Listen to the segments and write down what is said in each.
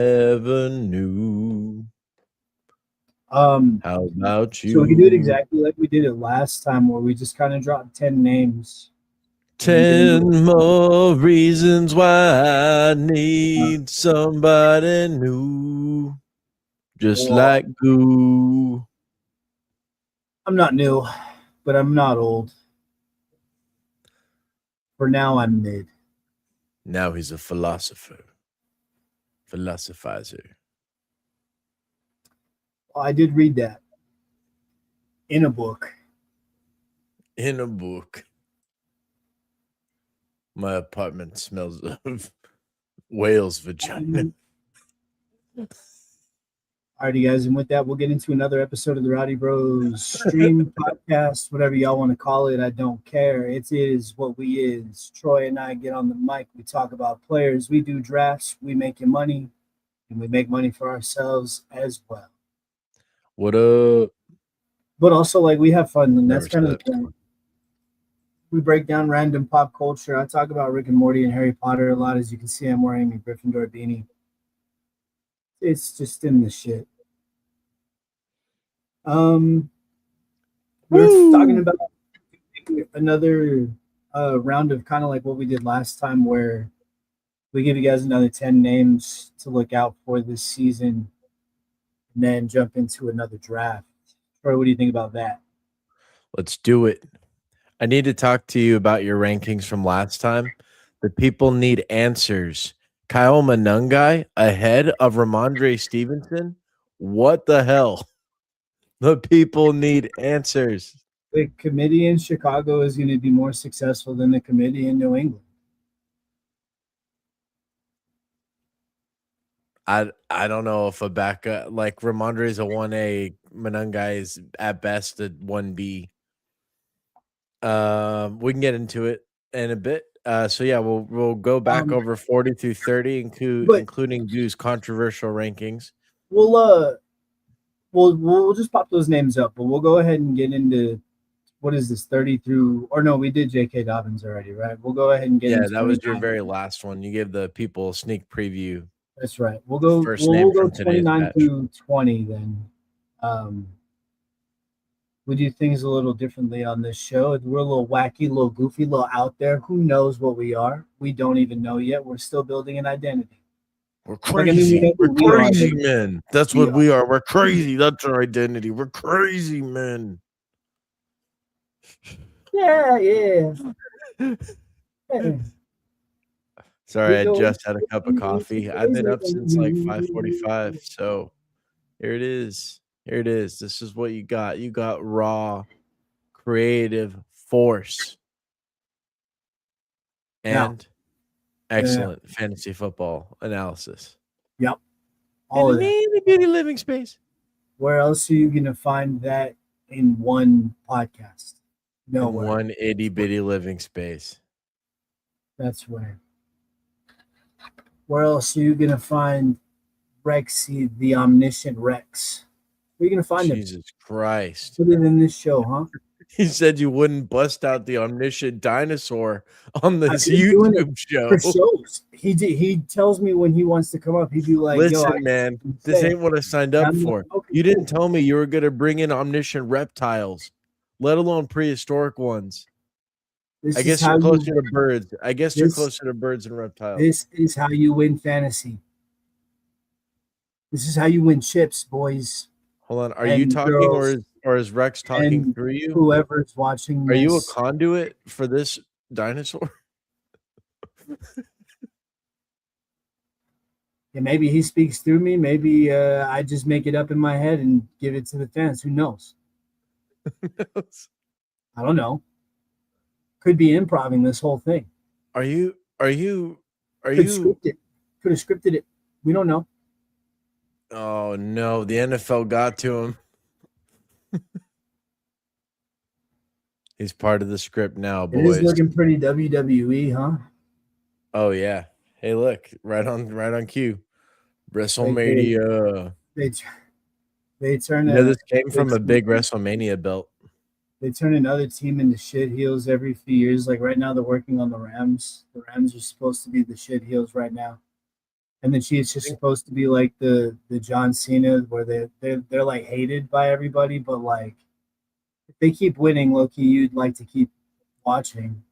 ever knew. How about So we can do it you? exactly like we did it last time, where we just kind of dropped 10 names and then get into 10 more reasons why I need somebody new. Just well, like goo. I'm not new, but I'm not old. For now, I'm mid. Now he's a philosopher. Philosophizer. I did read that in a book. In a book. My apartment smells of whale's vagina. Alrighty, guys, and with that, we'll get into another episode of the Rowdy Bros stream podcast, whatever y'all want to call it. I don't care. It is what we is. Troy and I get on the mic. We talk about players. We do drafts. We make you money, and we make money for ourselves as well. What up? But also, like, we have fun, and Never that's kind of said the point. We break down random pop culture. I talk about Rick and Morty and Harry Potter a lot. As you can see, I'm wearing a Gryffindor beanie. It's just in the shit. We're talking about another round of kind of like what we did last time, where we give you guys another 10 names to look out for this season, and then jump into another draft. Troy, what do you think about that? Let's do it. I need to talk to you about your rankings from last time. The people need answers. Kyle Manungai ahead of Ramondre Stevenson? What the hell? The people need answers. The committee in Chicago is going to be more successful than the committee in New England. I don't know if a backup like Ramondre is a 1A, Manungai is at best a 1B. We can get into it in a bit. So yeah, we'll go back over 40 through 30, including Goo's controversial rankings. We'll just pop those names up, but we'll go ahead and get into what is this 30 through, or no, we did J.K. Dobbins already, right? We'll go ahead and get into that was your very last one. You gave the people a sneak preview. That's right. We'll go 29 through 20 then. We do things a little differently on this show. We're a little wacky, a little goofy, a little out there. Who knows what we are? We don't even know yet. We're still building an identity. We're crazy. We're crazy men. That's what we are. We're crazy. That's our identity. We're crazy men. Yeah. Sorry, I just had a cup of coffee. I've been up since like 5:45. So here it is. Here it is. This is what you got. You got raw, creative force and excellent fantasy football analysis. Yep. All in an itty bitty living space. Where else are you going to find that in one podcast? Nowhere. In one itty bitty living space. That's where. Where else are you going to find Rexy, the omniscient Rex? Where are you going to find him? Jesus Christ. Put it in this show, huh? He said you wouldn't bust out the omniscient dinosaur on this YouTube show. For shows. He tells me when he wants to come up. He'd be like, listen, man, this ain't what I signed up for. Okay, you didn't tell me you were going to bring in omniscient reptiles, let alone prehistoric ones. I guess you're closer to birds. I guess you're closer to birds and reptiles. This is how you win fantasy. This is how you win chips, boys. Hold on. Are you talking or is Rex talking through you? Whoever's watching this. Are you a conduit for this dinosaur? Yeah, maybe he speaks through me. Maybe I just make it up in my head and give it to the fans. Who knows? I don't know. Could be improving this whole thing. Could you script it? Could have scripted it. We don't know. Oh no, the NFL got to him. He's part of the script now, boys. It is looking pretty WWE, huh? Oh yeah. Hey, look, right on cue. WrestleMania. They turn. This came from a big WrestleMania belt. They turn another team into shit heels every few years. Like right now, they're working on the Rams. The Rams are supposed to be the shit heels right now. And then she's just supposed to be like the John Cena where they're like hated by everybody, but like if they keep winning, Loki, you'd like to keep watching.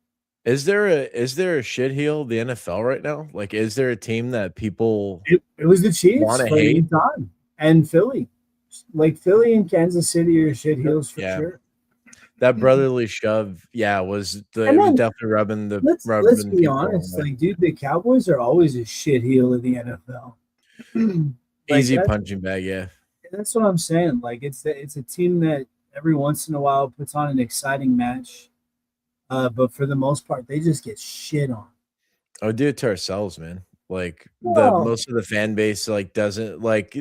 Is there a shit heel the NFL right now? Like, is there a team that people It was the Chiefs want to for a long hate? time and Philly. Like Philly and Kansas City are shit heels for Yeah, sure. that brotherly shove, yeah, it was And then definitely let's rubbing be people the wrong honest, way. like dude, the Cowboys are always a shit heel of the NFL. Like Easy punching bag, yeah. that's what I'm saying. Like it's a team that every once in a while puts on an exciting match, but for the most part, they just get shit on. I would do it to ourselves, man. Like the Well, most of the fan base like doesn't like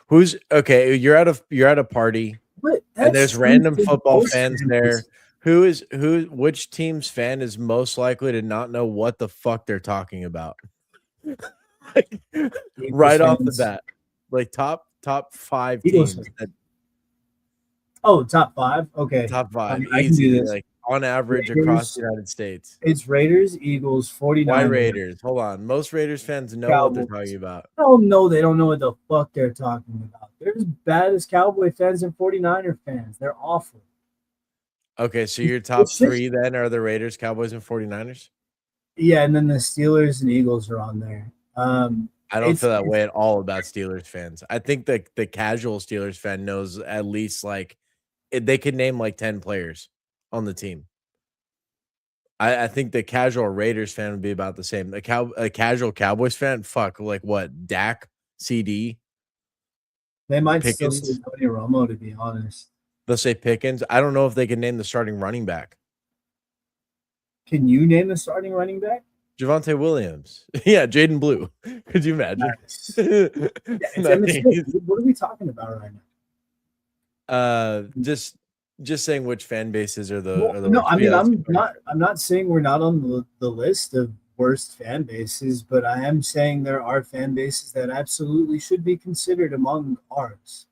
who's okay. You're at a party but and that's there's true random for football most fans fan there. bases. Which team's fan is most likely to not know what the fuck they're talking about? Like, Eagles right off the fans, bat, like top five Eagles teams. fans. Oh, top five. Okay, Top five, I can do easy, this. like on average across the Raiders. United States. It's Raiders, Eagles, Why 49ers, Raiders? Hold on. Most Raiders fans know what they're talking Cowboys. about. Oh no, they don't know what the fuck they're talking about. They're as bad as Cowboy fans and 49er fans. They're awful. Okay, so your top It's just three then are the Raiders, Cowboys, and 49ers? yeah, and then the Steelers and Eagles are on there. I don't feel that way at all about Steelers fans. I think the casual Steelers fan knows at least like they could name like 10 players on the team. I think the casual Raiders fan would be about the same. A casual Cowboys fan, fuck, like what? Dak, CD, they might still say Pickens. Tony Romo, to be honest. They'll say Pickens. I don't know if they can name the starting running back. Can you name the starting running back? Javonte Williams. Yeah, Jaden Blue. Could you imagine? Nice. Yeah, it's Emmett Smith. What are we talking about right now? Just saying which fan bases are Well, the no, worst. I Yeah, mean that's a good question. I'm not saying we're not on the list of worst fan bases, but I am saying there are fan bases that absolutely should be considered among ours.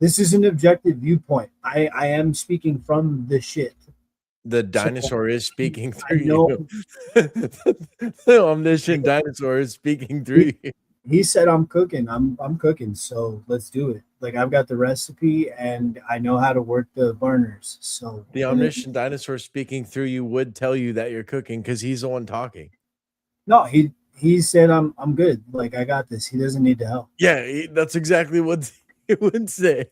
This is an objective viewpoint. I am speaking from the shit. The So dinosaur is speaking I through know you. The omniscient dinosaur is speaking through you. he said I'm cooking. I'm cooking, so let's do it. Like I've got the recipe and I know how to work the burners. So The we're gonna omniscient dinosaur speaking through you would tell you that you're cooking because he's the one talking. no, he said I'm good. Like I got this. He doesn't need to help. Yeah, that's exactly what he would say.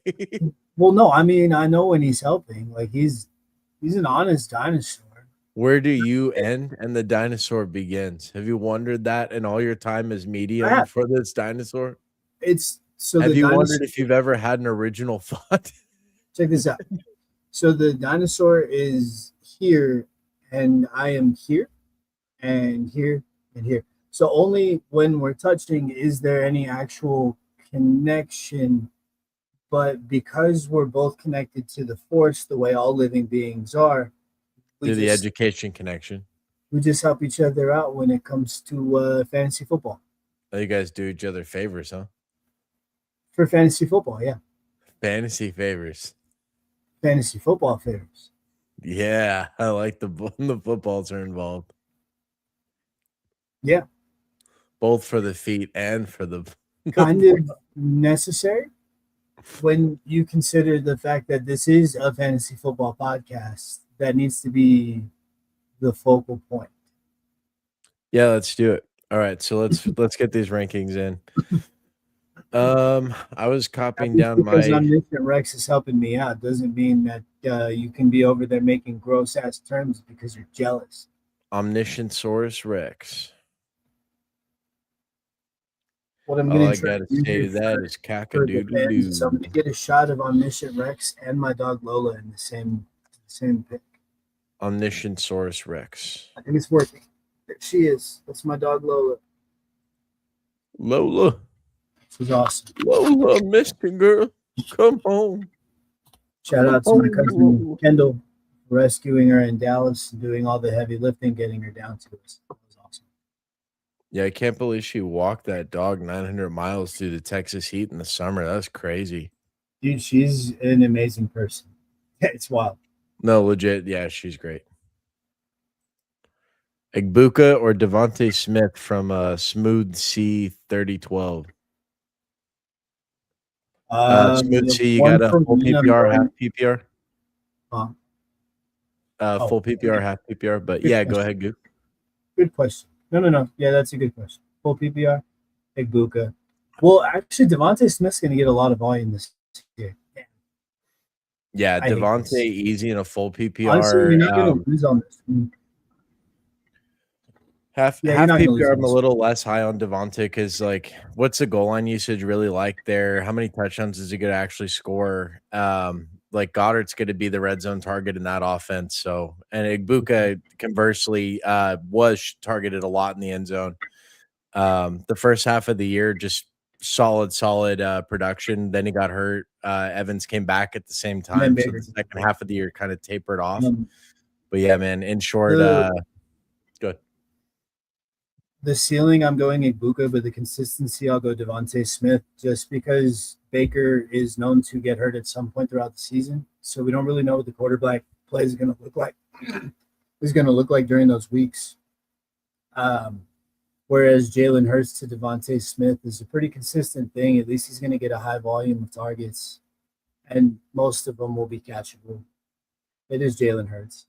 Well, no, I mean I know when he's helping. Like he's an honest dinosaur. Where do you end and the dinosaur begins? Have you wondered that in all your time as medium Ah, for this dinosaur? it's so Have the you wondered dinosaur. if you've ever had an original thought? Check this out. So the dinosaur is here, and I am here, and here, and here. So only when we're touching is there any actual connection. But because we're both connected to the force, the way all living beings are, we Do the just education connection. we just help each other out when it comes to fantasy football. Oh, you guys do each other favors, huh? For fantasy football, yeah, Fantasy favors. fantasy football favors. Yeah, I like the footballs are involved. Yeah, Both for the feet and for the kind of necessary when you consider the fact that this is a fantasy football podcast that needs to be the focal point. Yeah, let's do it. All right, so let's get these rankings in. I was copying Just down because my Omniscient Rex is helping me out doesn't mean that you can be over there making gross ass terms because you're jealous. Omniscient Saurus Rex. What I'm All going I to try gotta to do say here to that is for the fans is I'm caca-doodle-doo. going to get a shot of Omniscient Rex and my dog Lola in the same pic. Omniscient Saurus Rex. I think it's working. There she is. That's my dog Lola. Lola. She's awesome. Lola, Mister Girl. Come home. Shout out to my cousin Kendall rescuing her in Dallas and doing all the heavy lifting, getting her down to us. That was awesome. Yeah, I can't believe she walked that dog 900 miles through the Texas heat in the summer. That's crazy. Dude, she's an amazing person. Yeah, it's wild. No, legit. Yeah, she's great. Igbuka or Devontae Smith from Smooth C 3012. Smooth C, you One got a for full me, I'm PPR, half going. PPR? Uh, oh, Full PPR, half PPR. But good yeah, go question. ahead, Goop. Good question. No. Yeah, that's a good question. Full PPR, Igbuka. Well, actually, Devontae Smith's going to get a lot of volume this year. Yeah, Yeah, I hate Devontae this. easy in a full Honestly, you're PPR. not going to lose on this. Half Yeah, you're half not going to lose PPR, on I'm a this. little less high on Devontae because, like, what's the goal line usage really like there? How many touchdowns is he going to actually score? Like Goddard's going to be the red zone target in that offense. So, and Igbuka conversely was targeted a lot in the end zone. The first half of the year, just solid production. Then he got hurt. Evans came back at the same And then time, so the bigger. second half of the year kind of tapered off. Um, But yeah, man, in short, the good. the ceiling, I'm going Igbuka, but the consistency, I'll go Devontae Smith, just because Baker is known to get hurt at some point throughout the season. So we don't really know what the quarterback play is going to look like. Is going to look like during those weeks. Um, Whereas Jalen Hurts to Devontae Smith is a pretty consistent thing. At least he's going to get a high volume of targets, and most of them will be catchable. It is Jalen Hurts.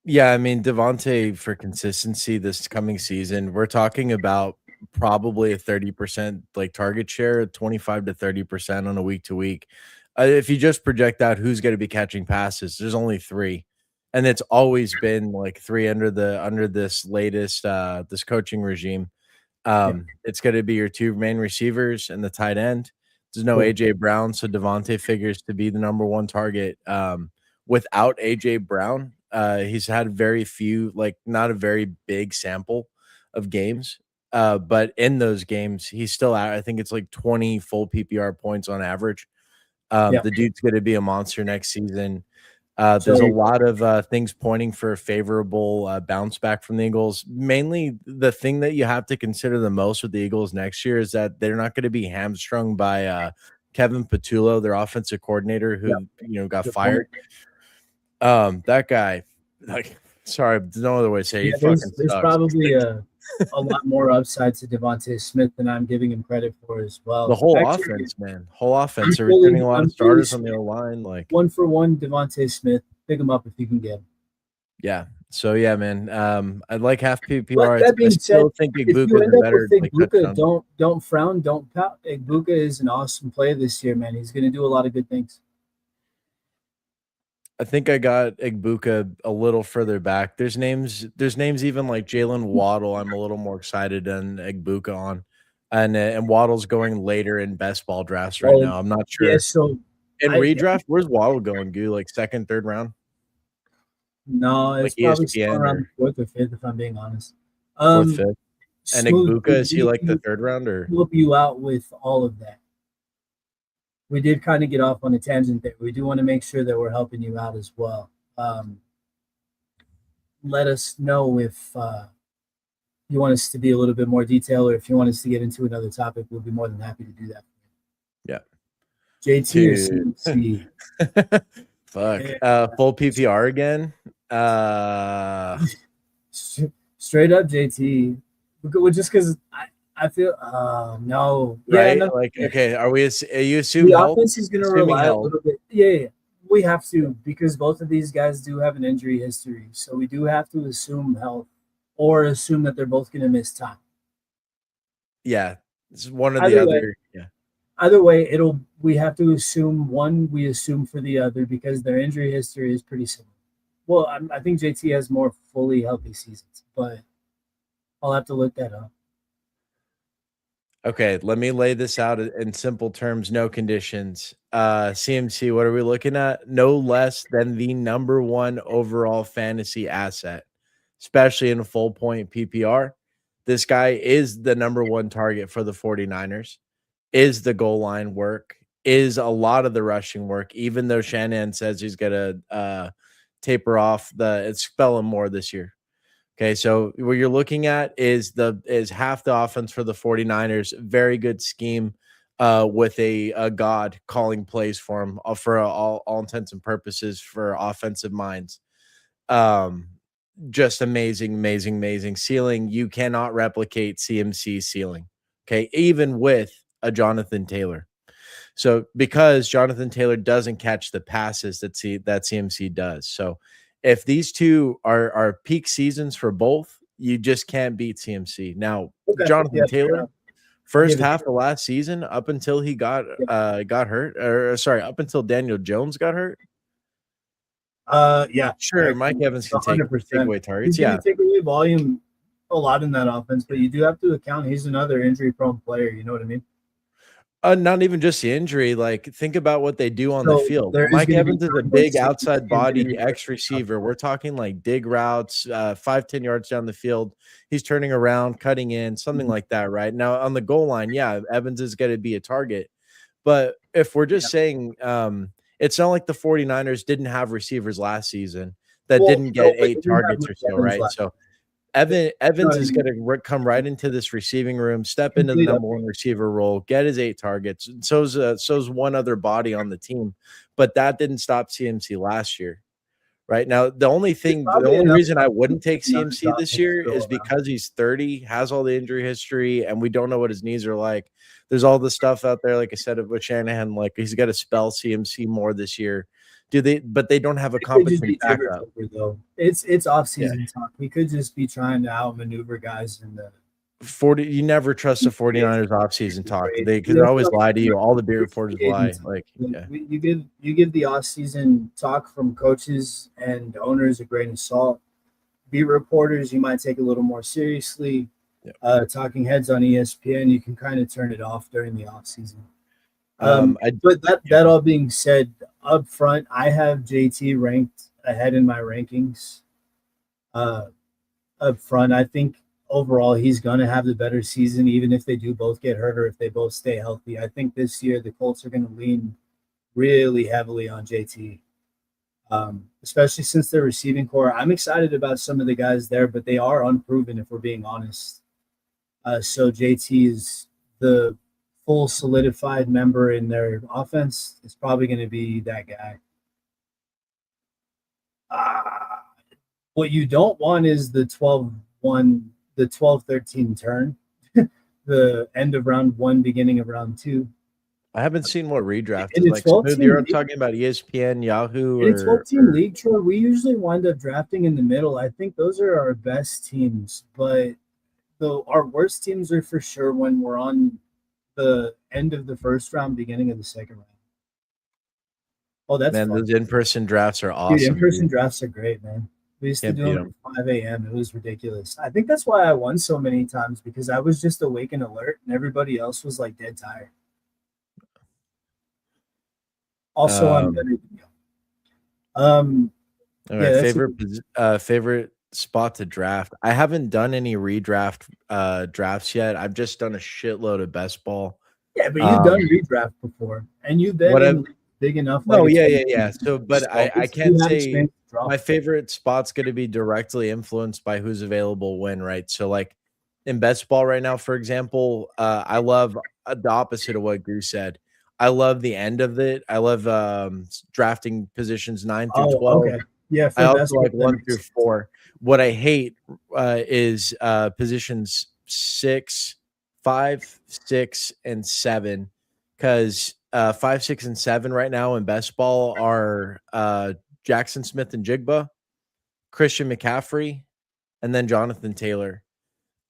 Yeah, I mean, Devontae for consistency this coming season, we're talking about probably a 30% like target share, 25 to 30% on a week to week. If you just project out who's going to be catching passes, there's only three. And it's always been like three under this latest this coaching regime. Yeah, It's going to be your two main receivers and the tight end. There's no cool. AJ Brown, so Devontae figures to be the number one target. Without AJ Brown, he's had very few, like not a very big sample of games. But in those games, he's still at, I think it's like 20 full PPR points on average. Yeah. The dude's going to be a monster next season. So There's a lot of things pointing for a favorable bounce back from the Eagles. Mainly, the thing that you have to consider the most with the Eagles next year is that they're not going to be hamstrung by Kevin Patullo, their offensive coordinator, yeah, who got good point. fired. That guy, like, sorry, there's no other way to say it, he Yeah, fucking there's sucks. probably a lot more upside to Devontae Smith than I'm giving him credit for as The well. whole Actually, offense, man, whole offense. They're returning a lot of I'm fully starters on the O line, like. one for one Devontae Smith. Pick him up if you can get him. Yeah. So yeah, man. I'd like half But PPR. that I being said, still think if Igbuka you is end a up with better like Igbuka, touchdown. don't frown, don't pout. Igbuka is an awesome play this year, man. He's going to do a lot of good things. I think I got Igbuka a little further back. There's names even like Jalen Waddle. I'm a little more excited than Igbuka on, and Waddle's going later in best ball drafts right Well, now. I'm not yeah. sure So in I redraft. Where's Waddle going? Goo, like second, third round, no, like it's probably still ESPN around the or fourth or fifth, if I'm being honest. fourth, Um, fifth. And Smooth. Igbuka, is he like the third round or? Help you out with all of that. We did kind of get off on a tangent there. We do want to make sure that we're helping you out as well. Let us know if you want us to be a little bit more detailed, or if you want us to get into another topic. We'll be more than happy to do that. Yeah. JT or Dude. CMC? Fuck. Yeah. Full PPR again. Straight up JT. Just because I feel no. Yeah, Right? no. Like, okay, you assume The health? offense is going to Assuming rely a health. little bit. Yeah, we have to, because both of these guys do have an injury history. So we do have to assume health, or assume that they're both going to miss time. Yeah. It's one or the Either way, other. Yeah. we have to assume one, we assume for the other, because their injury history is pretty similar. Well, I think JT has more fully healthy seasons, but I'll have to look that up. Okay, let me lay this out in simple terms, no conditions. CMC, what are we looking at? No less than the number one overall fantasy asset, especially in a full point PPR. This guy is the number one target for the 49ers, is the goal line work, is a lot of the rushing work, even though Shanahan says he's going to taper off it's spelling more this year. Okay, so what you're looking at is half the offense for the 49ers. Very good scheme with a god calling plays for him for all intents and purposes for offensive minds. Um, just amazing ceiling. You cannot replicate CMC ceiling. Okay, even with a Jonathan Taylor. So because Jonathan Taylor doesn't catch the passes that CMC does. So if these two are peak seasons for both, you just can't beat CMC. Now, Okay. Yeah, Jonathan fair Taylor, enough. first Give it. half of last season, up until he got hurt, or sorry, up until Daniel Jones got hurt. Yeah. Sure, Mike Evans can take 100%. away targets. He's going Yeah. to take away volume a lot in that offense, but you do have to account he's another injury-prone player. You know what I mean? Not even just the injury. Like, think about what they do on the So field. there is Mike going to be Evans is a times where big CMC outside is going to body be X receiver. We're talking like dig routes, 5-10 yards down the field. He's turning around, cutting in, something like that, right? Now on the goal line, yeah, Evans is going to be a target. But if we're just saying, it's not like the 49ers didn't have receivers last season that Well, didn't no, get but you 8 didn't have targets Mike or so, Evans right? last. So You know Evans what I is mean? going to come right into this receiving room, step into the Complete number upgrade. one receiver role, get his 8 targets. So's one other body on the team, but that didn't stop CMC last year. Right now, the only Probably enough reason I wouldn't take another CMC this offense year to go is around. because he's 30, has all the injury history, and we don't know what his knees are like. There's all the stuff out there, like I said, with Shanahan, like he's got to spell CMC more this year. But they don't have a It could just competent be Tigger backup. Toker, though. It's off Yeah. season talk. We could just be trying to outmaneuver guys in the 40, you never trust the 49ers offseason talk. They could always lie to you. All the beat reporters lie. Like, yeah. You give the off season talk from coaches and owners a grain of salt. Beat reporters you might take a little more seriously. Yep. Talking heads on ESPN, you can kind of turn it off during the off season. I But that all being said, up front, I have JT ranked ahead in my rankings. Up front, I think overall he's going to have the better season, even if they do both get hurt or if they both stay healthy. I think this year the Colts are going to lean really heavily on JT, especially since their receiving core. I'm excited about some of the guys there, but they are unproven if we're being honest. So JT is the full solidified member in their offense. It's probably going to be that guy. What you don't want is the 12-1, the 12-13 turn, the end of round one, beginning of round two. I haven't seen what redraft In is a like. Smooth, 12-team you're league, talking about ESPN, Yahoo, in a or 12-team league, Troy, we usually wind up drafting in the middle. I think those are our best teams, but our worst teams are for sure when we're on the end of the first round, beginning of the second round. Oh, that's man, fun. those in-person drafts are Dude, awesome. in-person drafts are great, man. We used to do them at 5 a.m. It was ridiculous. I think that's why I won so many times, because I was just awake and alert, and everybody else was like dead tired. Also, I'm better than you. All right, favorite spot to draft. I haven't done any redraft drafts yet. I've just done a shitload of best ball. Yeah, but you've done redraft before, and you've been in big enough. No, yeah. So, but I can't say my favorite spot's going to be directly influenced by who's available when, right? So, like in best ball right now, for example, I love the opposite of what Goose said. I love the end of it. I love drafting positions 9 through 12. Okay. Yeah, I also like 1 through 4. What I hate is positions 6, 5, 6, and 7, because 5, 6, and 7 right now in best ball are Jackson Smith and Jigba, Christian McCaffrey, and then Jonathan Taylor.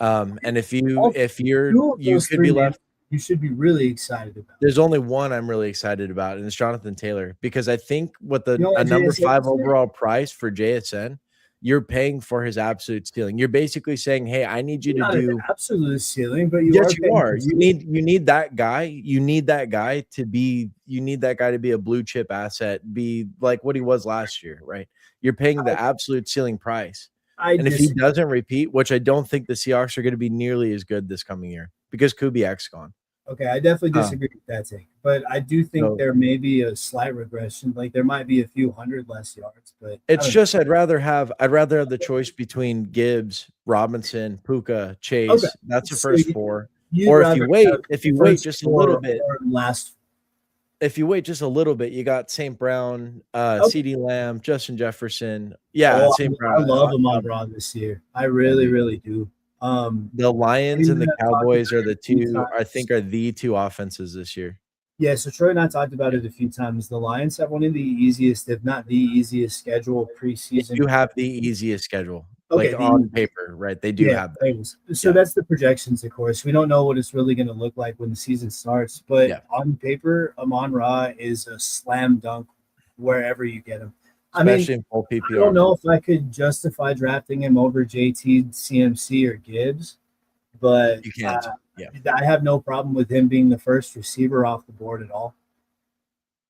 And if you could be left, you should be really excited about. There's only one I'm really excited about, and it's Jonathan Taylor, because I think what a number 5 overall price for JSN, you're paying for his absolute ceiling. You're basically saying, "Hey, I need you to do absolute ceiling," but you are. You need that guy. You need that guy to be. You need that guy to be a blue chip asset. Be like what he was last year, right? You're paying the absolute ceiling price. And if he doesn't repeat, which I don't think the Seahawks are going to be nearly as good this coming year, because Kubiak's gone. Okay, I definitely disagree with that take, but I do think there may be a slight regression. Like there might be a few hundred less yards, but it's just I'd rather have the choice between Gibbs, Robinson, Puka, Chase. Okay. That's the first 4. Or if you wait just a little bit, last. if you wait just a little bit, you got St. Brown, Okay. CD Lamb, Justin Jefferson. Yeah, Oh, St. I Brown. love Amon Ra this year. I Yeah, really, dude. really do. The Lions Troy and and the I talked about Cowboys are the it a few two, I times. think, are the two offenses this year. Yeah, so Troy and I talked about Yeah. it a few times. The Lions have one of the easiest, if not the easiest, schedule They preseason. do have the easiest schedule, Okay, like the on paper, right? They do yeah, have that. Bengals. So Yeah. that's the projections, of course. We don't know what it's really going to look like when the season starts, but Yeah. on paper, Amon Ra is a slam dunk wherever you get him. I mean, Especially in full I don't PPR. know if I could justify drafting him over JT, CMC, or Gibbs, but You can't. Yeah. I have no problem with him being the first receiver off the board at all.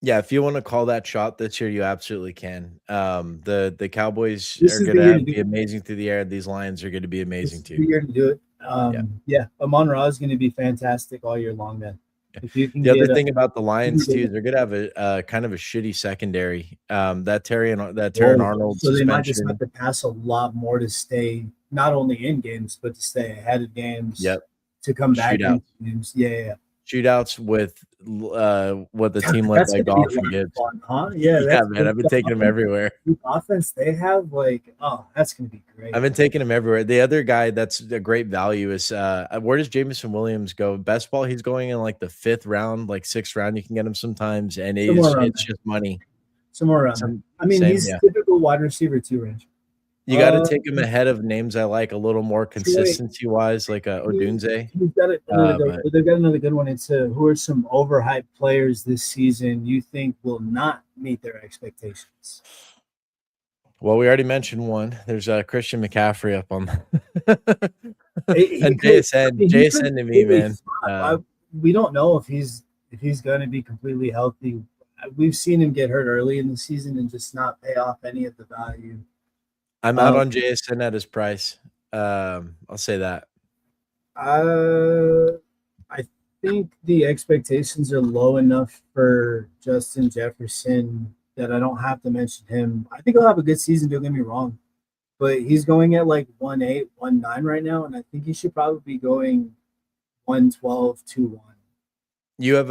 Yeah, if you want to call that shot this year, you absolutely can. The Cowboys This are is the gonna year to do be it. amazing through the air. These Lions are gonna be This amazing is too. the year to do it. Yeah. Yeah, Amon Ra is going to be fantastic all year long, man. Yeah. If you can The other get a thing about the Lions too is they're gonna have a kind of a shitty secondary. That Terran oh, Arnold so they might just have suspension. to pass a lot more to stay not only in games but to stay ahead of games Yep. to come back Shootout. into games. Yeah, yeah, Shootouts with the yeah. team led That's by going to be Goff a and lot Gibbs. of fun, huh? Yeah, Yeah, that's man. I've been taking them everywhere. the offense they have. Like, oh, that's going to be I've great. been taking him everywhere. The other guy that's a great value is where does Jameson Williams go? Best ball, he's going in like the 5th round, like 6th round. You can get him sometimes, and Somewhere around it's there. just money. Somewhere around there. Some I mean, same, he's yeah. typical wide receiver two range. You got to Uh, take him ahead of names I like a little more Troy, consistency wise, like Odunze. he's got another good. But They've got another good one. It's who are some overhyped players this season you think will not meet their expectations? well, we already mentioned one. There's Christian McCaffrey up on, He and could. I JSN, mean, he could JSN to me, completely man. flop. We don't know if he's going to be completely healthy. We've seen him get hurt early in the season and just not pay off any of the value. I'm out Um, on JSN at his price. I'll say that. I think the expectations are low enough for Justin Jefferson that I don't have to mention him. I think he'll have a good season. Don't get me wrong, but he's going at like 1.8, 1.9 right now, and I think he should probably be going 1.12, 2.1. You have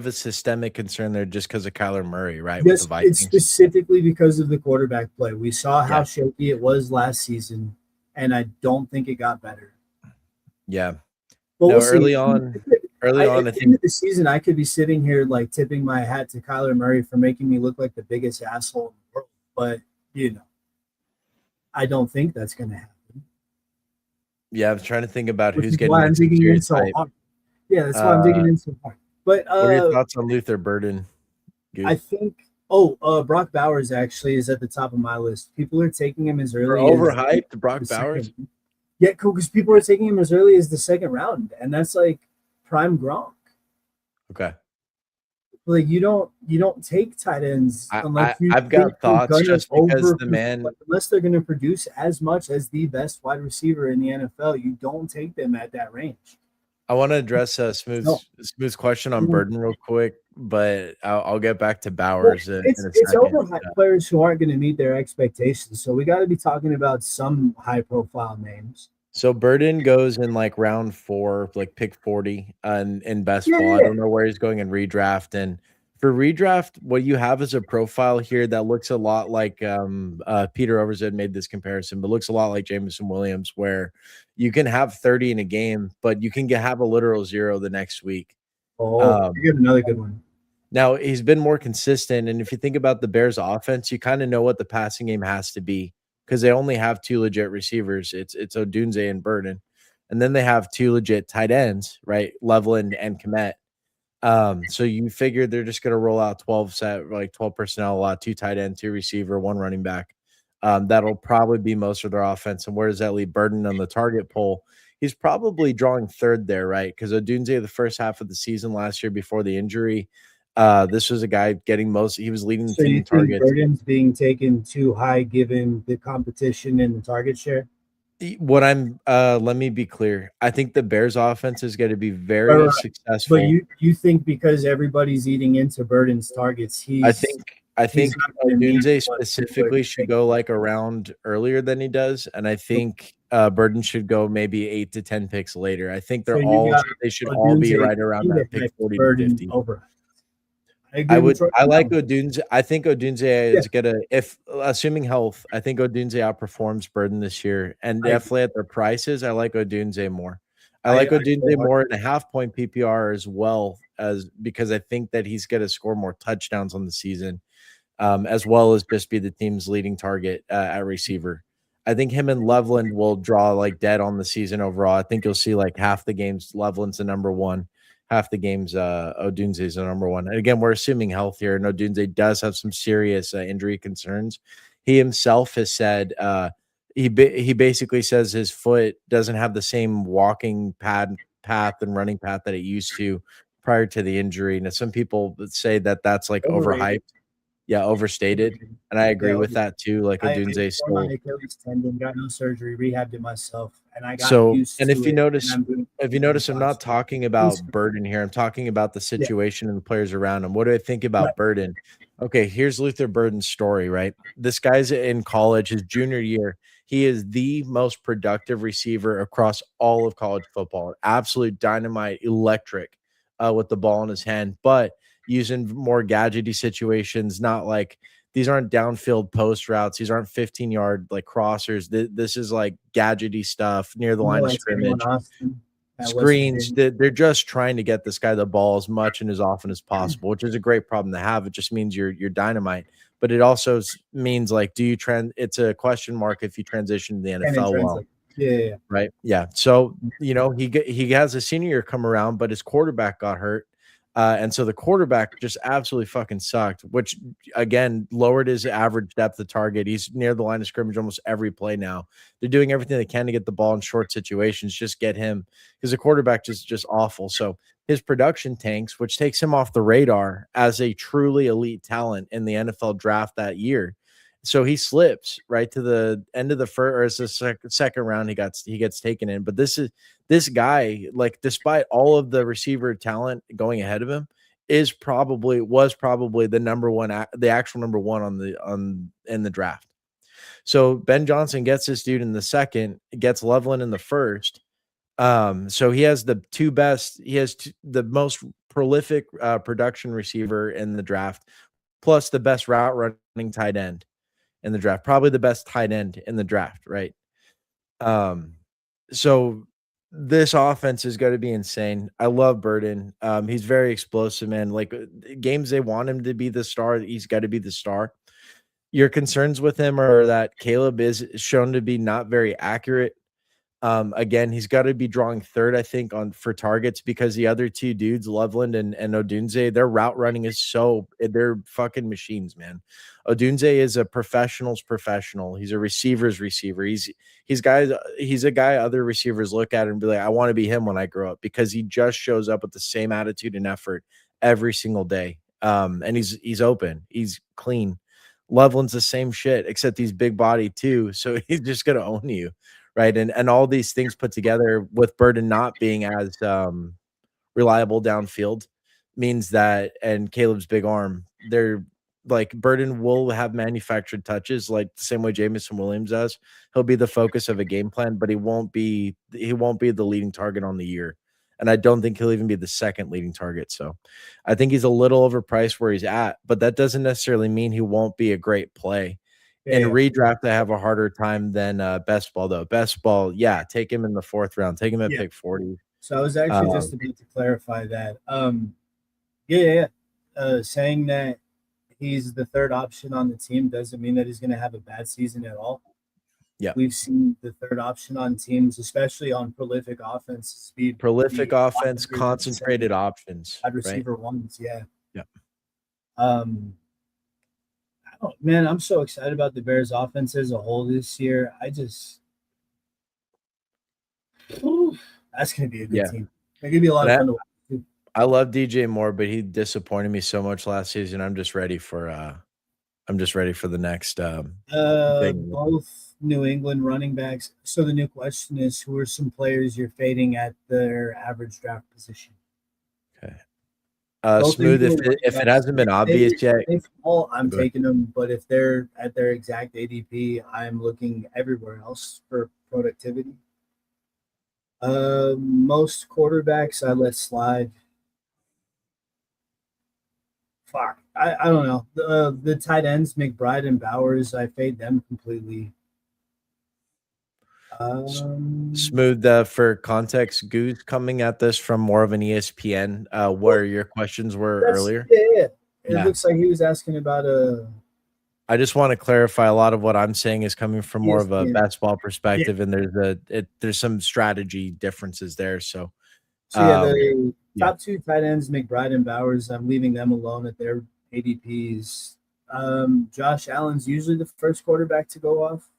a systemic concern there just because of Kyler Murray, right? With the Yes, it's Vikings. specifically because of the quarterback play. We saw how Yeah. shaky it was last season, and I don't think it got better. Yeah. But No, we'll see. early on, At I the end think of the season, I could be sitting here like tipping my hat to Kyler Murray for making me look like the biggest asshole in the world. But I don't think that's going to happen. yeah, I was trying to think about Which who's is getting why I'm the digging in serious so hype. hard. Yeah, that's why I'm digging Uh, in so hard. But what are your thoughts on Luther Burden? I Goose? think Brock Bowers actually is at the top of my list. People are taking him as For early as overhyped, Brock the Bowers? second. Yeah, cool. Because people are taking him as early as the second round, and that's like prime Gronk. Okay. Like you don't take tight ends unless you I've think got they're thoughts gonna just because the man unless they're gonna produce as much as the best wide receiver in the NFL. You don't take them at that range. I want to address a smooth No, question on Burden real quick, but I'll get back to well, Bowers in it's a it's second. overhyped players who aren't going to meet their expectations. So we got to be talking about some high profile names. So Burden goes in like round 4, like pick 40 in best Yeah, ball. I yeah. don't know where he's going in redraft. And for redraft, what you have is a profile here that looks a lot like Peter Overzed made this comparison, but looks a lot like Jameson Williams, where you can have 30 in a game, but you can have a literal 0 the next week. Oh, you get another good one. Now he's been more consistent, and if you think about the Bears offense, you kind of know what the passing game has to be because they only have 2 legit receivers. It's Odunze and Burden, and then they have 2 legit tight ends, right? Leveland and Komet. So you figure they're just gonna roll out 12 personnel, a lot, 2 tight end, 2 receiver, 1 running back. That'll probably be most of their offense. And where does that leave Burden on the target poll? He's probably drawing third there, right? Because Odunze, the first half of the season last year before the injury, this was a guy getting most. He was leading the So team you in think targets. Burden's being taken too high given the competition and the target share? What I'm let me be clear. I think the Bears offense is going to be Right, very right, right. But successful. you think because everybody's eating into Burden's targets, I he's think not going to meet Odunze what people are specifically should thinking. go like around earlier than he does, and I think Burden should go maybe 8 to 10 picks later. I think So you got they should all be Odunze right around that pick underhyped, 40 to Burden 50. overhyped. I agree with Troy. I like Odunze. I think Odunze Yeah, is gonna, if assuming health, I think Odunze outperforms Burden this year, and I agree. definitely at their prices, I like Odunze more. I I like go Odunze hard. more in a half point PPR as well as because I think that he's gonna score more touchdowns on the season, as well as just be the team's leading target at receiver. I think him and Loveland will draw like dead on the season overall. I think you'll see like half the games Loveland's the number one, half the games Odunze's the number one. And again, we're assuming health here, and Odunze does have some serious injury concerns. He himself has said he basically says his foot doesn't have the same walking path and running path that it used to prior to the injury. Now, some people would say that that's like Overrated. overhyped, yeah, overstated, Overrated. and I Yeah, agree with overrated. that too. Like I Odunze tore my still. Achilles tendon, got no surgery, rehabbed it myself, and I got So, used and to it. And I'm doing if you things notice, I'm last not year. talking about Burden here. I'm talking about the Yeah, situation and the players around him. What do I think right. about Burden? Okay, here's Luther Burden's story, right? This guy's in college, his junior year. He is the most productive receiver across all of college football. Absolute dynamite, electric with the ball in his hand, but using more gadgety situations, not like these aren't downfield post routes. These aren't 15-yard like crossers. This is like gadgety stuff near the More line of like Tavon scrimmage, Austin at West screens. Virginia. They're just trying to get this guy the ball as much and as often as possible, which is a great problem to have. It just means you're dynamite, but it also means like, do you trend? It's a question mark if you transition to the Can it NFL well. translate? Yeah, yeah, yeah. Right. Yeah. So, he has a senior year come around, but his quarterback got hurt. And so the quarterback just absolutely fucking sucked, which again lowered his average depth of target. He's near the line of scrimmage almost every play now. They're doing everything they can to get the ball in short situations, just get him because the quarterback just awful. So his production tanks, which takes him off the radar as a truly elite talent in the NFL draft that year. So he slips right to the end of the first, or it's the second round. He gets taken in, but this guy, like despite all of the receiver talent going ahead of him, was probably the number one, the actual number one on in the draft. So Ben Johnson gets this dude in the second, gets Loveland in the first. So he has the two best. He has the most prolific production receiver in the draft, plus the best route running tight end in the draft, probably the best tight end in the draft, right? Um, so this offense is going to be insane. I love Burden. He's very explosive, man. Like games they want him to be the star, he's got to be the star. Your concerns with him are that Caleb is shown to be not very accurate. Again, he's got to be drawing third, I think, on for targets because the other two dudes, Loveland and Odunze, their route running is they're fucking machines, man. Odunze is a professional's professional. He's a receiver's receiver. He's a guy other receivers look at and be like, I want to be him when I grow up because he just shows up with the same attitude and effort every single day. And he's open, he's clean. Loveland's the same shit, except he's big body too. So he's just gonna own you. Right. And all these things put together with Burden not being as reliable downfield means that, and Caleb's big arm, they're like Burden will have manufactured touches like the same way Jamison Williams does. He'll be the focus of a game plan, but he won't be the leading target on the year. And I don't think he'll even be the second leading target. So I think he's a little overpriced where he's at, but that doesn't necessarily mean he won't be a great play. Yeah, In yeah. redraft, I have a harder time than Bestball though. Bestball, yeah, take him in the fourth round, take him at Yeah. pick 40. So I was actually Um, just about to clarify that. Yeah, yeah, yeah. Saying that he's the third option on the team doesn't mean that he's going to have a bad season at all. yeah, We've seen the third option on teams, especially on prolific offenses, be prolific a lot offense, better than some concentrated options, wide right? receiver ones. Yeah. Yeah. Um, man, I'm so excited about the Bears offense as a whole this year. Whew, that's going to be a good Yeah. team. They're going to be a lot And of I, fun to watch. Too. I love DJ Moore, but he disappointed me so much last season. I'm just ready for the next thing. Both New England running backs. So the new question is, who are some players you're fading at their average draft position? Okay. Both New Smooth, England running if it backs. hasn't been They, obvious yet, they fall, I'm go ahead. taking them. But if they're at their exact ADP, I'm looking everywhere else for productivity. Most quarterbacks I let slide. fuck. I don't know. The tight ends, McBride and Bowers, I fade them completely. Um, Smooth, for context, Goose coming at this from more of an ESPN, well, where your questions were that's earlier. yeah. It Yeah. looks like he was asking about I just want to clarify a lot of what I'm saying is coming from more of a ESPN. basketball Yeah. perspective, and there's some strategy differences there. So, So yeah, um, the yeah. top two tight ends, McBride and Bowers, I'm leaving them alone at their ADPs. Josh Allen's usually the first quarterback to go off,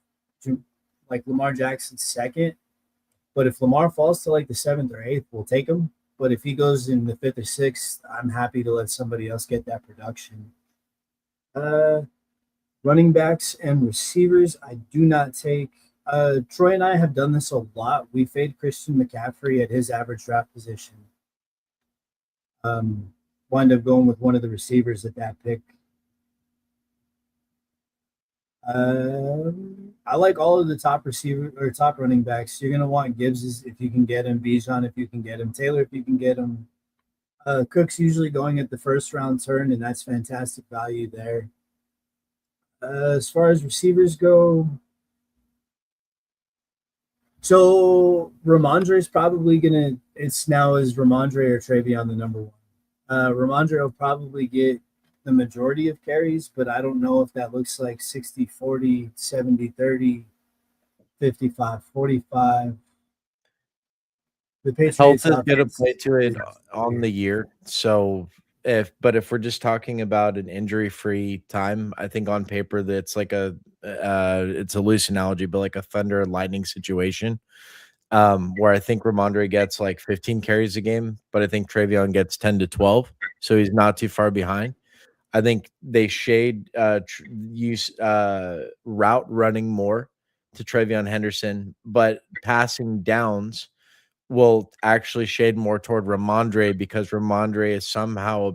like Lamar Jackson's second. But if Lamar falls to like the seventh or eighth, we'll take him. But if he goes in the fifth or sixth, I'm happy to let somebody else get that production. Uh, Running backs and receivers, I do not take. Troy and I have done this a lot. We fade Christian McCaffrey at his average draft position. Um, Wind up going with one of the receivers at that pick. I like all of the top receiver or top running backs. You're gonna want Gibbs if you can get him, Bijan if you can get him, Taylor if you can get him. Cook's usually going at the first round turn, and that's fantastic value there. As far as receivers go, so Ramondre is probably gonna. It's now is Ramondre or Travion the number one. Ramondre will probably get the majority of carries, but I don't know if that looks like 60-40, 70-30, 55-45. The Health Patriots is going to offense play is to it really on weird. the year. So if we're just talking about an injury-free time, I think on paper that's like it's a loose analogy, but like a thunder and lightning situation. Where I think Ramondre gets like 15 carries a game, but I think Travion gets 10 to 12. So he's not too far behind. I think they shade use route running more to Travion Henderson, but passing downs will actually shade more toward Ramondre because Ramondre is somehow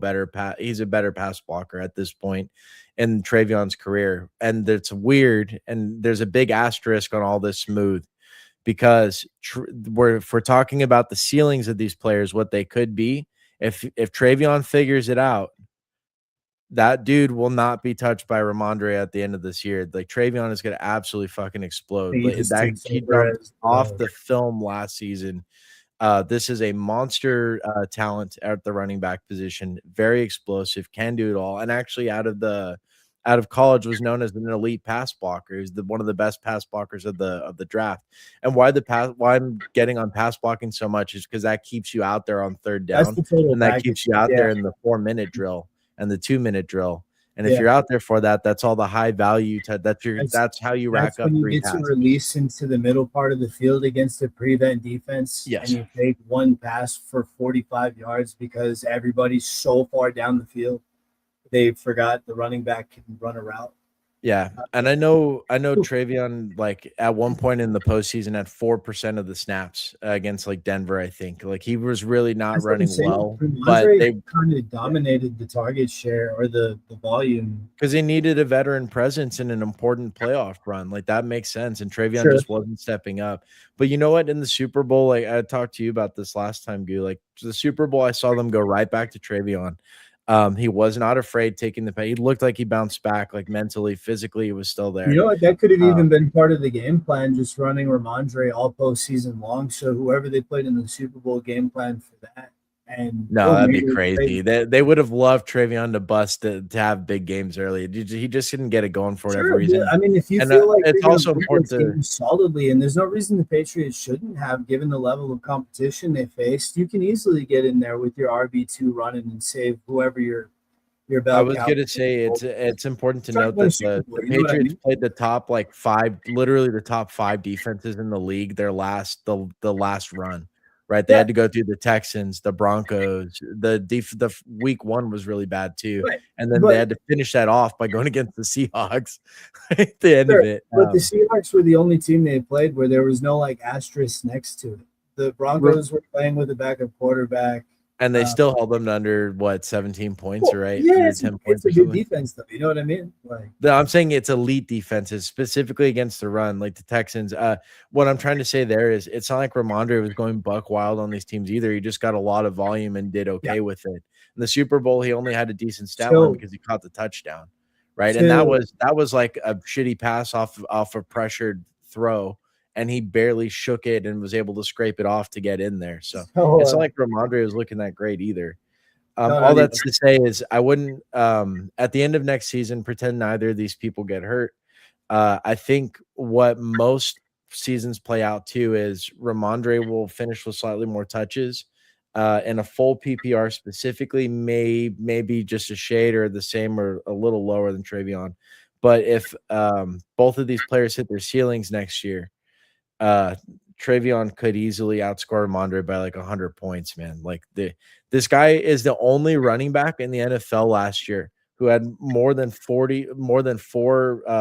he's a better pass blocker at this point in Travion's career. And it's weird, and there's a big asterisk on all this smooth because if we're talking about the ceilings of these players, what they could be, if Travion figures it out, that dude will not be touched by Ramondre at the end of this year. Like Travion is going to absolutely fucking explode. He Like just that, takes he over jumped as off the film last season. This is a monster talent at the running back position. Very explosive, can do it all, and actually out of college was known as an elite pass blocker. He's one of the best pass blockers of the draft. And why I'm getting on pass blocking so much is because that keeps you out there on third that's down, the total and that package. keeps you out Yeah, there in the 4-minute drill and the 2-minute drill. And if yeah. you're out there for that, that's all the high value. That's That's how you rack that's up when you free get to passes. release into the middle part of the field against a prevent defense, and Yes. you take one pass for 45 yards because everybody's so far down the field they forgot the running back can run a route. Yeah, and I know Travion, like, at one point in the postseason had 4% of the snaps against, like, Denver, I think. Like, he was really not That's what I'm running saying. well, but Andre they kind of yeah, dominated the target share or the volume. because they needed a veteran presence in an important playoff run. Like, that makes sense, and Travion Sure. just wasn't stepping up. But you know what? In the Super Bowl, like, I talked to you about this last time, Goo, like, the Super Bowl, I saw them go right back to Travion. He was not afraid taking the pay. He looked like he bounced back, like, mentally, physically, he was still You there. know what? That could have Um even been part of the game plan, just running Ramondre all postseason long. So whoever they played in the Super Bowl game plan for that, and No, oh, that'd be maybe they crazy. They would have loved Travion to bust to have big games early. He just didn't get it going for whatever sure. But, reason. I mean, if you And feel like it's you're going to also win important those to games solidly, and there's no reason the Patriots shouldn't have, given the level of competition they faced, you can easily get in there with your RB2 running and save whoever your I bell was cow. gonna say it's important to Trying to note win a that Super the Bowl, you know what I Patriots mean? played the top like five, literally the top five defenses in the league. The last run, right? They Yeah, had to go through the Texans, the Broncos. The week one was really bad too, right. and then they But had to finish that off by going against the Seahawks at the end of sure, it. but the Seahawks were the only team they played where there was no like asterisk next to it. The Broncos were playing with a backup quarterback. And they Um, still held them to under what 17 points, well, right? yeah, Under 10 it's points a or good something. defense though. You know what I mean? Like, No, I'm saying it's elite defenses, specifically against the run, like the Texans. What I'm trying to say there is it's not like Ramondre was going buck wild on these teams either. He just got a lot of volume and did yeah, okay with it. In the Super Bowl, he only had a decent stat line So, because he caught the touchdown, right? And that to was like a shitty pass off a pressured throw, and he barely shook it and was able to scrape it off to get in there. So so it's not like Ramondre was looking that great either. no, All not even. that's to say is I wouldn't at the end of next season pretend neither of these people get hurt. I think what most seasons play out too is Ramondre will finish with slightly more touches. And a full PPR specifically maybe just a shade or the same or a little lower than Travion. But if both of these players hit their ceilings next year, uh Travion could easily outscore Ramondre by like 100 points, man. Like this guy is the only running back in the NFL last year who had more than 4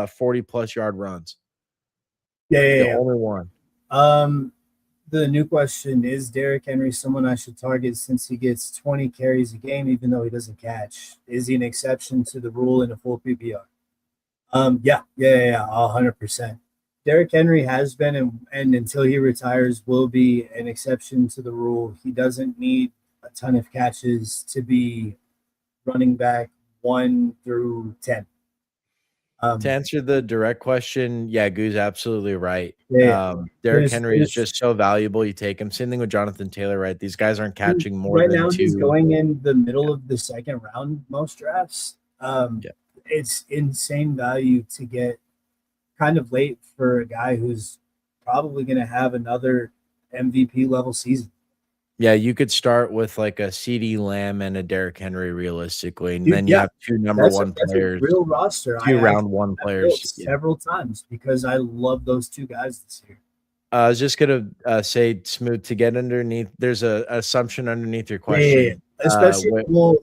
40 plus yard runs. The Yeah. only one. Um, the new question is Derrick Henry someone I should target since he gets 20 carries a game, even though he doesn't catch? Is he an exception to the rule in a full PPR? Yeah, 100%. Derrick Henry has been, and until he retires, will be an exception to the rule. He doesn't need a ton of catches to be running back 1 through 10. To answer the direct question, yeah, Goo's absolutely right. Yeah, Derrick Henry is there's just so valuable. You take him. Same thing with Jonathan Taylor, right? These guys aren't catching more right than now he's two. going in the middle of the second round most drafts. Yeah. It's insane value to get kind of late for a guy who's probably going to have another MVP level season. Yeah, you could start with like a CD Lamb and a Derrick Henry realistically, and Dude, then you yeah, have two number that's one a players, real roster. two I round one have built players. Yeah. several times because I love those two guys this year. I was just gonna say, Smooth, to get underneath. There's a assumption underneath your Yeah. question. Especially, well,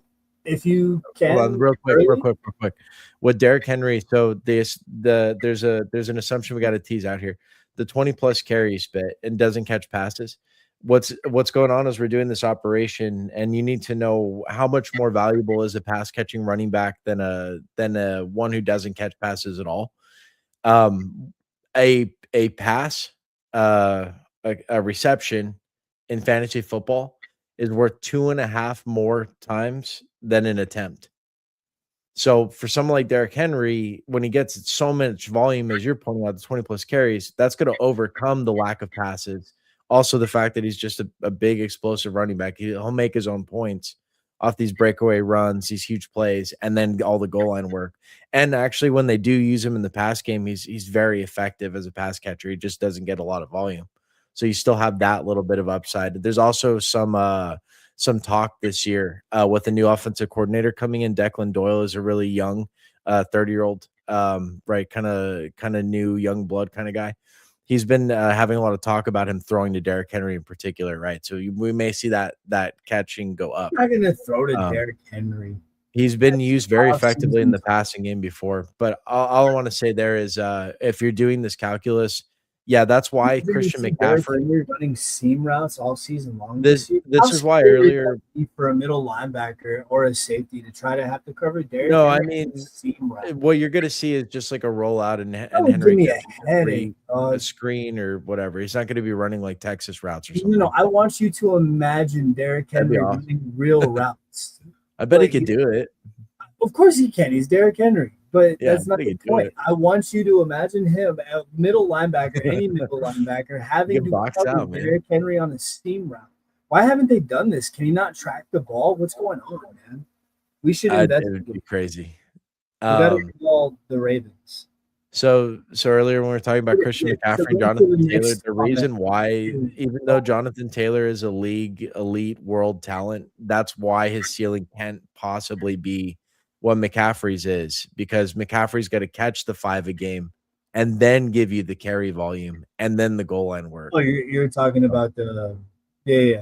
if you Hold on, can real quick, early. real quick. With Derrick Henry, so there's an assumption we got to tease out here. The 20 plus carries bit and doesn't catch passes. What's going on is we're doing this operation, and you need to know how much more valuable is a pass catching running back than a one who doesn't catch passes at all. Um, a pass, a reception in fantasy football is worth 2.5 more times than an attempt. So for someone like Derrick Henry, when he gets so much volume, as you're pointing out, the 20 plus carries, that's going to overcome the lack of passes. Also, the fact that he's just a big explosive running back. He'll make his own points off these breakaway runs, these huge plays, and then all the goal line work. And actually, when they do use him in the pass game, he's very effective as a pass catcher. He just doesn't get a lot of volume. So you still have that little bit of upside. There's also some talk this year with a new offensive coordinator coming in. Declan Doyle is a really young 30-year-old, right, kind of new young blood kind of guy. He's been having a lot of talk about him throwing to Derrick Henry in particular, right? So we may see that catching go up. I'm not going to throw to Derrick Henry. He's been used very effectively in the passing game before, but all I want to say there is if you're doing this calculus, yeah, that's why Christian McCaffrey running seam routes all season long. This is why earlier for a middle linebacker or a safety to try to have to cover Derrick. No, Henry I mean, what you're gonna see is just like a rollout and Henry give me a screen or whatever. He's not gonna be running like Texas routes or something. No, I want you to imagine Derrick Henry running real routes. I bet he could do it. Of course he can. He's Derrick Henry. But that's not the point. I want you to imagine him, a middle linebacker, any middle linebacker, having to cover Derrick Henry on a seam route. Why haven't they done this? Can he not track the ball? What's going on, man? We should invest. It would be crazy. We got to call the Ravens. So earlier when we were talking about Christian McCaffrey and Jonathan Taylor, the reason why, even though Jonathan Taylor is a league elite world talent, that's why his ceiling can't possibly be what McCaffrey's is, because McCaffrey's got to catch the 5 a game and then give you the carry volume and then the goal line work. Oh, you're talking about the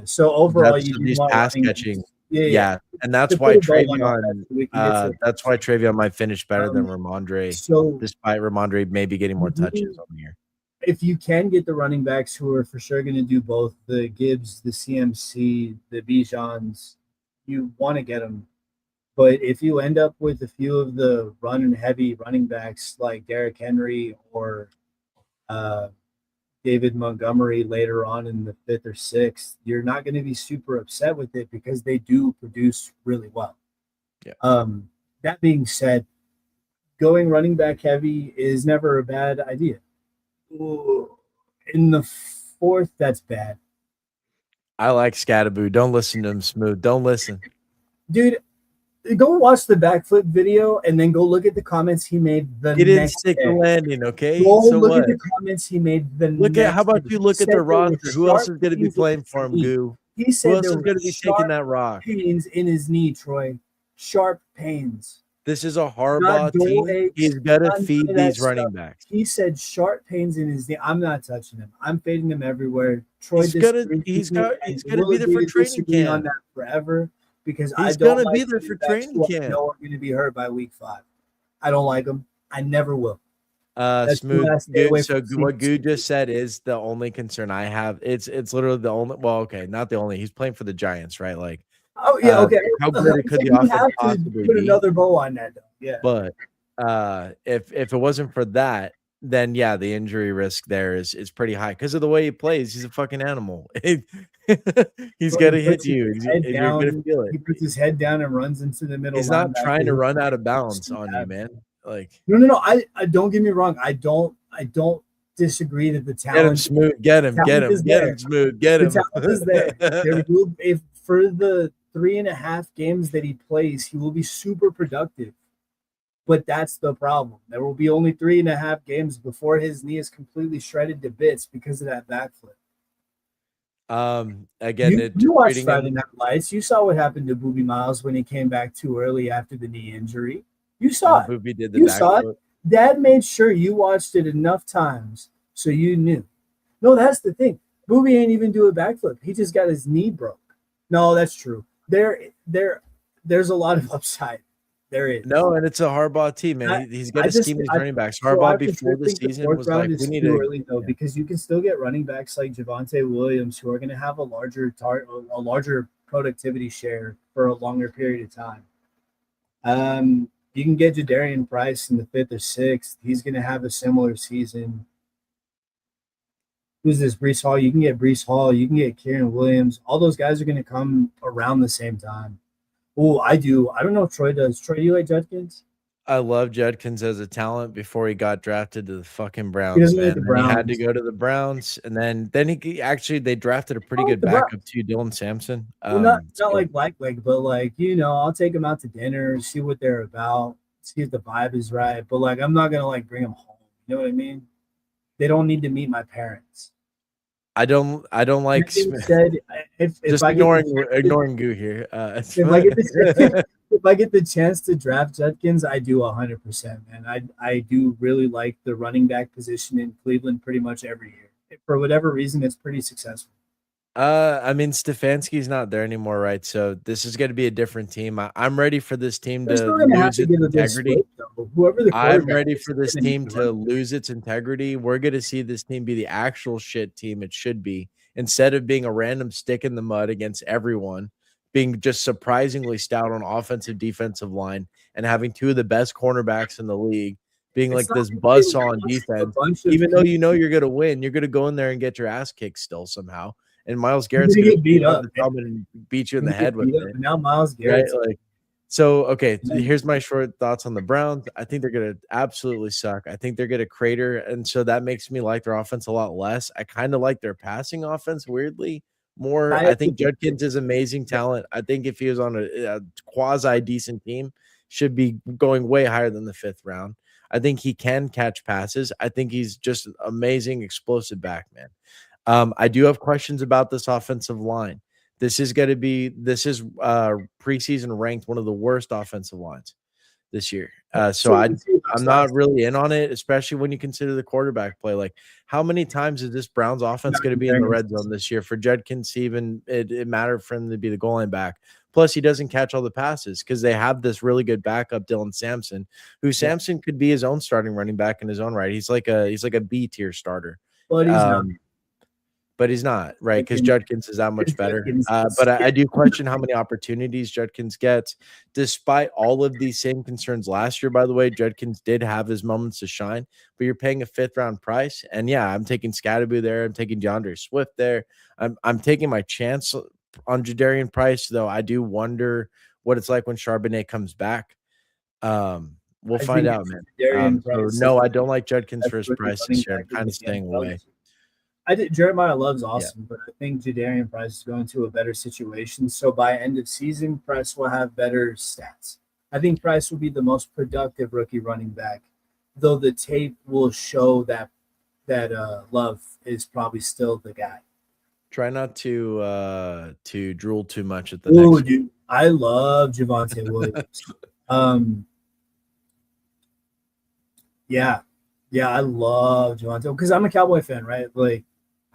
So overall, these pass catching. Yeah. And that's why Travion might finish better than Ramondre, despite Ramondre maybe getting more touches on the year. If you can get the running backs who are for sure going to do both, the Gibbs, the CMC, the Bijans, you want to get them. But if you end up with a few of the run and heavy running backs like Derrick Henry or David Montgomery later on in the 5th or 6th, you're not going to be super upset with it because they do produce really well. Yeah. That being said, going running back heavy is never a bad idea. Ooh, in the 4th, that's bad. I like Scattaboo. Don't listen to him, Smooth. Don't listen. Dude, go watch the backflip video and then go look at the comments he made the He didn't next stick day. the landing, okay? Go So look what? at the comments he made the Look at next how about day. you He look at said the there were roster? Who else sharp is going to be pains in playing his for him, knee. Goo? He Who said else there is were going to be taking sharp that rock? pains in his knee, Troy. Sharp pains. This is a Not Harbaugh dull team. aches, He's got to not none feed of that these running stuff. backs. He said sharp pains in his knee. I'm not touching him. I'm fading him everywhere. Troy He's gonna disagrees with he's me, got and he's gonna we'll be there agree for to training disagree on camp. that forever because I He's don't gonna like be there running for backs training who I camp. know are going to be hurt by week 5. I don't like them. I never will. That's Smooth. why I stay Good. away So from what Goo CDC. just said is the only concern I have. It's literally the only. Well, okay, not the only. He's playing for the Giants, right? Like, Oh yeah, okay. how good could the You offense have to possibly put be? another bow on that, though. Yeah. But if it wasn't for that, then yeah, the injury risk there is pretty high because of the way he plays. He's a fucking animal. He's So he gonna hit puts his you, head and you're gonna down. feel it. He puts his head down and runs into the middle He's not linebacker. trying to Who run out can't of bounds see on you, that. man. Like, No. I don't get me wrong. I don't disagree that the get him, talent Smooth. Get him. Get talent him. is Get there. him, Smooth. Get The him. talent is there. There will if for the 3.5 games that he plays, he will be super productive. But that's the problem. There will be only 3.5 games before his knee is completely shredded to bits because of that backflip. Again, You just watched treating Friday him. Night Lights. You saw what happened to Booby Miles when he came back too early after the knee injury. You saw it. Boopy did the You saw it. backflip. Dad made sure you watched it enough times so you knew. No, that's the thing. Booby ain't even do a backflip. He just got his knee broke. No, that's true. There's a lot of upside. There is. No, and it's a Harbaugh team, man. I, He's got I to just scheme these I running backs. so I Harbaugh for before sure the think the season 4th was round like, is we need too to. early though Yeah. because you can still get running backs like Javonte Williams who are going to have a larger productivity share for a longer period of time. You can get Jadarian Price in the 5th or 6th. He's going to have a similar season. Who's this? Brees Hall. You can get Brees Hall. You can get Kieran Williams. All those guys are going to come around the same time. Oh, I do. I don't know if Troy does. Troy, do you like Judkins? I love Judkins as a talent before he got drafted to the fucking He Browns, doesn't like man. the And he had to Browns. go to the Browns, and then actually they drafted a I pretty like good the Browns. backup too, Dylan Sampson. Well, not So like Black Leg, but like I'll take them out to dinner, see what they're about, see if the vibe is right. But like, I'm not gonna like bring them home. You know what I mean? They don't need to meet my parents. I don't like That being said, if just I get the ignoring Goo here. if I get the if I get the chance to draft Judkins, I do 100%, man. I do really like the running back position in Cleveland pretty much every year. For whatever reason, it's pretty successful. I mean, Stefanski's not there anymore, right? So this is going to be a different team. I'm ready for this team They're to still gonna have lose to its give a good integrity. split, though. Whoever the I'm quarterback ready is, for they're this gonna need team to run. to lose its integrity. We're going to see this team be the actual shit team it should be instead of being a random stick in the mud against everyone, being just surprisingly stout on offensive, defensive line, and having two of the best cornerbacks in the league, being It's like not this like they buzzsaw on lost a defense. bunch of Even though you know pieces. you're going to win, you're going to go in there and get your ass kicked still somehow. And Miles You're Garrett's gonna going to get shoot beat over up. the Man. helmet and beat you in You're the gonna head get with beat up. it. And now Miles Right? Garrett's Like, so, okay, man, here's my short thoughts on the Browns. I think they're going to absolutely suck. I think they're going to crater. And so that makes me like their offense a lot less. I kind of like their passing offense weirdly more. I think Judkins is amazing talent. I think if he was on a quasi decent team, should be going way higher than the 5th round. I think he can catch passes. I think he's just an amazing, explosive back, man. I do have questions about this offensive line. This is preseason ranked one of the worst offensive lines this year. So I'm not really in on it, especially when you consider the quarterback play. Like, how many times is this Browns offense going to be in the red zone this year for Judkins to even it mattered for him to be the goal line back? Plus, he doesn't catch all the passes because they have this really good backup, Dylan Sampson, who Sampson could be his own starting running back in his own right. He's like a B tier starter. but he's not. but he's not, right? Because Judkins is that much better. But I do question how many opportunities Judkins gets, despite all of these same concerns last year. By the way, Judkins did have his moments to shine, but you're paying a 5th-round price, and yeah, I'm taking Scatterboo there. I'm taking DeAndre Swift there. I'm taking my chance on Jadarian Price, though. I do wonder what it's like when Charbonnet comes back. We'll find out, man. So no, I don't like Judkins for his price this year. I'm kind of staying away. Jeremiah Love's awesome, Yeah. but I think Jadarian Price is going to a better situation. So by end of season, Price will have better stats. I think Price will be the most productive rookie running back, though the tape will show that Love is probably still the guy. Try not to drool too much at the Ooh, next. dude, I love Javonte Williams. Yeah, I love Javonte because I'm a Cowboy fan, right? Like,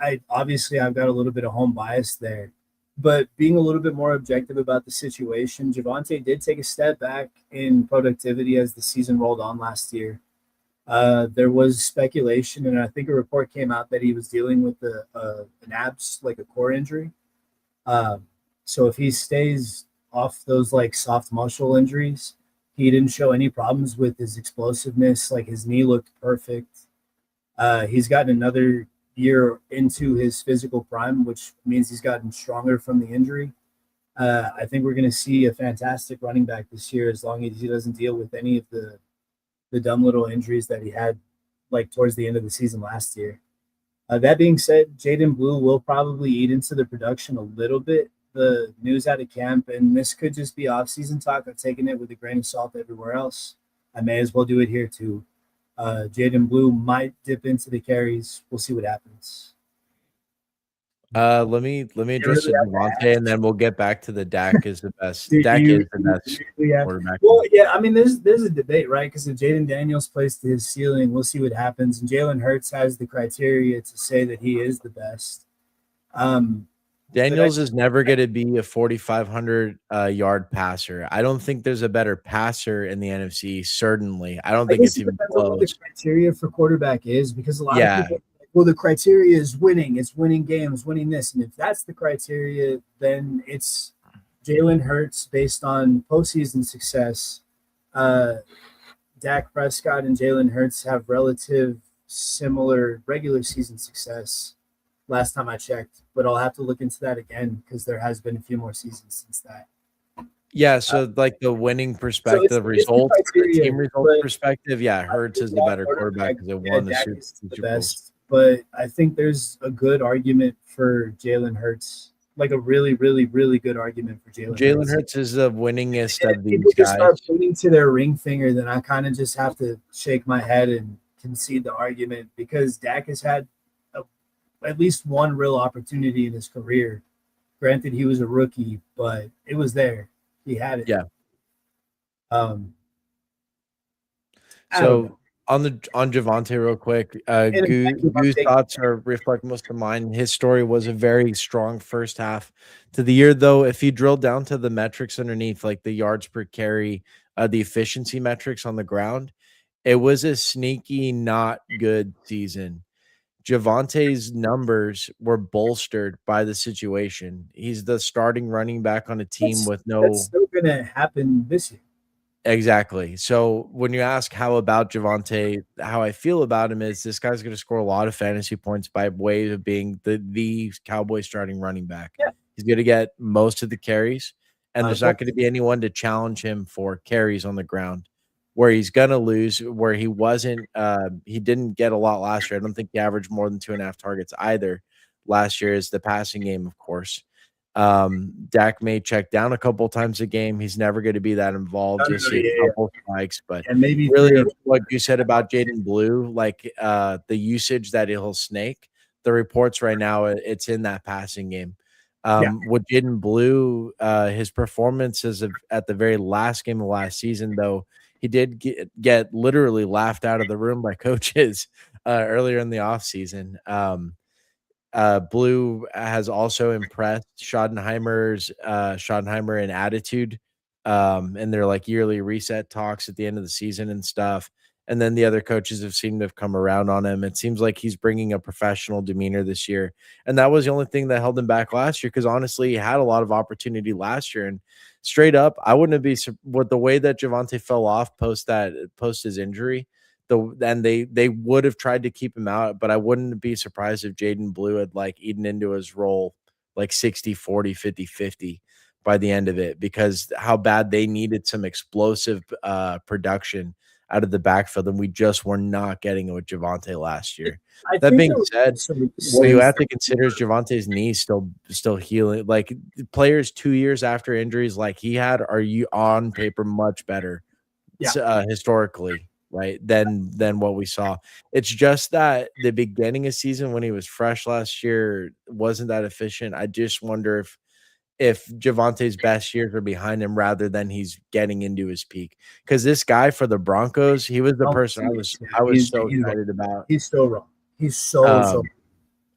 I've got a little bit of home bias there, but being a little bit more objective about the situation, Javonte did take a step back in productivity as the season rolled on last year. There was speculation, and I think a report came out that he was dealing with an abs, like a core injury. So if he stays off those like soft muscle injuries, he didn't show any problems with his explosiveness. Like his knee looked perfect. He's gotten another year into his physical prime, which means he's gotten stronger from the injury. I think we're going to see a fantastic running back this year as long as he doesn't deal with any of the dumb little injuries that he had like towards the end of the season last year. That being said, Jaden Blue will probably eat into the production a little bit. The news out of camp, and this could just be off-season talk. I've taken it with a grain of salt everywhere else. I may as well do it here too. Jaden Blue might dip into the carries. We'll see what happens. Let me address the Javonte, and then we'll get back to the Dak is the best. Dak is the best quarterback. Well, yeah, I mean, there's a debate, right? Because if Jaden Daniels plays to his ceiling, we'll see what happens. And Jalen Hurts has the criteria to say that he is the best. Daniels is never going to be a 4,500 yard passer. I don't think there's a better passer in the NFC. Certainly, I don't think it's even close. What the criteria for quarterback is, because a lot of people, well, the criteria is winning. It's winning games, winning this, and if that's the criteria, then it's Jalen Hurts based on postseason success. Dak Prescott and Jalen Hurts have relative similar regular season success. Last time I checked, but I'll have to look into that again because there has been a few more seasons since that. Yeah, so like the winning perspective, so results, team result perspective, yeah, Hurts is the better quarterback because they won the Super Bowl. But I think there's a good argument for Jalen Hurts, like a really, really, really good argument for Jalen. Jalen Hurts is the winningest of these guys. Just start pointing to their ring finger, then I kind of just have to shake my head and concede the argument because Dak has had at least one real opportunity in his career. Granted, he was a rookie, but it was there. He had it. Yeah. So on Javonte real quick, Goo's thoughts reflect most of mine. His story was a very strong first half to the year, though. If you drill down to the metrics underneath, like the yards per carry, the efficiency metrics on the ground, it was a sneaky, not good season. Javonte's numbers were bolstered by the situation. He's the starting running back on a team with no. That's still going to happen this year. Exactly. So when you ask how about Javonte, how I feel about him is this guy's going to score a lot of fantasy points by way of being the Cowboy starting running back. Yeah. He's going to get most of the carries, and there's not going to be anyone to challenge him for carries on the ground. Where he's going to lose, where he didn't get a lot last year. I don't think he averaged more than 2.5 targets either last year, is the passing game, of course. Dak may check down a couple times a game. He's never going to be that involved. You'll see a couple spikes, but maybe really what you said about Jaden Blue, like the usage that he'll snake, the reports right now, it's in that passing game. With Jaden Blue, his performances at the very last game of last season, though, he did get literally laughed out of the room by coaches earlier in the offseason. Blue has also impressed Schottenheimer in attitude, and their like yearly reset talks at the end of the season and stuff. and then the other coaches have seemed to have come around on him. It seems like he's bringing a professional demeanor this year, and that was the only thing that held him back last year because honestly, he had a lot of opportunity last year. And straight up, I wouldn't be with the way that Javonte fell off post his injury. Then they would have tried to keep him out, but I wouldn't be surprised if Jaden Blue had like eaten into his role like 60-40, 50-50 by the end of it because how bad they needed some explosive production out of the backfield, and we just were not getting it with Javonte last year. I That think being said, what you have to that consider is Javonte's knee still healing. Like players 2 years after injuries like he had are you on paper much better historically, right? Than what we saw. It's just that the beginning of season when he was fresh last year wasn't that efficient. I just wonder if Javonte's best years are behind him rather than he's getting into his peak. Because this guy for the Broncos, he was the person I was so excited about. He's still wrong. He's so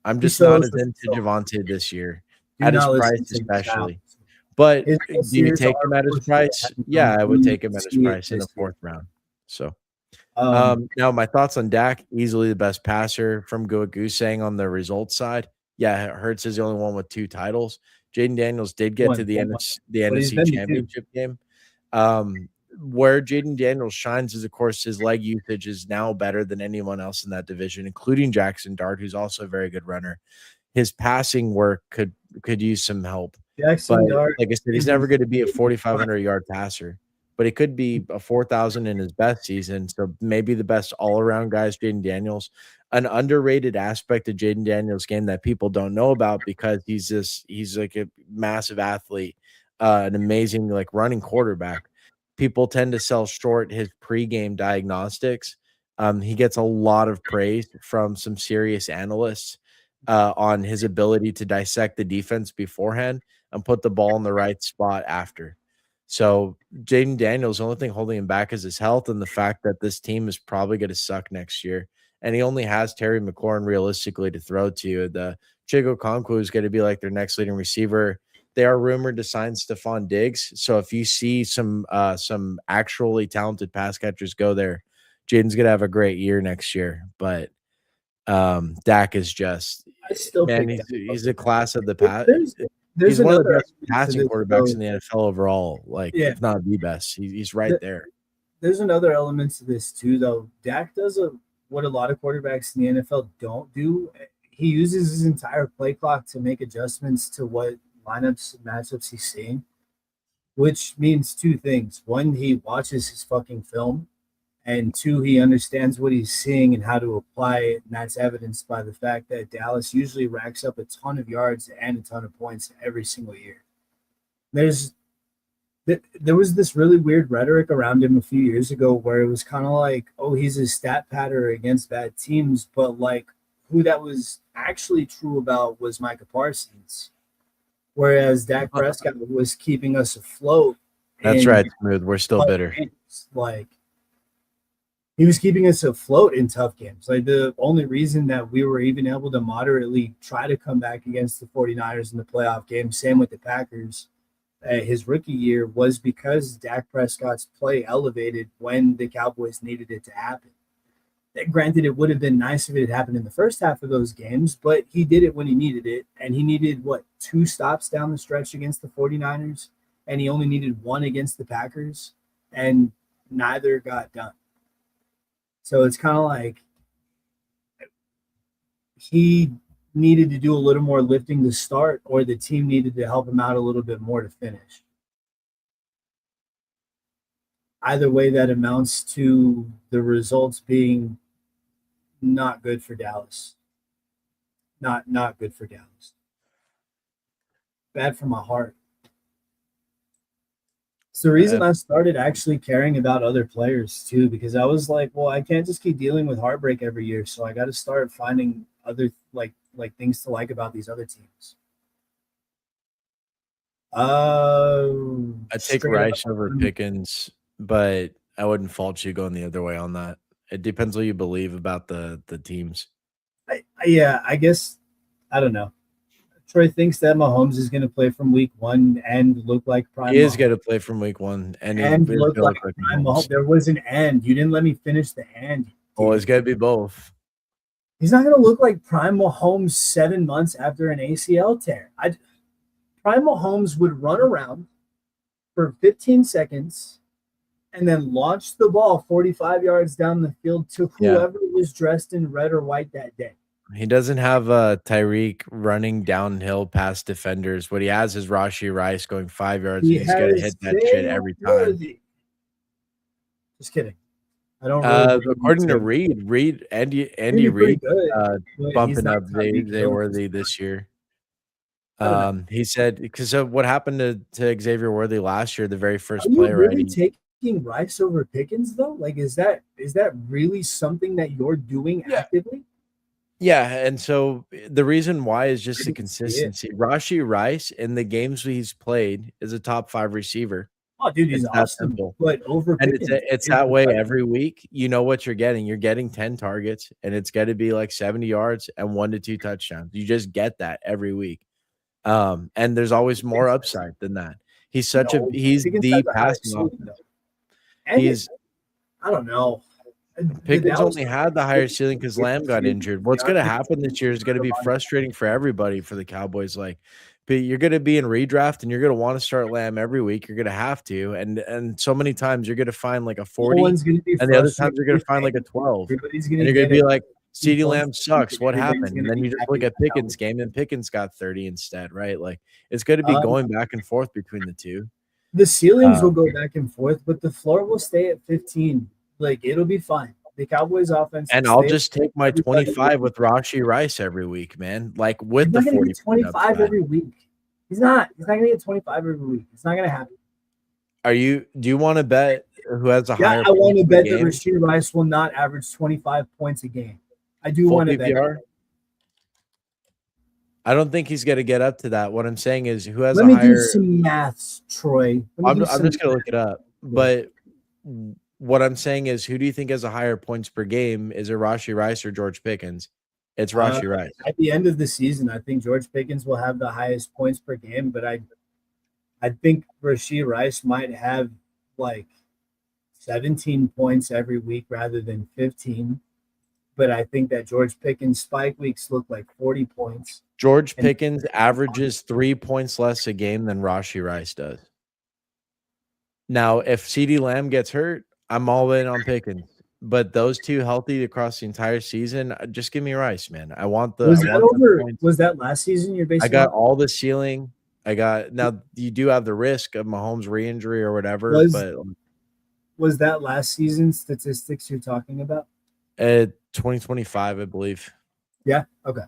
I'm just not as into Javonte this year at his price, especially. But do you take him at his price? Yeah, I would take him at his price in the 4th round. So now my thoughts on Dak, easily the best passer from Goosang on the results side. Yeah, Hurts is the only one with 2 titles. Jaden Daniels did get to the NFC Championship game. Where Jaden Daniels shines is, of course, his leg usage is now better than anyone else in that division, including Jackson Dart, who's also a very good runner. His passing work could use some help. Jackson Dart, like I said, he's never going to be a 4,500-yard passer, but he could be a 4,000 in his best season. So maybe the best all-around guy is Jaden Daniels. An underrated aspect of Jaden Daniels' game that people don't know about because he's like a massive athlete, an amazing like running quarterback. People tend to sell short his pregame diagnostics. He gets a lot of praise from some serious analysts on his ability to dissect the defense beforehand and put the ball in the right spot after. So Jaden Daniels, the only thing holding him back is his health and the fact that this team is probably going to suck next year. And he only has Terry McLaurin realistically to throw to. The Chigo Okonkwo is going to be like their next leading receiver. They are rumored to sign Stephon Diggs. So if you see some actually talented pass catchers go there, Jaden's going to have a great year next year. But Dak is just he's a class of the past. He's one of the best passing quarterbacks in the NFL overall, like if not the best. He's right there. There's another element to this too, though. Dak does what a lot of quarterbacks in the NFL don't do. He uses his entire play clock to make adjustments to what lineups and matchups he's seeing, which means 2 things. 1, he watches his fucking film, and 2, he understands what he's seeing and how to apply it, and that's evidenced by the fact that Dallas usually racks up a ton of yards and a ton of points every single year. There was this really weird rhetoric around him a few years ago where it was kind of like, oh, he's a stat patter against bad teams, but like who that was actually true about was Micah Parsons, whereas Dak Prescott was keeping us afloat. That's right, Smooth. We're still bitter. Games. Like he was keeping us afloat in tough games. Like the only reason that we were even able to moderately try to come back against the 49ers in the playoff game, same with the Packers, his rookie year, was because Dak Prescott's play elevated when the Cowboys needed it to happen. Granted, it would have been nice if it had happened in the first half of those games, but he did it when he needed it. And he needed, 2 stops down the stretch against the 49ers, and he only needed 1 against the Packers, and neither got done. So it's kind of like he needed to do a little more lifting to start, or the team needed to help him out a little bit more to finish. Either way, that amounts to the results being not good for Dallas. Not good for Dallas. Bad for my heart. It's the reason I started actually caring about other players too, because I was like, well, I can't just keep dealing with heartbreak every year, so I got to start finding other like things to like about these other teams. I take Rice over Pickens, but I wouldn't fault you going the other way on that. It depends what you believe about the teams. I guess I don't know. Troy thinks that Mahomes is going to play from week 1 and look like prime He is Mahomes. going to play from week 1, and he is And going look to like look like prime Mahomes. Mahomes. There was an and. You didn't let me finish the and. Well, it's going to be both. He's not going to look like prime Mahomes 7 months after an ACL tear. Prime Mahomes would run around for 15 seconds and then launch the ball 45 yards down the field to whoever was dressed in red or white that day. He doesn't have Tyreek running downhill past defenders. What he has is Rashee Rice going 5 yards, and he's got to hit that shit every time. Just kidding. I don't really according to Andy Reid, bumping up Xavier Worthy this year. He said because of what happened to Xavier Worthy last year, the very first play. Are you really taking Rice over Pickens though? Like, is that really something that you're doing actively? Yeah, and so the reason why is just the consistency. Rashee Rice in the games he's played is a top 5 receiver. Oh, dude, he's awesome. But over Pickens, and it's that way every week. You know what you're getting. You're getting 10 targets, and it's got to be like 70 yards and 1 to 2 touchdowns. You just get that every week. And there's always more upside than that. He's the passing offense. I don't know. Pickens only had the higher ceiling because Lamb got injured. What's going to happen this year is going to be frustrating for everybody for the Cowboys. But you're going to be in redraft and you're going to want to start Lamb every week. You're going to have to, and so many times you're going to find like a 40, and the other times you're going to find like a 12. And you're going to be like, CeeDee Lamb sucks. What happened? And then you just look at Pickens' game, and Pickens got 30 instead, right? Like it's going to be going back and forth between the two. The ceilings will go back and forth, but the floor will stay at 15. Like it'll be fine. The Cowboys offense, and I'll just take my 25 with Rashee Rice every week, man. Like with the 40, 25 every week. He's not going to get 25 every week. It's not going to happen. Do you want to bet who has a higher? I want to bet that Rashee Rice will not average 25 points a game. I do want to bet. I don't think he's going to get up to that. What I'm saying is, who has a higher? Let me do some maths, Troy. I'm just going to look it up. But what I'm saying is, who do you think has a higher points per game? Is it Rashee Rice or George Pickens? It's Rashee Rice. At the end of the season, I think George Pickens will have the highest points per game, but I think Rashee Rice might have like 17 points every week rather than 15. But I think that George Pickens' spike weeks look like 40 points. George Pickens averages 3 points less a game than Rashee Rice does. Now, if CeeDee Lamb gets hurt, I'm all in on Pickens. But those two healthy across the entire season, just give me Rice, man. I want the. Was that last season? You're basically. I got all the ceiling. Now you do have the risk of Mahomes re-injury or whatever. Was that last season statistics you're talking about? 2025, I believe. Yeah. Okay.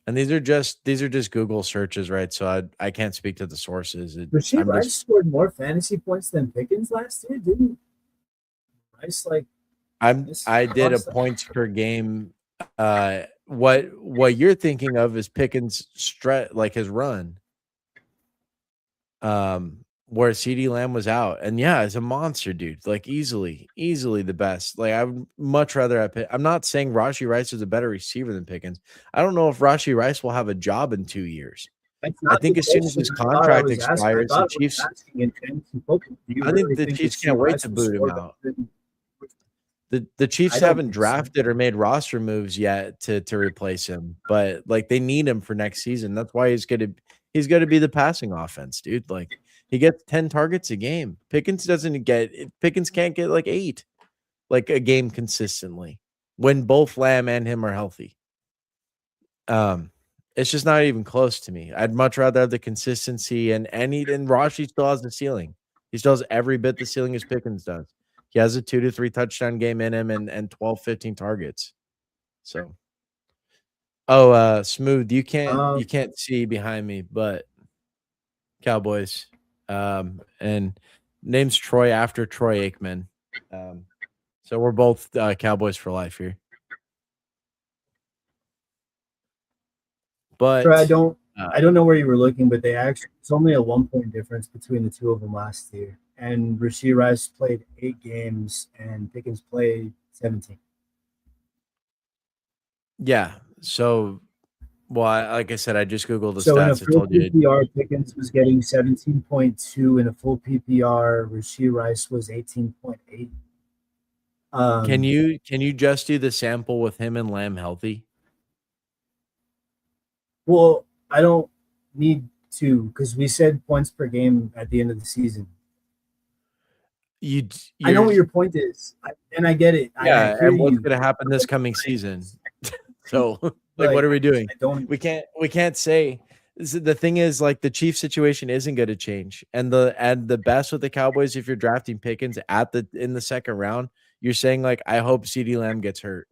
And these are just Google searches, right? So I can't speak to the sources. Rashee Rice scored more fantasy points than Pickens last year, didn't Rice? I did a points per game. What you're thinking of is Pickens' his run. Where CeeDee Lamb was out, and yeah, it's a monster, dude. Like easily the best. Like I would much rather have. I'm not saying Rashee Rice is a better receiver than Pickens. I don't know if Rashee Rice will have a job in 2 years. I think as soon as his contract expires, the Chiefs. I think the Chiefs can't wait to boot him out. The Chiefs haven't drafted or made roster moves yet to replace him, but like they need him for next season. That's why he's gonna be the passing offense, dude. Like he gets 10 targets a game. Pickens can't get like 8 like a game consistently when both Lamb and him are healthy. It's just not even close to me. I'd much rather have the consistency and Rashee still has the ceiling. He still has every bit the ceiling as Pickens does. He has a 2 to 3 touchdown game in him and 12, 15 targets. So, Smooth, you can't see behind me, but Cowboys, and name's Troy after Troy Aikman. So we're both Cowboys for life here. But Troy, I don't know where you were looking, but it's only a 1 point difference between the two of them last year. And Rashee Rice played 8 games and Pickens played 17. Yeah. So Well, like I said, I just Googled the So in a stats. I full told you. PPR, Pickens was getting 17.2. In a full PPR, Rasheed Rice was 18.8. Can Um, you just do the sample with him and Lamb healthy? well, I don't need to because we said points per game at the end of the season. You I know you're what your point is, and I get it. I Yeah, hear and what's you. gonna happen this But coming season? So, like, like, what are we doing? I don't. We can't say. The thing is, like, the Chiefs situation isn't going to change, and the best with the Cowboys, if you're drafting Pickens in the second round, you're saying like, I hope CeeDee Lamb gets hurt.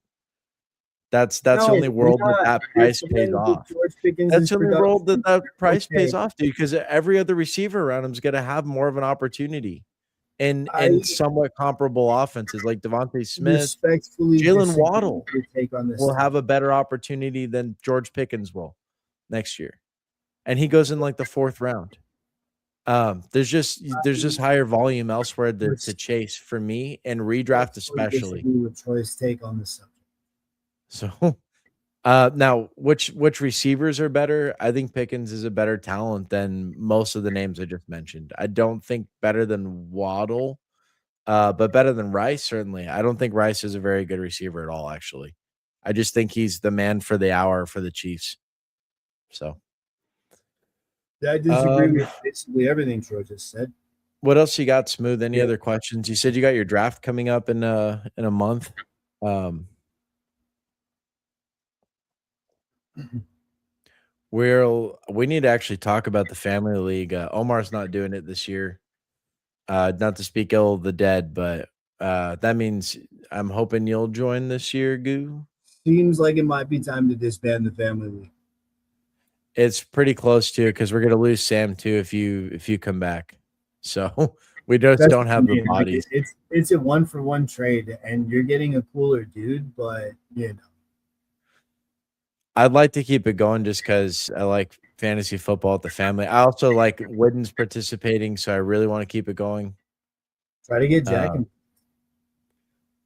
That's the No, only you're world not. that You're price pays saying that off. George Pickens That's is the only world production. that price pays Okay, off, dude. Because every other receiver around him is going to have more of an opportunity in I somewhat comparable offenses, like Devontae Smith, respectfully Jalen disagree with Waddle your take on this will topic. have a better opportunity than George Pickens will next year. And he goes in like the fourth round. There's just higher volume elsewhere to Res- chase for me and redraft Respectfully especially. disagree with Troy's take on this subject. So now which receivers are better? I think Pickens is a better talent than most of the names I just mentioned. I don't think better than Waddle, but better than Rice, certainly. I don't think Rice is a very good receiver at all, actually. I just think he's the man for the hour for the Chiefs. So I disagree um with basically everything Troy just said. what else you got, Smooth? Any Yeah. other questions? You said you got your draft coming up in a month. Um, we need to actually talk about the family league. Omar's not doing it this year. Not to speak ill of the dead, but that means I'm hoping you'll join this year, Goo. Seems like it might be time to disband the family league. It's pretty close to it because we're gonna lose Sam too if you come back. So we just That's don't what I have the mean. Like bodies. it's a 1-for-1 trade, and you're getting a cooler dude, but I'd like to keep it going just because I like fantasy football at the family. I also like Wooden's participating, so I really want to keep it going. try to get Jack Uh, and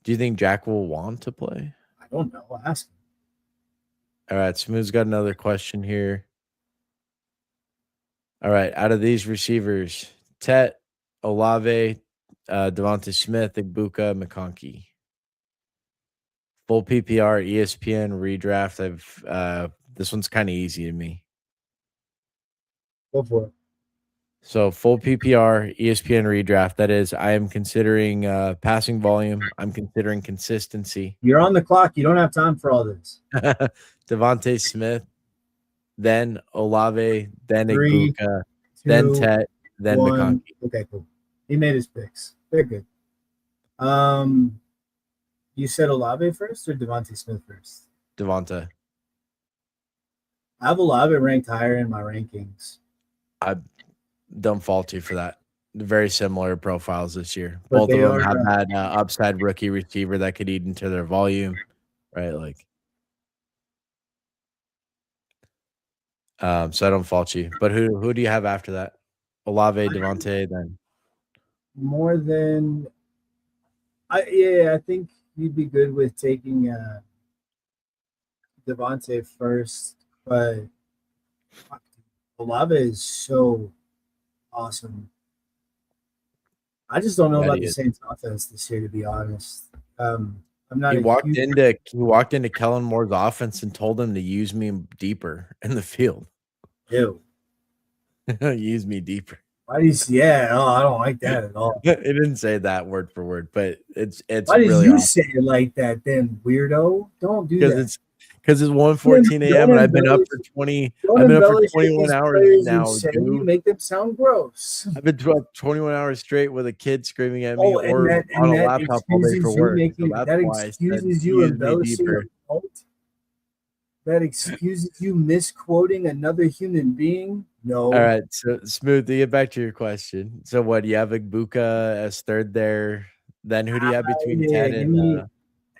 do you think Jack will want to play? I don't know. Ask him. All right, Smooth's got another question here. All right, out of these receivers, Tet, Olave, Devontae Smith, Igbuka, McConkey. Full PPR, ESPN redraft. This one's kind of easy to me. Go for it. So full PPR, ESPN redraft. That is, I am considering passing volume. I'm considering consistency. You're on the clock. You don't have time for all this. Devontae Smith, then Olave, then Three, Igbuka, then 2, Tet, then 1. McConkey. Okay, cool. He made his picks. They're good. Um, you said Olave first or Devontae Smith first? Devonta. I have Olave ranked higher in my rankings, I don't fault you for that. Very similar profiles this year. but Both of they them are have had upside rookie receiver that could eat into their volume, right? Like, so I don't fault you. But who do you have after that? Olave, Devontae, then more than I. Yeah, I think you'd be good with taking Devontae first, but Olave is so awesome. I just don't know that about he the is. Saints offense this year, to be honest. I'm not He a walked huge. into he walked into Kellen Moore's offense and told him to use me deeper in the field. Ew. Use me deeper. Why do you? Yeah, oh, I don't like that at all. It didn't say that word for word, but it's Why did really you awesome say it like that, then, weirdo? Don't do because that. it's Don't 1:14 a.m. don't and I've been up embellish. for 20. Don't I've been up for embellish what 21 these hours players are now, saying. You dude. make them sound gross. I've been up 21 hours straight with a kid screaming at me Oh, and or that on and a that laptop all day for excuses you work. So making that's that why I said excuses you use me embellishing deeper. a cult. That excuses you misquoting another human being. All No, right, so Smooth, to get back to your question. So what, you have Igbuka as third there. Then who do you have between yeah, Ted give and me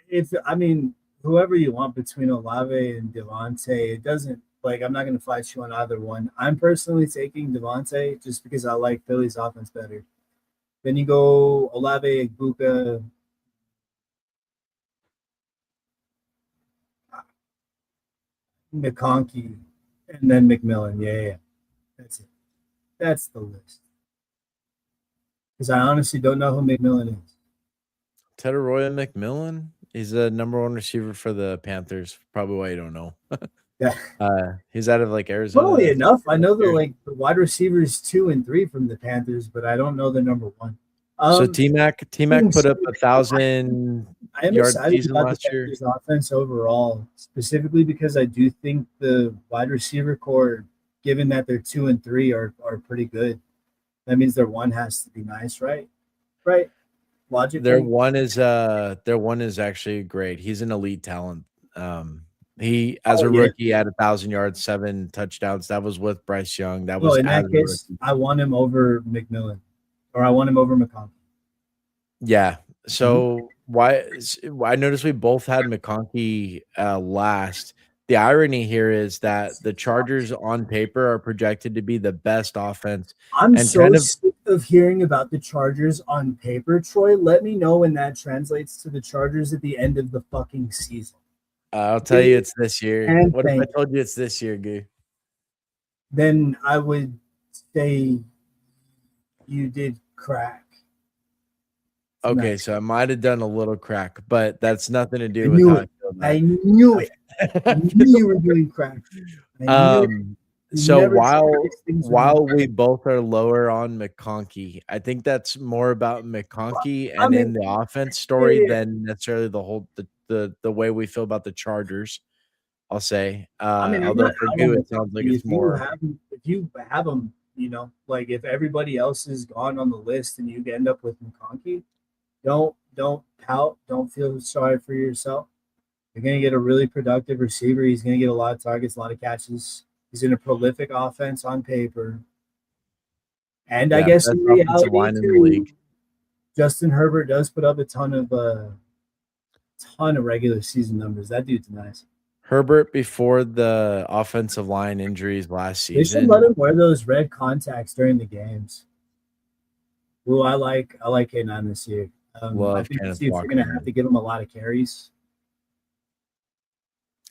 if I mean whoever you want between Olave and Devontae. It doesn't like I'm not going to fight you on either one. I'm personally taking Devontae just because I like Philly's offense better. Then you go Olave, Buka. McConkey, and then McMillan. Yeah. That's it. That's the list. Because I honestly don't know who McMillan is. Teteroya McMillan. He's the number one receiver for the Panthers. Probably why you don't know. Yeah. He's out of like Arizona. Funnily I think, enough, I know last year. the wide receivers 2 and 3 from the Panthers, but I don't know the number one. So Um, T Mac being put said, up a 1,000 yard excited season about the last year. Panthers offense overall, specifically because I do think the wide receiver core, given that they're 2 and 3, are pretty good. That means their one has to be nice, right? Right. Their Logically. one is actually great. He's an elite talent. He as Oh a yeah. rookie had 1,000 yards, 7 touchdowns. That was with Bryce Young. That Well, was in as that a case, rookie. I want him over McMillan, or I want him over McConkey. Yeah. Mhm. So I noticed we both had McConkey last. The irony here is that the Chargers on paper are projected to be the best offense I'm and so kind of sick of hearing about the Chargers on paper, Troy. Let me know when that translates to the Chargers at the end of the fucking season. I'll tell you Please it's this year. and What if I thank you. told you it's this year, Goo? Then I would say you did crack Okay, tonight. so I might have done a little crack, but that's nothing to I do with knew how I it. feel about I it. knew it. I I knew feel you were doing crack. I knew it. Um, You so never tell me while these things when you while we both are lower on McConkey, I think that's more about McConkey I and in mean, the offense yeah, story yeah. than necessarily the whole the way we feel about the Chargers, I'll say. I mean, I'm Although not for out you, on it sounds like McConkey. it's more If you have them, like if everybody else is gone on the list and you end up with McConkey, don't pout. Don't feel sorry for yourself. You're gonna get a really productive receiver. He's gonna get a lot of targets, a lot of catches. He's in a prolific offense on paper, and I yeah, guess best in offensive reality line in the too, league. Justin Herbert does put up a ton of regular season numbers. That dude's nice. Herbert before the offensive line injuries last They should let season. him wear those red contacts during the games. Well, I like K9 this year. I Love think the Kenneth Chiefs are Walker, going to have to man. give him a lot of carries,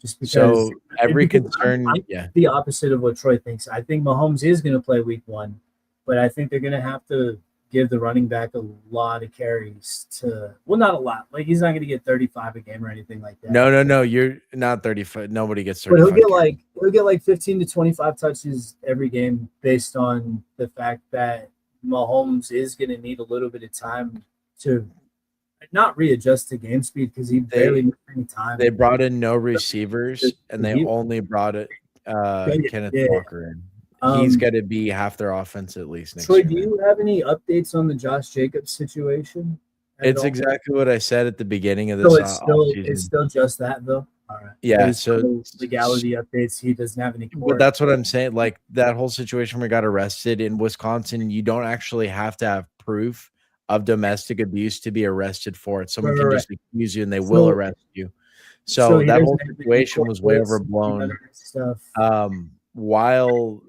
just because. So every Because concern, I'm yeah. the opposite of what Troy thinks. I think Mahomes is going to play Week 1, but I think they're going to have to give the running back a lot of carries to. Well, not a lot. Like he's not going to get 35 a game or anything like that. No, no, no. You're not 35. Nobody gets But 35 carries. he'll get like 15 to 25 touches every game based on the fact that Mahomes is going to need a little bit of time to not readjust to game speed because he barely They missed any time. They brought in no receivers, and they He, only brought it yeah, Kenneth yeah. Walker in. He's Um, gotta be half their offense at least next Troy, year, do man. you have any updates on the Josh Jacobs situation at It's all? exactly what I said at the beginning of So this it's offseason. still just that though. All right. Yeah, There's so no legality updates. He doesn't have any but court. that's what I'm saying, like, that whole situation where he got arrested in Wisconsin, you don't actually have to have proof of domestic abuse to be arrested for it. Someone Right, right, can right. just accuse you, and they will So arrest you. so So he that doesn't whole have any situation court was way dates, none of overblown. that stuff. While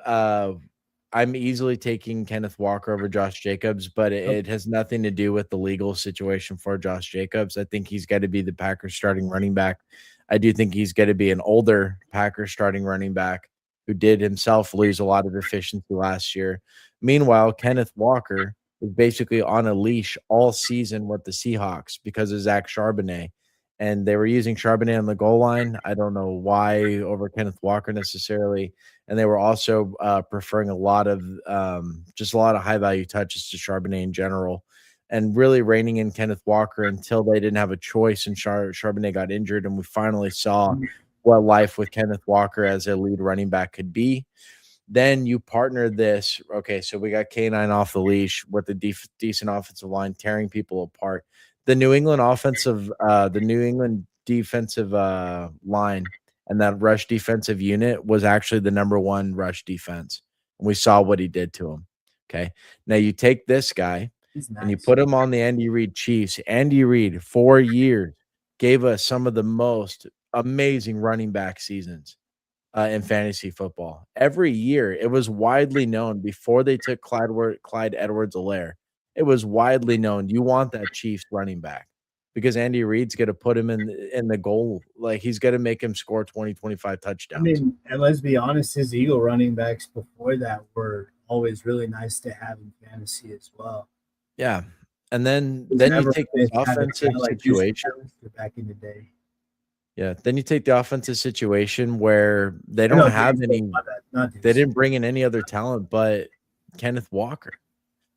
uh, I'm easily taking Kenneth Walker over Josh Jacobs, but it has nothing to do with the legal situation for Josh Jacobs. I think he's got to be the Packers starting running back. I do think he's going to be an older Packers starting running back who did himself lose a lot of efficiency last year. Meanwhile, Kenneth Walker was basically on a leash all season with the Seahawks because of Zach Charbonnet, and they were using Charbonnet on the goal line. I don't know why over Kenneth Walker necessarily, and they were also preferring a lot of just a lot of high value touches to Charbonnet in general, and really reining in Kenneth Walker until they didn't have a choice, and Charbonnet got injured, and we finally saw what life with Kenneth Walker as a lead running back could be. Then you partner this. Okay, so we got K9 off the leash with the decent offensive line tearing people apart. The New England defensive line and that rush defensive unit was actually the number one rush defense. And we saw what he did to him. Okay. Now you take this guy He's and you nice. put him on the Andy Reid Chiefs. Andy Reid, 4 years, gave us some of the most amazing running back seasons in fantasy football. Every year, it was widely known before they took Clyde Edwards-Helaire. It was widely known you want that Chiefs running back. because Andy Reid's going to put him in the goal. Like he's going to make him score 20, 25 I touchdowns. mean, and let's be honest, his Eagle running backs before that were always really nice to have in fantasy as well. Yeah. And then you Never take this had a offensive guy like Juice situation. back in the day. Yeah. Then you take the offensive situation where they don't have any, they didn't bring in any other talent but Kenneth Walker.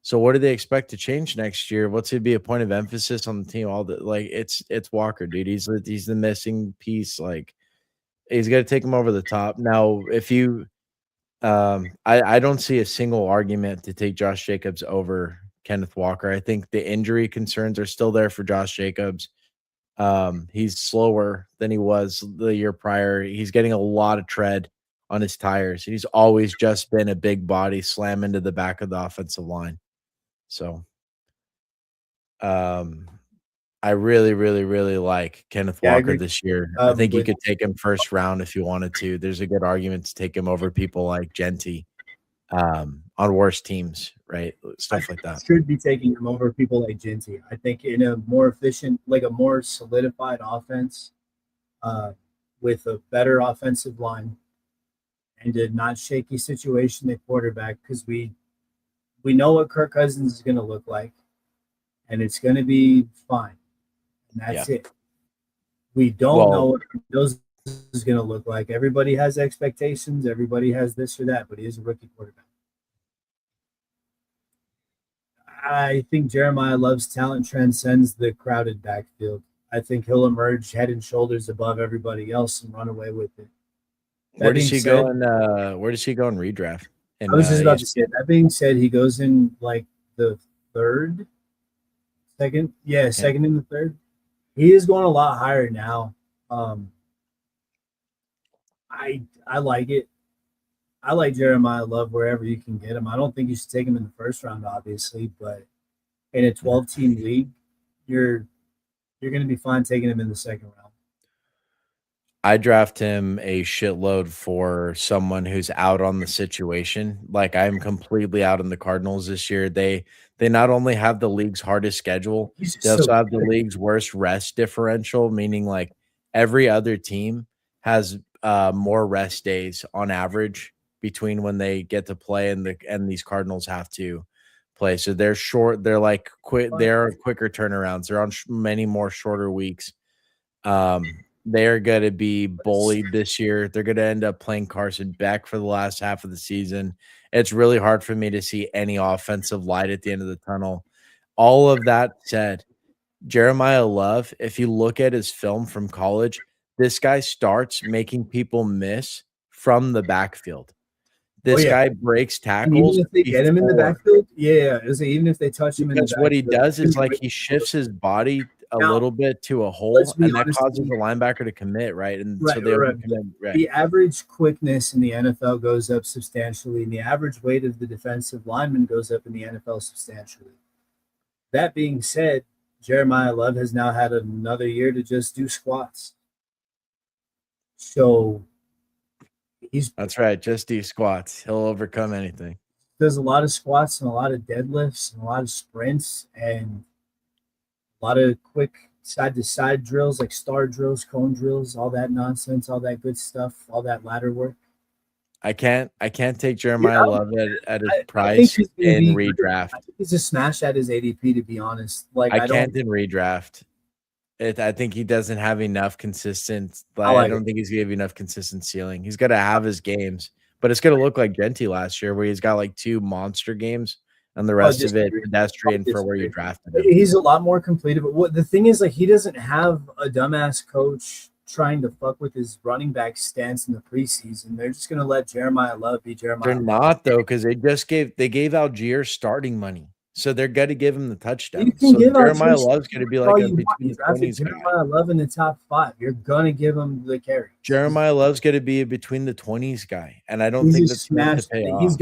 So what do they expect to change next year? What's going to be a point of emphasis on the team? All the like, it's Walker, dude. He's the missing piece. Like he's going to take him over the top. Now, if you, I don't see a single argument to take Josh Jacobs over Kenneth Walker. I think the injury concerns are still there for Josh Jacobs. He's slower than he was the year prior. He's getting a lot of tread on his tires. He's always just been a big body slam into the back of the offensive line. So, I really, really, really like Kenneth Walker this year. I think you could take him first round if you wanted to. There's a good argument to take him over people like Genty on worse teams, right? Stuff like that. Should be taking him over people like Genty. I think in a more efficient, like a more solidified offense, with a better offensive line and a not shaky situation at quarterback, because we know what Kirk Cousins is going to look like, and it's going to be fine. And that's it. We don't know what Bills is going to look like. Everybody has expectations. Everybody has this or that, but he is a rookie quarterback. I think Jeremiah Love's talent transcends the crowded backfield. I think he'll emerge head and shoulders above everybody else and run away with it. Where does he go in redraft? I was just about to say, that being said, he goes in like the second in the third. He is going a lot higher now. I like it. I like Jeremiah Love wherever you can get him. I don't think you should take him in the first round, obviously, but in a 12-team league, you're going to be fine taking him in the second round. I draft him a shitload for someone who's out on the situation. Like I'm completely out on the Cardinals this year. They not only have the league's hardest schedule, they also have the league's worst rest differential, meaning like every other team has more rest days on average between when they get to play and these Cardinals have to play. So they're short. They're like they're quicker turnarounds. They're on many more shorter weeks. They're going to be bullied this year. They're going to end up playing Carson Beck for the last half of the season. It's really hard for me to see any offensive light at the end of the tunnel. All of that said, Jeremiah Love, if you look at his film from college, this guy starts making people miss from the backfield. This guy breaks tackles. And even if they get him in the backfield, even if they touch him in the backfield. Because what he does is like he shifts his body a little bit to a hole, and that causes the linebacker to commit, right? And so they overcommit. Right. The average quickness in the NFL goes up substantially, and the average weight of the defensive lineman goes up in the NFL substantially. That being said, Jeremiah Love has now had another year to just do squats. So that's right. Just do squats. He'll overcome anything. Does a lot of squats and a lot of deadlifts and a lot of sprints and a lot of quick side to side drills, like star drills, cone drills, all that nonsense, all that good stuff, all that ladder work. I can't take Jeremiah Love at his price in redraft. I think he's a smash at his ADP, to be honest. Like I can't in redraft. I think he doesn't have enough consistent. I don't think he's gonna have enough consistent ceiling. He's got to have his games, but it's gonna look like Genty last year, where he's got like 2 monster games and the rest of it pedestrian for where you drafted him. He's a lot more complete. But what the thing is, like, he doesn't have a dumbass coach trying to fuck with his running back stance in the preseason. They're just gonna let Jeremiah Love be Jeremiah. They're not though, because they gave Algier starting money. So they're going to give him the touchdown. So Jeremiah Love's going to be like between the 20s guy. Jeremiah Love in the top 5. You're going to give him the carry. Jeremiah Love's going to be a between the 20s guy, and I don't think that's going to pay off. He's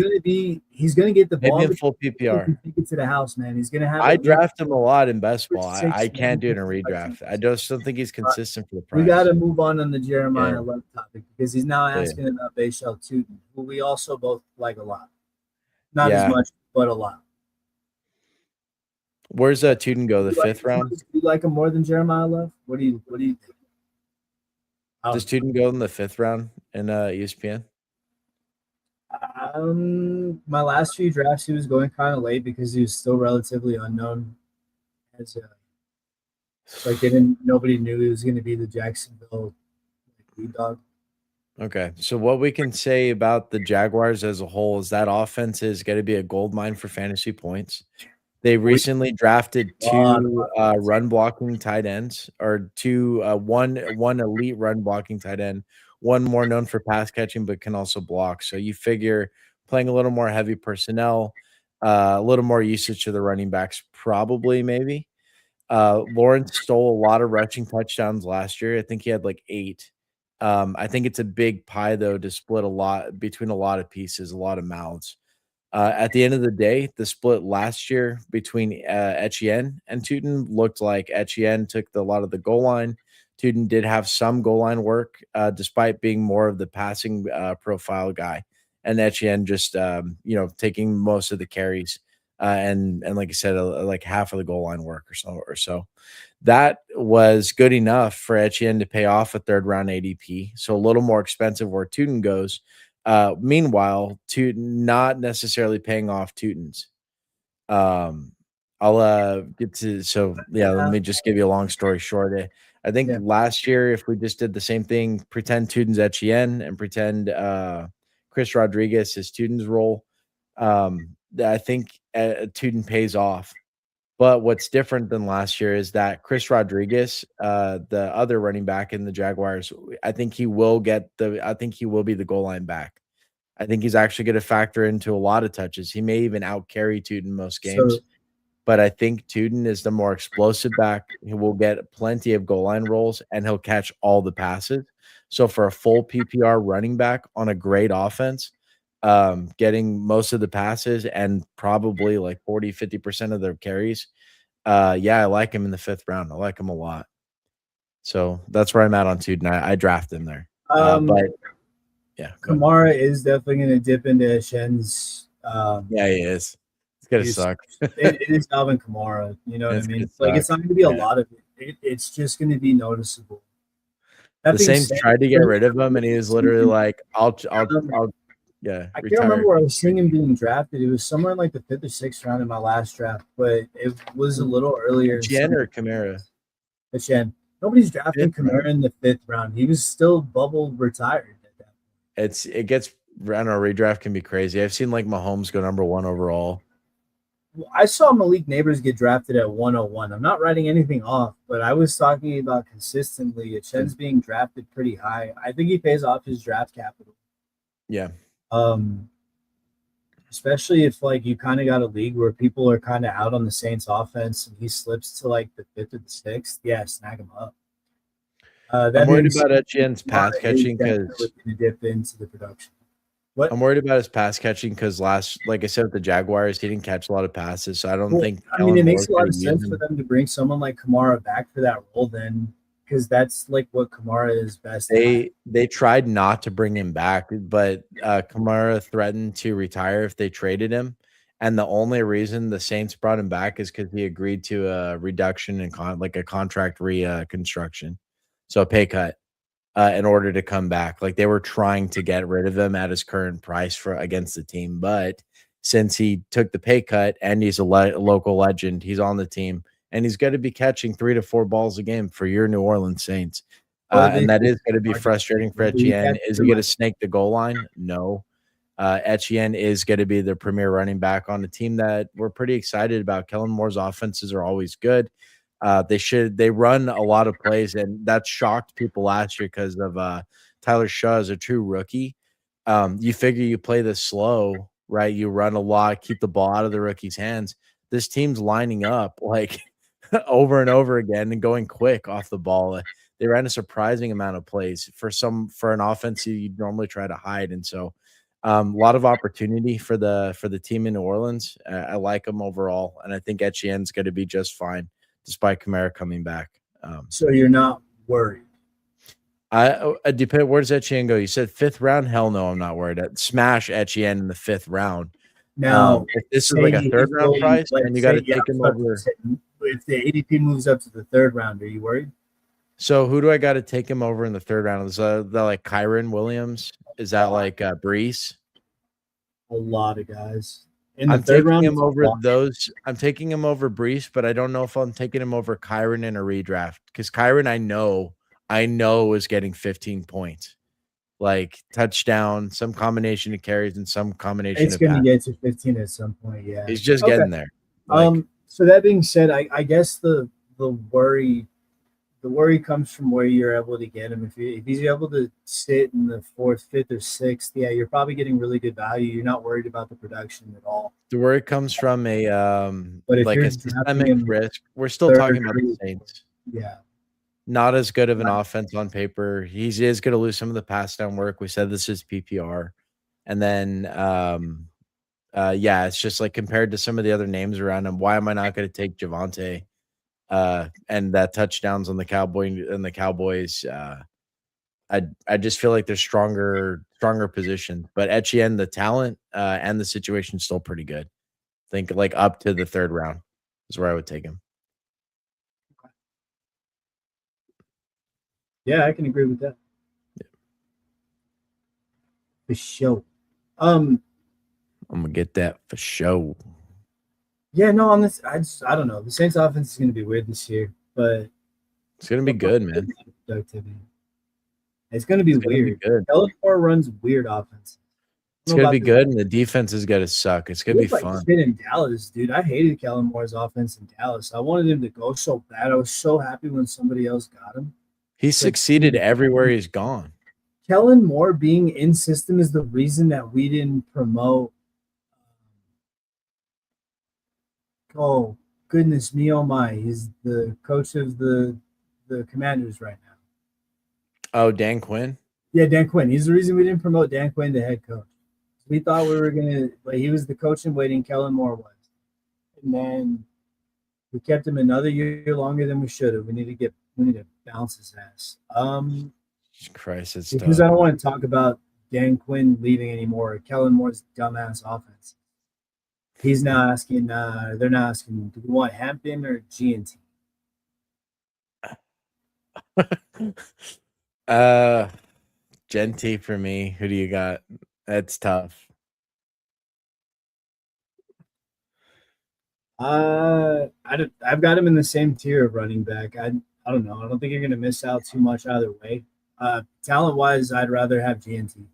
going to get the ball. Maybe in full PPR. Take it to the house, man. He's going to have. I draft him a lot in Bestball. I can't do it in redraft. I just don't think he's consistent for the price. We got to move on the Jeremiah Love topic, because he's now asking about Bashal Tootin, who we also both like a lot. Not as much, but a lot. Where's Tuden go? Do The you like fifth round? do you like him more than Jeremiah Love? What do you think? Does Tuden go in the fifth round in ESPN? My last few drafts, he was going kind of late because he was still relatively unknown. As like nobody knew he was going to be the Jacksonville lead dog. Okay, so what we can say about the Jaguars as a whole is that offense is going to be a gold mine for fantasy points. They recently drafted two run blocking tight ends, or one elite run blocking tight end, one more known for pass catching but can also block. So you figure playing a little more heavy personnel, a little more usage to the running backs, probably maybe. Lawrence stole a lot of rushing touchdowns last year. I think he had like 8. I think it's a big pie though to split a lot between a lot of pieces, a lot of mouths. At the end of the day, the split last year between Etienne and Tuten looked like Etienne took a lot of the goal line. Tuten did have some goal line work, despite being more of the passing profile guy, and Etienne just taking most of the carries and like I said, like half of the goal line work or so. That was good enough for Etienne to pay off a third round ADP. So a little more expensive where Tuten goes. Meanwhile, to not necessarily paying off Tutons. Um, I'll get to let me just give you a long story short. I think Yeah. last year, if we just did the same thing, pretend Tutons Etienne and pretend Chris Rodriguez is Tuton's role, I think Tuton pays off. But what's different than last year is that Chris Rodriguez, the other running back in the Jaguars, I think he will be the goal line back. I think he's actually going to factor into a lot of touches. He may even out carry Tuten most games, So but I think Tuten is the more explosive back. He will get plenty of goal line rolls and he'll catch all the passes. So for a full PPR running back on a great offense, getting most of the passes and probably like 40-50% of their carries. I like him in the 5th round. I like him a lot. So that's where I'm at on Tuden. I draft him there. But yeah, Kamara is definitely going to dip into Shen's. Yeah, he is. It's gonna suck. It is Alvin Kamara. You know what I mean? Like it's not going to be a lot of it. It's just going to be noticeable. The Saints tried to get rid of him, and he was literally like, "I'll I can't remember where I was seeing him being drafted. It was somewhere in like the 5th or 6th round in my last draft, but it was a little earlier. Etienne or Kamara? Etienne. Nobody's drafting Kamara in the 5th round. He was still bubble retired at that point. It gets, I don't know, redraft can be crazy. I've seen like Mahomes go number 1 overall. Well, I saw Malik Neighbors get drafted at 101. I'm not writing anything off, but I was talking about consistently. Etienne's being drafted pretty high. I think he pays off his draft capital. Yeah. Especially if like you kind of got a league where people are kind of out on the Saints offense and he slips to like the 5th or the 6th, yeah, snag him up. I'm worried about Etienne's pass catching because dip into the production. What? I'm worried about his pass catching because like I said, with the Jaguars, he didn't catch a lot of passes. So I don't think. I mean, it makes a lot of sense for them to bring someone like Kamara back for that role then, because that's like what Kamara is best at. They tried not to bring him back, but Kamara threatened to retire if they traded him. And the only reason the Saints brought him back is because he agreed to a reduction in like a contract reconstruction, so a pay cut. In order to come back. Like they were trying to get rid of him at his current price for against the team. But since he took the pay cut and he's a local legend, he's on the team and he's going to be catching 3 to 4 balls a game for your New Orleans Saints. And that is going to be frustrating for Etienne. Is he going to snake the goal line? No. Etienne is going to be the premier running back on a team that we're pretty excited about. Kellen Moore's offenses are always good. They run a lot of plays, and that shocked people last year because of Tyler Shaw as a true rookie. You figure you play this slow, right? You run a lot, keep the ball out of the rookie's hands. This team's lining up like over and over again and going quick off the ball. They ran a surprising amount of plays for an offense you normally try to hide, and so a lot of opportunity for the team in New Orleans. I like them overall, and I think Etienne's going to be just fine despite Kamara coming back. So you're not worried? I where does Etienne go? You said 5th round? Hell no, I'm not worried. Smash Etienne in the 5th round. Now, If this is like say a third he's round going, price, like, and you got to say, yeah, take I was him about to over. say, if the ADP moves up to the third round, are you worried? So who do I got to take him over in the third round? Is that like Kyron Williams? Is that like Brees? A lot of guys in the I'm third taking round. him It's a over lot. those. I'm taking him over Brees, but I don't know if I'm taking him over Kyron in a redraft because Kyron, I know is getting 15 points, like touchdown, some combination of carries and some combination It's of going to pass. get to 15 at some point. Yeah. He's just Okay. getting there. Like So that being said, I guess the worry the worry comes from where you're able to get him. If he's able to sit in the fourth, fifth, or sixth, yeah, you're probably getting really good value. You're not worried about the production at all. the word comes from a But if like you're a drafting systemic him risk. We're still third, talking about the Saints. yeah, Not as good of an right. offense on paper. He is going to lose some of the pass down work. We said this is PPR. And then yeah, it's just like compared to some of the other names around him, why am I not going to take Javante and that touchdowns on the Cowboys? I just feel like there's stronger positions, but Etienne, the talent and the situation still pretty good. I think like up to the third round is where I would take him. Yeah, I can agree with that. For sure. Um, I'm gonna get that for sure. yeah, no, on this, I don't know. The Saints offense is going to be weird this year, but It's gonna be good, man. productivity. It's going to be It's gonna be weird. good. Kellen Moore runs weird offense. I It's don't know gonna about be this. good, and the defense is gonna suck. It's He gonna be looked like fun. shit in Dallas, dude. I hated Kellen Moore's offense in Dallas. I wanted him to go so bad. I was so happy when somebody else got him. He's Like, succeeded everywhere he's gone. Kellen Moore being in system is the reason that we didn't promote. Oh goodness me, oh my! He's the coach of the Commanders right now. Oh, Dan Quinn. Yeah, Dan Quinn. He's the reason we didn't promote Dan Quinn the head coach. We thought we were gonna like he was the coach in waiting. Kellen Moore was, and then we kept him another year longer than we should have. We need to bounce his ass. Christ, it's Because tough. I don't want to talk about Dan Quinn leaving anymore. Kellen Moore's dumbass offense. He's now asking. They're now asking, do we want Hampton or G&T? uh Genty for me. Who do you got? That's tough. I've got him in the same tier of running back. I don't know. I don't think you're going to miss out too much either way. Talent wise, I'd rather have GNT.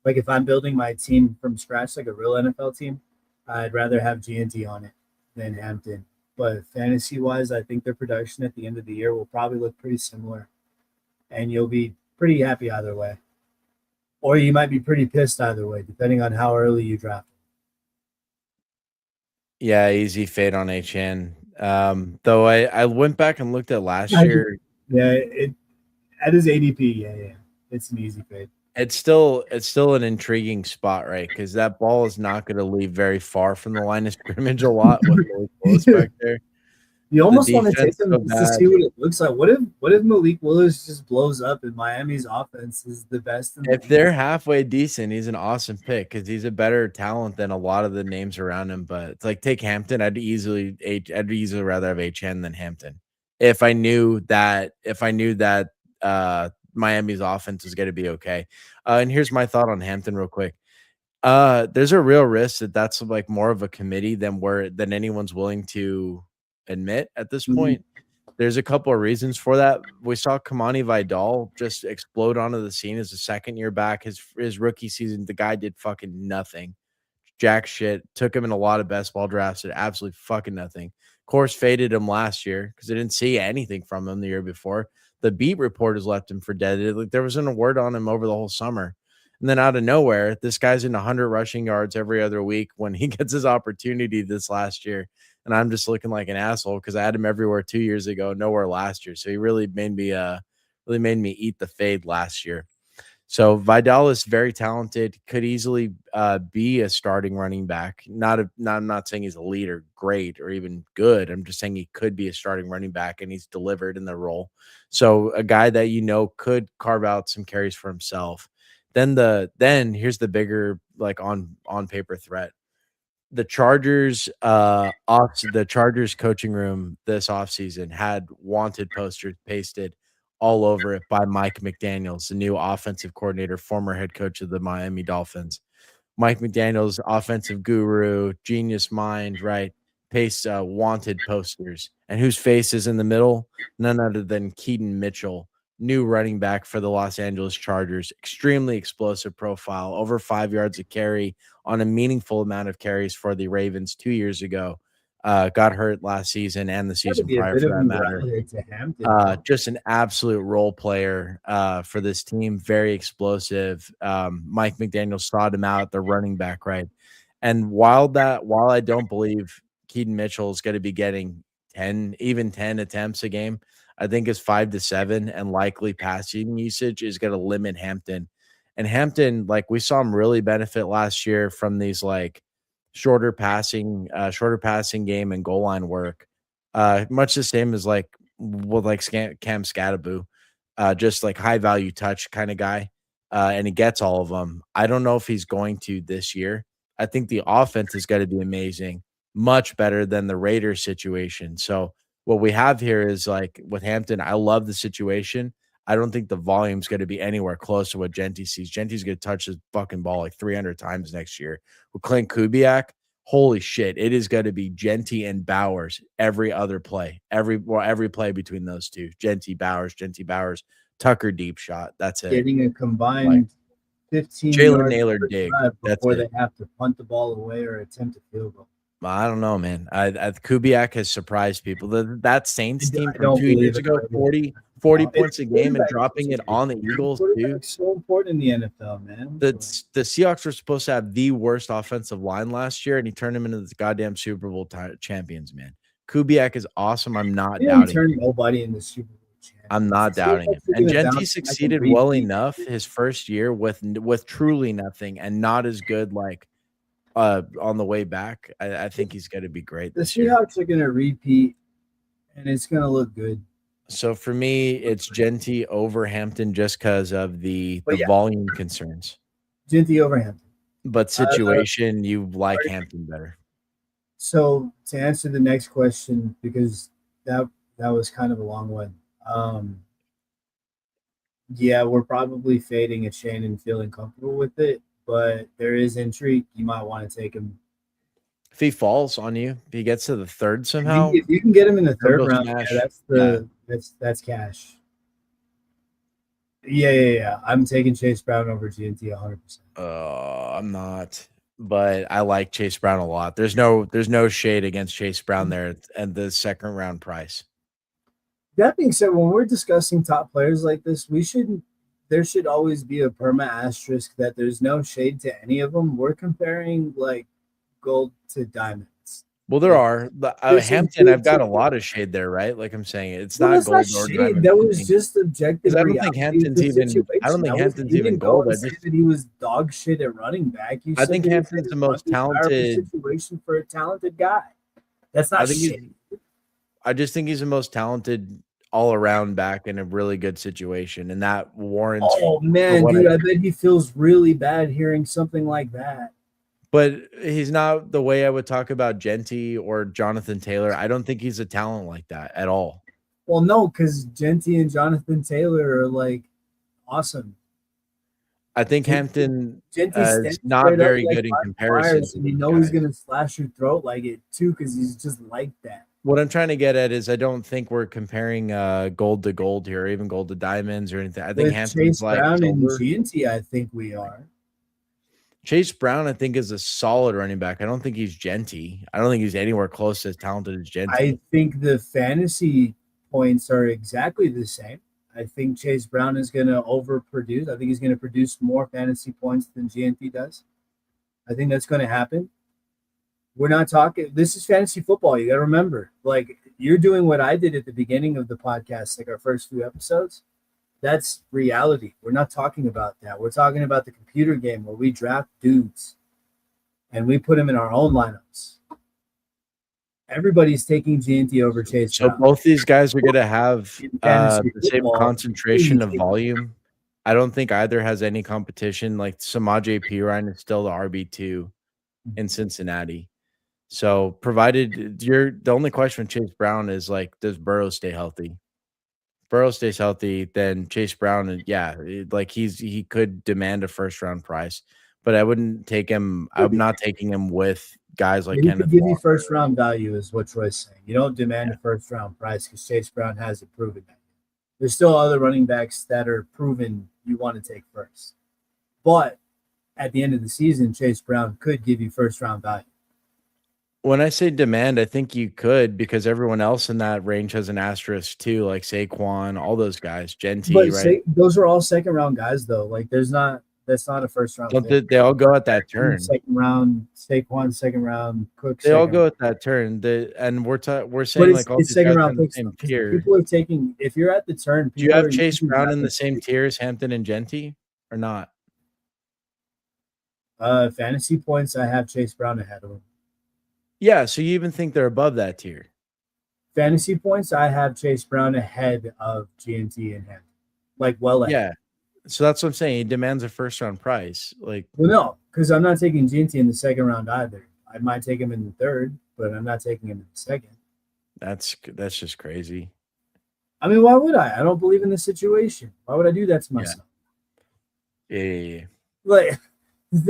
Like if I'm building my team from scratch, like a real NFL team, I'd rather have GNT on it than Hampton. But fantasy wise, I think their production at the end of the year will probably look pretty similar, and you'll be pretty happy either way. Or you might be pretty pissed either way, depending on how early you draft. Yeah, easy fade on HN. Though I went back and looked at last Yeah, year. it at his ADP, yeah, it's an easy fade. It's still an intriguing spot, right? Because that ball is not going to leave very far from the line of scrimmage a lot with Malik Willis back there. You The almost want to take defense them so just to bad. see what it looks like. What if Malik Willis just blows up and Miami's offense is the best in the If league? they're halfway decent, he's an awesome pick because he's a better talent than a lot of the names around him. But it's like take Hampton. I'd easily rather have HN than Hampton. If I knew that Miami's offense is going to be okay. And here's my thought on Hampton real quick. There's a real risk that that's like more of a committee than anyone's willing to admit at this Mhm. point. There's a couple of reasons for that. We saw Kamani Vidal just explode onto the scene as a second year back. His rookie season, the guy did fucking nothing. Jack shit. Took him in a lot of best ball drafts at absolutely fucking nothing. Of course, faded him last year because I didn't see anything from him the year before. The beat reporters left him for dead. Like there wasn't a word on him over the whole summer. And then out of nowhere, this guy's in 100 rushing yards every other week when he gets his opportunity this last year. And I'm just looking like an asshole because I had him everywhere 2 years ago, nowhere last year. So he really made me eat the fade last year. So Vidal is very talented, could easily be a starting running back. I'm not saying he's elite or great or even good. I'm just saying he could be a starting running back, and he's delivered in the role. So a guy that could carve out some carries for himself. Then here's the bigger like on paper threat. the Chargers the Chargers coaching room this offseason had wanted posters pasted all over it by Mike McDaniels, the new offensive coordinator, former head coach of the Miami Dolphins. Mike McDaniels, offensive guru, genius mind, right? Pastes wanted posters. And whose face is in the middle? None other than Keaton Mitchell, new running back for the Los Angeles Chargers. Extremely explosive profile, over 5 yards a carry on a meaningful amount of carries for the Ravens 2 years ago. Got hurt last season and the Got to season be a prior bit for of that a matter. rivalry to Hampton, no? Just an absolute role player for this team. Very explosive. Mike McDaniel sought him out at the running back, right? And while I don't believe Keaton Mitchell is going to be getting 10 attempts a game, I think his 5 to 7 and likely passing usage is going to limit Hampton. And Hampton, like we saw him really benefit last year from these like shorter passing game and goal line work. Much the same as like Cam Scattaboo, just like high value touch kind of guy, and he gets all of them. I don't know if he's going to this year. I think the offense is going to be amazing, much better than the Raiders situation. So what we have here is like with Hampton, I love the situation. I don't think the volume's going to be anywhere close to what Genty sees. Genty's going to touch his fucking ball like 300 times next year. With Clint Kubiak, holy shit, it is going to be Genty and Bowers every other play, every play between those two. Genty Bowers, Tucker deep shot. That's it. Getting a Like combined 15 Jalen yards Naylor per dig. drive That's before it. they have to punt the ball away or attempt a field goal. I don't know, man. Kubiak has surprised people. That Saints team I from don't 2 believe years it. ago, 40 points a game and dropping it on the Eagles too. Quarterback's so important in the NFL, man. The Seahawks were supposed to have the worst offensive line last year, and he turned them into the goddamn Super Bowl champions, man. Kubiak is awesome. I'm not doubting. Turn nobody in the Super Bowl. I'm not doubting him. And Genty succeeded well enough his first year with truly nothing and not as good like on the way back. I think he's going to be great The this year. Seahawks are going to repeat, and it's going to look good. So for me, it's Genty over Hampton just because of the volume concerns. Genty over Hampton. But situation, you like Hampton better. So to answer the next question, because that was kind of a long one. Yeah, we're probably fading a Shane and feeling comfortable with it, but there is intrigue. You might want to take him. If he falls on you, if he gets to the third somehow. If you can get him in the third round, that's cash. Yeah. I'm taking Chase Brown over GNT 100%. I'm not, but I like Chase Brown a lot. There's no shade against Chase Brown there at the second round price. That being said, when we're discussing top players like this, there should always be a perma asterisk that there's no shade to any of them. We're comparing like gold to diamonds. Well, there are. Hampton, I've got a lot of shade there, right? Like I'm saying, it's not gold or diamond. That was just objective. I don't think Hampton's even gold. I just that he was dog shit at running back. I think Hampton's the most talented situation for a talented guy. That's not shit. I just think he's the most talented all-around back in a really good situation, and that warrants. Oh man, dude, I bet he feels really bad hearing something like that. But he's not the way I would talk about Genty or Jonathan Taylor. I don't think he's a talent like that at all. Well, no, because Genty and Jonathan Taylor are like awesome. I think Hampton is not very good in comparison. And he's going to slash your throat like it too because he's just like that. What I'm trying to get at is I don't think we're comparing gold to gold here, or even gold to diamonds or anything. I think Hampton's like Brown and GNT, I think we are. Chase Brown, I think, is a solid running back. I don't think he's Genty. I don't think he's anywhere close to as talented as Genty. I think the fantasy points are exactly the same. I think Chase Brown is going to overproduce. I think he's going to produce more fantasy points than GNT does. I think that's going to happen. We're not talking. This is fantasy football. You got to remember, like you're doing what I did at the beginning of the podcast, like our first few episodes. That's reality. We're not talking about that. We're talking about the computer game where we draft dudes and we put them in our own lineups. Everybody's taking GNT over Chase So Brown. both these guys are going to have the same concentration of volume. I don't think either has any competition. Like Samaje Perine is still the RB2 in Cincinnati. So provided the only question with Chase Brown is like, does Burrow stay healthy? Burrow stays healthy, then Chase Brown, like he could demand a first round price, but I wouldn't take him. I'm Maybe. not taking him with guys like He could Kenneth give you Walker. first round value, is what Troy's saying. You don't demand Yeah. a first round price because Chase Brown hasn't proven that. There's still other running backs that are proven you want to take first. But at the end of the season, Chase Brown could give you first round value. When I say demand, I think you could because everyone else in that range has an asterisk too, like Saquon, all those guys, Genty, But right? say those are all second round guys though. Like that's not a first round Don't pick. they all go at that turn? Second round, Saquon second round, Cook They all second go round. at that turn. And we're But saying like all it's these second guys are round in the picks though, same because tier. people are taking if you're at the turn, Do you people have are Chase using Brown that in the as same tier as Hampton and Genty or not? fantasy points. I have Chase Brown ahead of him. Yeah, so you even think they're above that tier. Fantasy points, I have Chase Brown ahead of GNT and him. Like well ahead. Yeah. So that's what I'm saying. He demands a first round price. Like, Well, no, because I'm not taking GNT in the second round either. I might take him in the third, but I'm not taking him in the second. that's just crazy. I mean, why would I? I don't believe in the situation. Why would I do that to Yeah. myself? Yeah. Like,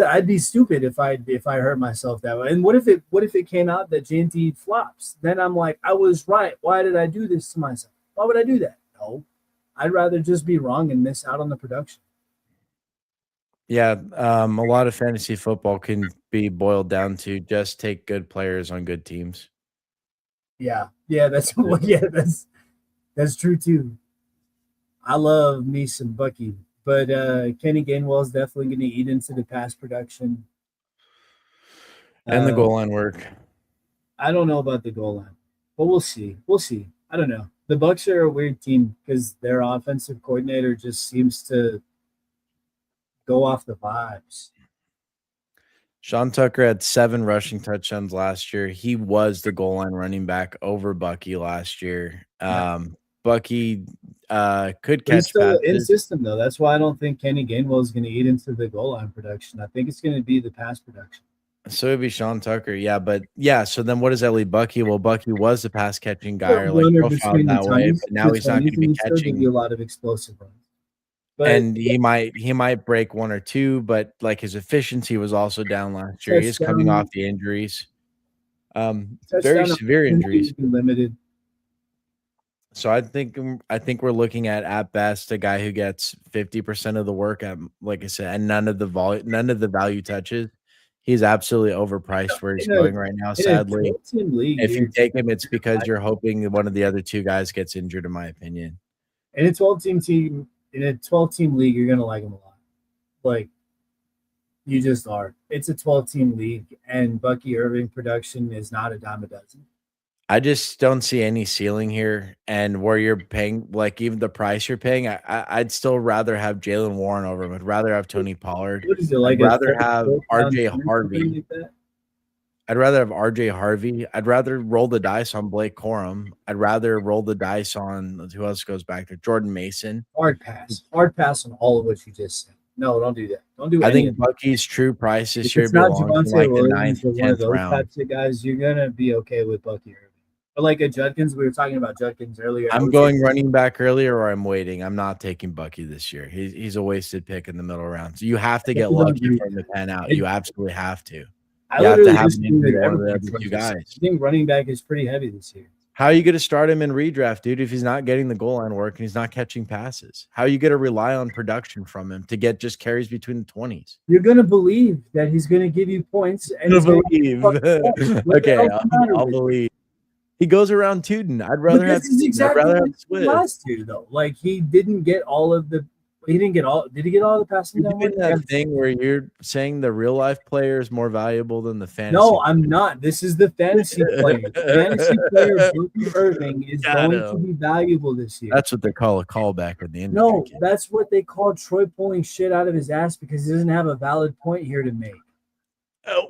I'd be stupid if I hurt myself that way. And what if it came out that GNT flops? Then I'm like, I was right. Why did I do this to myself? Why would I do that? No, I'd rather just be wrong and miss out on the production. Yeah, a lot of fantasy football can be boiled down to just take good players on good teams. Yeah, that's that's true too. I love me some Bucky, but Kenny Gainwell is definitely going to eat into the pass production. And the Uh, goal line work. I don't know about the goal line, but we'll see. We'll see. I don't know. The Bucks are a weird team because their offensive coordinator just seems to go off the vibes. Sean Tucker had 7 rushing touchdowns last year. He was the goal line running back over Bucky last year. Yeah. Bucky could But he's catch still in passes. system though. That's why I don't think Kenny Gainwell is going to eat into the goal line production. I think it's going to be the pass production. So it'd be Sean Tucker. Yeah, but yeah, so then what does that leave Bucky? Well, Bucky was the pass catching guy or like Runner profiled between that way, but now he's not going to and be he still give catching. you a lot of explosive runs. But And he might break 1 or 2, but, like, his efficiency was also down last year. He is coming off touchdown, the injuries, very touchdown severe injuries. opportunities be limited. So I think we're looking at best, a guy who gets 50% of the work at, like I said, and none of the value touches. He's absolutely overpriced where he's In a going right now, in a sadly. 12-team league, If you you're take him, it's because you're hoping one of the other 2 guys gets injured, in my opinion. in a 12-team league, you're gonna like him a lot. Like you just are. It's a 12-team league, and Bucky Irving production is not a dime a dozen. I just don't see any ceiling here, and where you're paying, like, even the price you're paying, I'd still rather have Jalen Warren over him. I'd rather have Tony Pollard. What is it I'd like a rather have fourth round RJ pick or something Harvey. like that? I'd rather have RJ Harvey. I'd rather roll the dice on Blake Corum. I'd rather roll the dice on who else goes back there? Jordan Mason. Hard pass on all of what you just said. No, don't do that. Don't do I any think of that. Bucky's true price If this year it's not belongs in Javante like the Williams 9th, or one of 10th those round. types of guys, you're gonna be okay with Bucky Irving. But like a Judkins, we were talking about Judkins earlier. I'm going running back earlier, or I'm waiting. I'm not taking Bucky this year. He's a wasted pick in the middle round. So you have to get lucky for him to pan out. You absolutely have to. I You have to literally have an disagree injury with to one of the everything other 2 Troy just said. guys. I think running back is pretty heavy this year. How are you going to start him in redraft, dude, if he's not getting the goal line work and he's not catching passes? How are you going to rely on production from him to get just carries between the 20s? You're gonna believe that he's gonna give you points and he's believe. Okay, I'll believe. He goes around Tootin. I'd rather But have this is Tootin. I'd exactly rather what have he did Swift. last year, though. Like he didn't get all of the. He didn't get all. Did he get all the passing You're down? doing that thing where you're saying the real life player is more valuable than the fantasy. No, I'm not. This is the fantasy player. The fantasy player, Bucky Irving, is going to be valuable this year. That's what they call a callback in the industry. No, that's what they call Troy pulling shit out of his ass because he doesn't have a valid point here to make.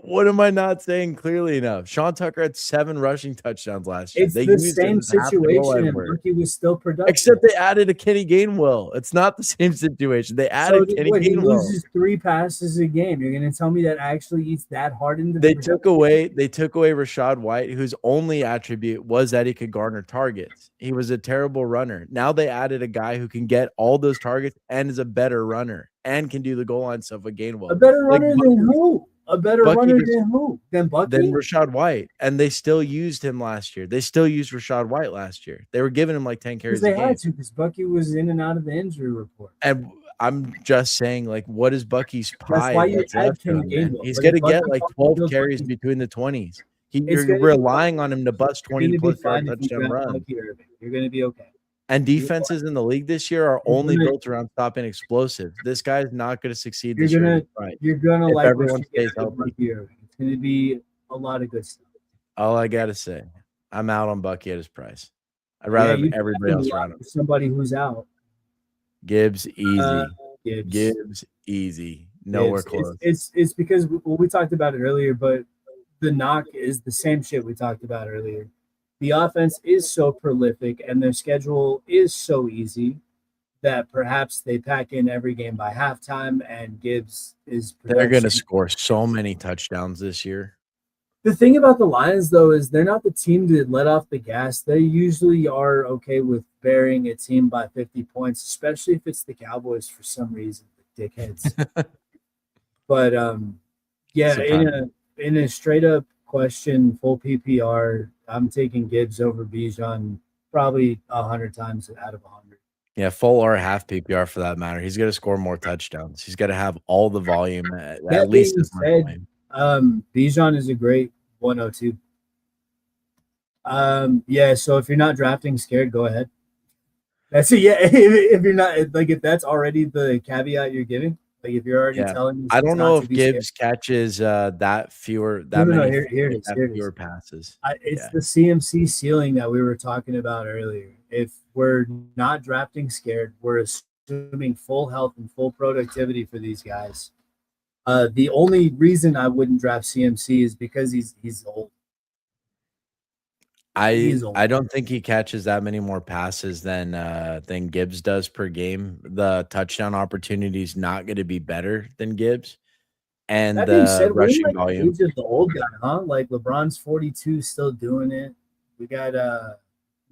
What am I not saying clearly enough? Sean Tucker had 7 rushing touchdowns last year. It's They the used him same as half the goal situation, line and work. Bucky was still productive. Except they added a Kenny Gainwell. It's not the same situation. They added Kenny He Gainwell. loses 3 passes a game. You're going to tell me that actually eats that hard into They took away Rachaad White, whose only attribute was that he could garner targets. He was a terrible runner. Now they added a guy who can get all those targets and is a better runner and can do the goal line stuff with Gainwell. A better runner than who? A better runner than who? Than Bucky? Than Rachaad White. And they still used him last year. They still used Rachaad White last year. They were giving him like 10 carries a game. They had to, because Bucky was in and out of the injury report. And I'm just saying, like, what is Bucky's pie? That's why you add Kenny Gainwell. He's going to get like 12 carries between the 20s. You're relying on him to bust 20-plus yard touchdown run. You're going to be okay. And defenses in the league this year are only built around stopping explosives. This guy's not going to succeed this year. You're going to like everyone stays healthy. It's going to be a lot of good stuff. All I got to say, I'm out on Bucky at his price. I'd rather have everybody else around him. Somebody who's out. Gibbs, easy. Gibbs, easy. Nowhere close. It's because we talked about it earlier, but the knock is the same shit we talked about earlier. The offense is so prolific and their schedule is so easy that perhaps they pack in every game by halftime, and Gibbs is they're going to score so many touchdowns this year. The thing about the Lions, though, is they're not the team to let off the gas. They usually are okay with burying a team by 50 points, especially if it's the Cowboys for some reason, the dickheads. But in a straight up question, full PPR, I'm taking Gibbs over Bijan probably 100 times out of 100. Yeah, full or half PPR for that matter. He's going to score more touchdowns. He's got to have all the volume at least as much volume. Bijan is a great 102. So if you're not drafting scared, go ahead. That's it. Yeah, if you're not, like, if that's already the caveat you're giving, like if you're already telling me, I don't know if Gibbs catches that many fewer passes. It's the CMC ceiling that we were talking about earlier. If we're not drafting scared, we're assuming full health and full productivity for these guys. The only reason I wouldn't draft CMC is because he's old. I don't think he catches that many more passes than Gibbs does per game. The touchdown opportunity is not going to be better than Gibbs, and the rushing volume. He's just the old guy, huh? Like LeBron's 42, still doing it. We got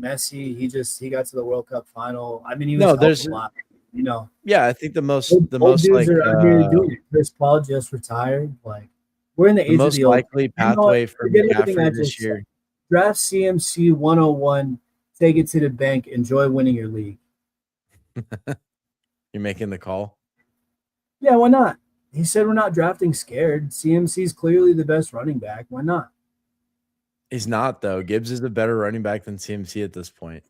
Messi. He got to the World Cup final. I mean, he was a lot. You know. Yeah, I think the most dudes like are out here doing it. Chris Paul just retired. Like, we're in the age of the most likely pathway for McCaffrey this year. Draft CMC 101, take it to the bank, enjoy winning your league. You're making the call? Yeah, why not? He said we're not drafting scared. CMC is clearly the best running back. Why not? He's not, though. Gibbs is a better running back than CMC at this point.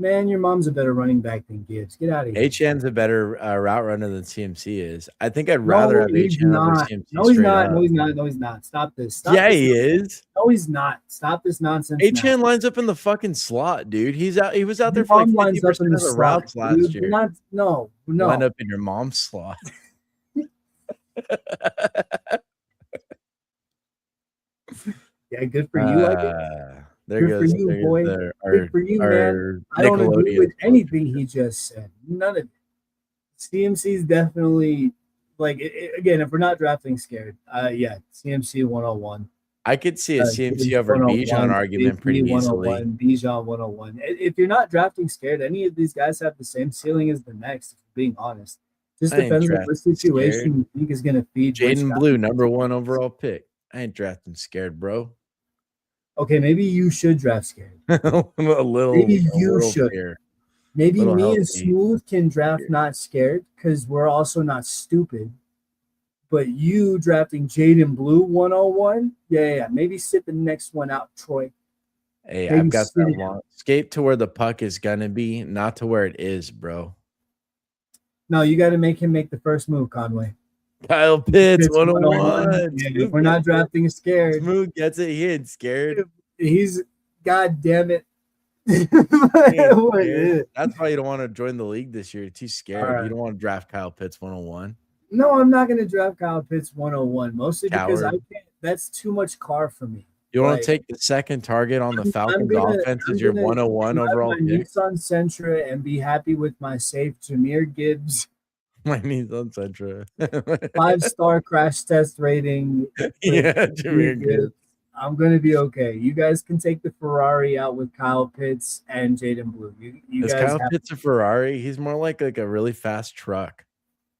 Man, your mom's a better running back than Gibbs. Get out of here. H.N.'s a better route runner than CMC is. I think I'd rather have H.N. over CMC. No, he's not. No, he's not. No, he's not. Stop this. He is. No, he's not. Stop this nonsense. H.N. lines up in the fucking slot, dude. He was out there for like 50% of the routes last year. No. Line up in your mom's slot. Yeah, good for you, I guess. There goes. For you, boy. Good for you, man. I don't agree with anything he just said. None of it. CMC is definitely again. If we're not drafting scared, CMC 101. I could see a CMC over Bijan argument pretty easily. Bijan 101. If you're not drafting scared, any of these guys have the same ceiling as the next. If being honest, just depends on what situation you think is going to feed. Jaden Blue, #1 overall pick. I ain't drafting scared, bro. Okay, maybe you should draft scared. Maybe you should. Fear. Maybe me healthy. And Smooth can draft not scared because we're also not stupid. But you drafting Jaden Blue 101, yeah. Maybe sit the next one out, Troy. Hey, maybe I've got that long. Skate to where the puck is gonna be, not to where it is, bro. No, you got to make him make the first move, Conway. Kyle Pitts 101. Yeah, if we're not drafting scared. Smooth gets it. He ain't scared. He's, God damn it. That's why you don't want to join the league this year. You're too scared. Right. You don't want to draft Kyle Pitts 101. No, I'm not going to draft Kyle Pitts 101, mostly because I can't. that's too much Carr for me. You want to Like take the second target on the I'm Falcons gonna offense as I'm your gonna 101 drive overall my pick? Nissan Sentra and be happy with my safe Jameer Gibbs My knees on Centra. 5-star crash test rating with Yeah, Jameer Jameer Gibbs. Gibbs. I'm gonna be okay. You guys can take the Ferrari out with Kyle Pitts and Jaden Blue. You Is guys Kyle have Pitts a Ferrari? He's more like a really fast truck.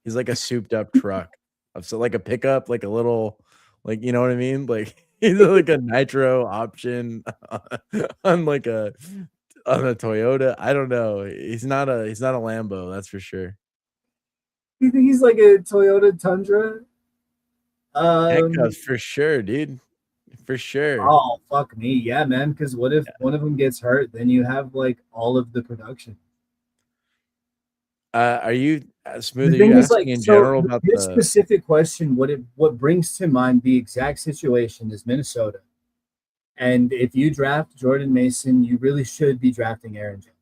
He's like a souped up truck. So like a pickup, like a little, like you know what I mean? Like he's like a nitro option on like a Toyota. I don't know. He's not a Lambo, that's for sure. you think he's like a Toyota Tundra? Handcuffs for sure, dude. For sure. Oh fuck me, yeah, man. Because what if one of them gets hurt? Then you have like all of the production. Are you Smooth? The Are you thing is, asking like, in so general about this the? specific question, what brings to mind the exact situation is Minnesota. And if you draft Jordan Mason, you really should be drafting Aaron Jones.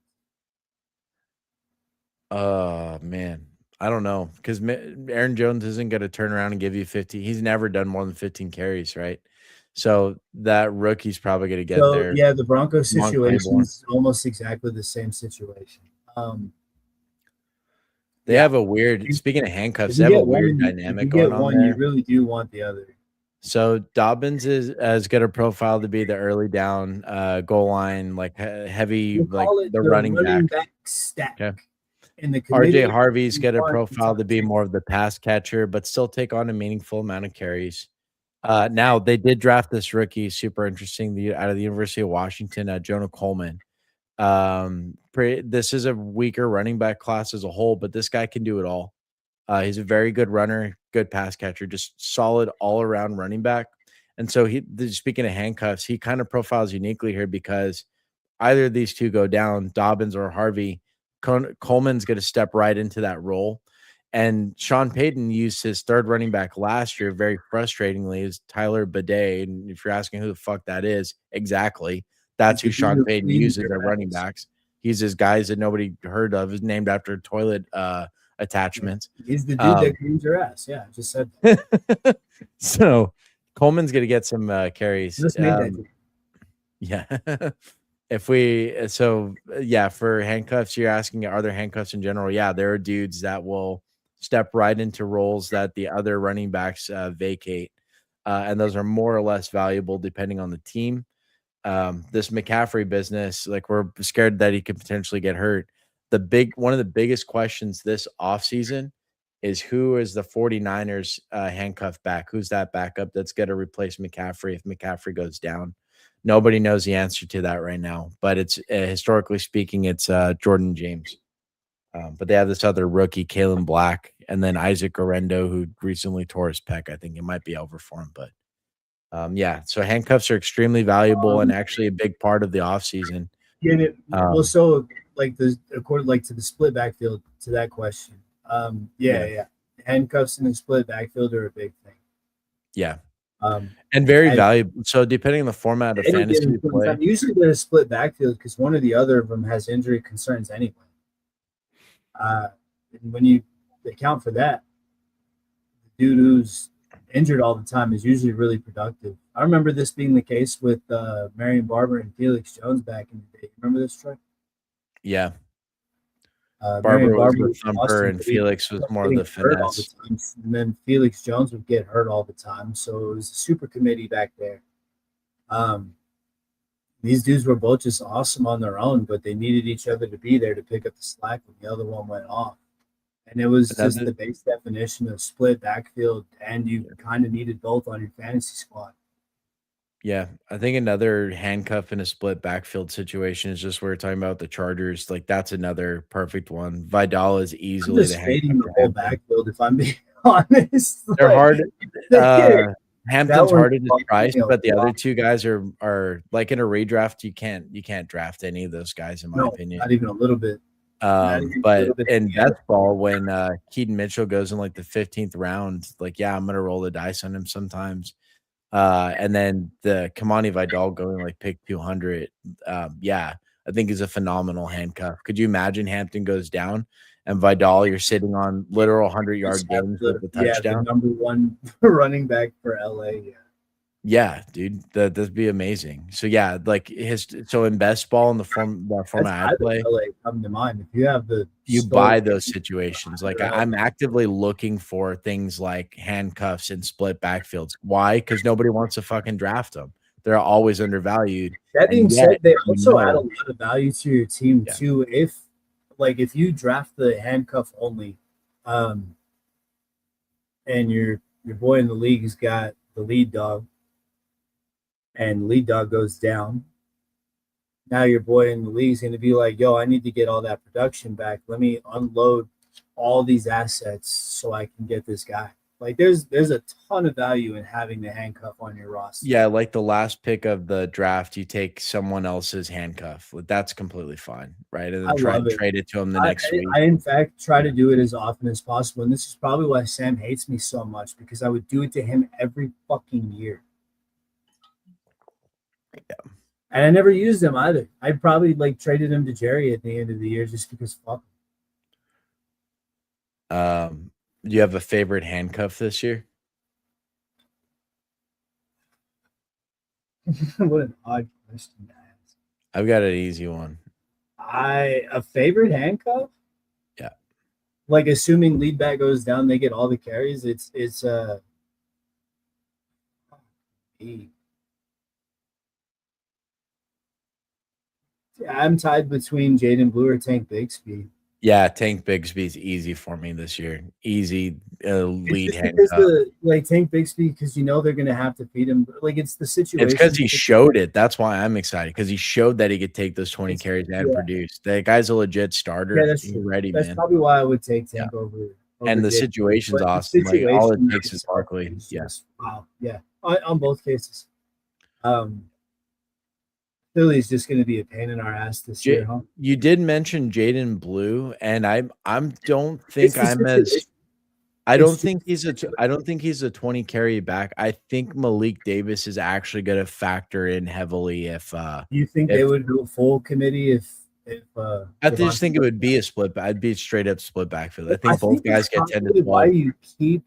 Man, I don't know because Aaron Jones isn't going to turn around and give you 50. He's never done more than 15 carries, right? So that rookie's probably going to get So there. yeah, the Broncos Long situation Claiborne. is almost exactly the same situation. Um, They yeah, have a weird. Speaking of handcuffs, if they you have a get weird one, if you dynamic going get on one, you there. really do want the other. So Dobbins is got a profile to be the early down goal line, like heavy, We'll like call it the the running running back. back stack. Okay. In the RJ committee, Harvey's you got a want the profile top to be two. more of the pass catcher, but still take on a meaningful amount of carries. Now they did draft this rookie, super interesting, out of the University of Washington, Jonah Coleman. This is a weaker running back class as a whole, but this guy can do it all. He's a very good runner, good pass catcher, just solid all around running back. And so speaking of handcuffs, he kind of profiles uniquely here because either of these two go down, Dobbins or Harvey, Coleman's going to step right into that role. And Sean Payton used his third running back last year very frustratingly is Tyler Bidet. And if you're asking who the fuck that is, exactly. That's He's who the dude Sean who Payton cleans uses your at running ass. backs. He's his guys that nobody heard of, is named after toilet attachments. He's the dude that cleans your ass. Yeah, I just said that. So Coleman's going to get some carries. just made that dude. Yeah. If we yeah, for handcuffs, you're asking are there handcuffs in general? Yeah, there are dudes that will step right into roles that the other running backs vacate, and those are more or less valuable depending on the team. This McCaffrey business, like we're scared that he could potentially get hurt. One of the biggest questions this offseason is who is the 49ers handcuff back? Who's that backup that's going to replace McCaffrey if McCaffrey goes down? Nobody knows the answer to that right now, but it's historically speaking, it's Jordan James. But they have this other rookie, Kalen Black, and then Isaac Orendo, who recently tore his pec. I think it might be over for him, but yeah. So handcuffs are extremely valuable and actually a big part of the offseason. Get it? Well, Um, so like according like to the split backfield to that question. yeah, Yeah. Handcuffs in the split backfield are a big thing. yeah, Um, and very at valuable. So depending on the format of any fantasy given you point in play, time, usually they're a split backfield because one or the other of them has injury concerns anyway. And when you account for that, the dude who's injured all the time is usually really productive. I remember this being the case with Marion Barber and Felix Jones back in the day. Remember this, Troy? yeah, Marion Barber was Barber the was thumper awesome, and but he Felix was kept more of getting the hurt all the finesse. time. And then Felix Jones would get hurt all the time. So it was a super committee back there. Um, these dudes were both just awesome on their own, but they needed each other to be there to pick up the slack when the other one went off. And it was just Another the base definition of split backfield, and you kind of needed both on your fantasy squad. Yeah, I think another handcuff in a split backfield situation is just where we're talking about the Chargers. Like that's another perfect one. Vidal is I'm easily the just fading handcuff the to whole Hampton. backfield if I'm being honest. They're Like, hard. that Hampton's one hard to bugged price, me a but the other lot. two guys are like in a redraft. You can't draft any of those guys in my No, opinion. not even a little bit. Not even a But little bit. in Yeah. best ball, when Keaton Mitchell goes in like the 15th round, like yeah, I'm gonna roll the dice on him sometimes. And then the Kamani Vidal going like pick 200. Yeah, I think is a phenomenal handcuff. Could you imagine Hampton goes down and Vidal, you're sitting on literal 100-yard Just have games with the the touchdown? number one running back for LA. Yeah. Yeah, dude, that'd be amazing. So yeah, like in best ball in the That's format I either play, LA come to mind. If you have the you story, buy those situations. Like either I'm LA. actively looking for things like handcuffs and split backfields. Why? Because nobody wants to fucking draft them. They're always undervalued, That and being yet said, they you also add a know, lot of value to your team yeah, too. If you draft the handcuff only, um, and your boy in the league has got the lead dog, and lead dog goes down, now your boy in the league is going to be like, yo, I need to get all that production back. Let me unload all these assets so I can get this guy. Like there's a ton of value in having the handcuff on your roster. yeah, like the last pick of the draft, you take someone else's handcuff. Like, that's completely fine, right? And I then try love and it. trade it to them the I, next week. I in fact try Yeah. to do it as often as possible, and this is probably why Sam hates me so much because I would do it to him every fucking year, and I never used him either. I probably like traded him to Jerry at the end of the year just because fuck. Do you have a favorite handcuff this year? What an odd question to ask. I've got an easy one. A favorite handcuff? Yeah. Like assuming lead back goes down, they get all the carries. It's yeah, I'm tied between Jaden Blue or Tank Bigsby. Yeah, Tank Bigsby's easy for me this year. Easy It's lead just because handcuff. Tank Bigsby because you know they're gonna have to feed him. Like it's the It's because situation. he showed it. That's why I'm excited, because he showed that he could take those 20 It's carries and yeah, produce. That guy's a legit yeah, starter. that's He's true. ready, That's man. probably why I would take Yeah. Tank over And the Jaden. situation's But the awesome. Like, all it situation takes is itself Barkley. is Yeah. just wow. Yeah, on both cases. Philly's just going to be a pain in our ass this year, huh? You did mention Jaden Blue, and I don't It's think the I'm as situation. It's just the I situation. don't think he's a 20 carry back. I think Malik Davis is actually going to factor in heavily Do you think they if would do a full committee if I just Javante think it goes would be a split. I'd be straight up split backfield. I down? I think both think that's guys get 10 to probably why 12. you keep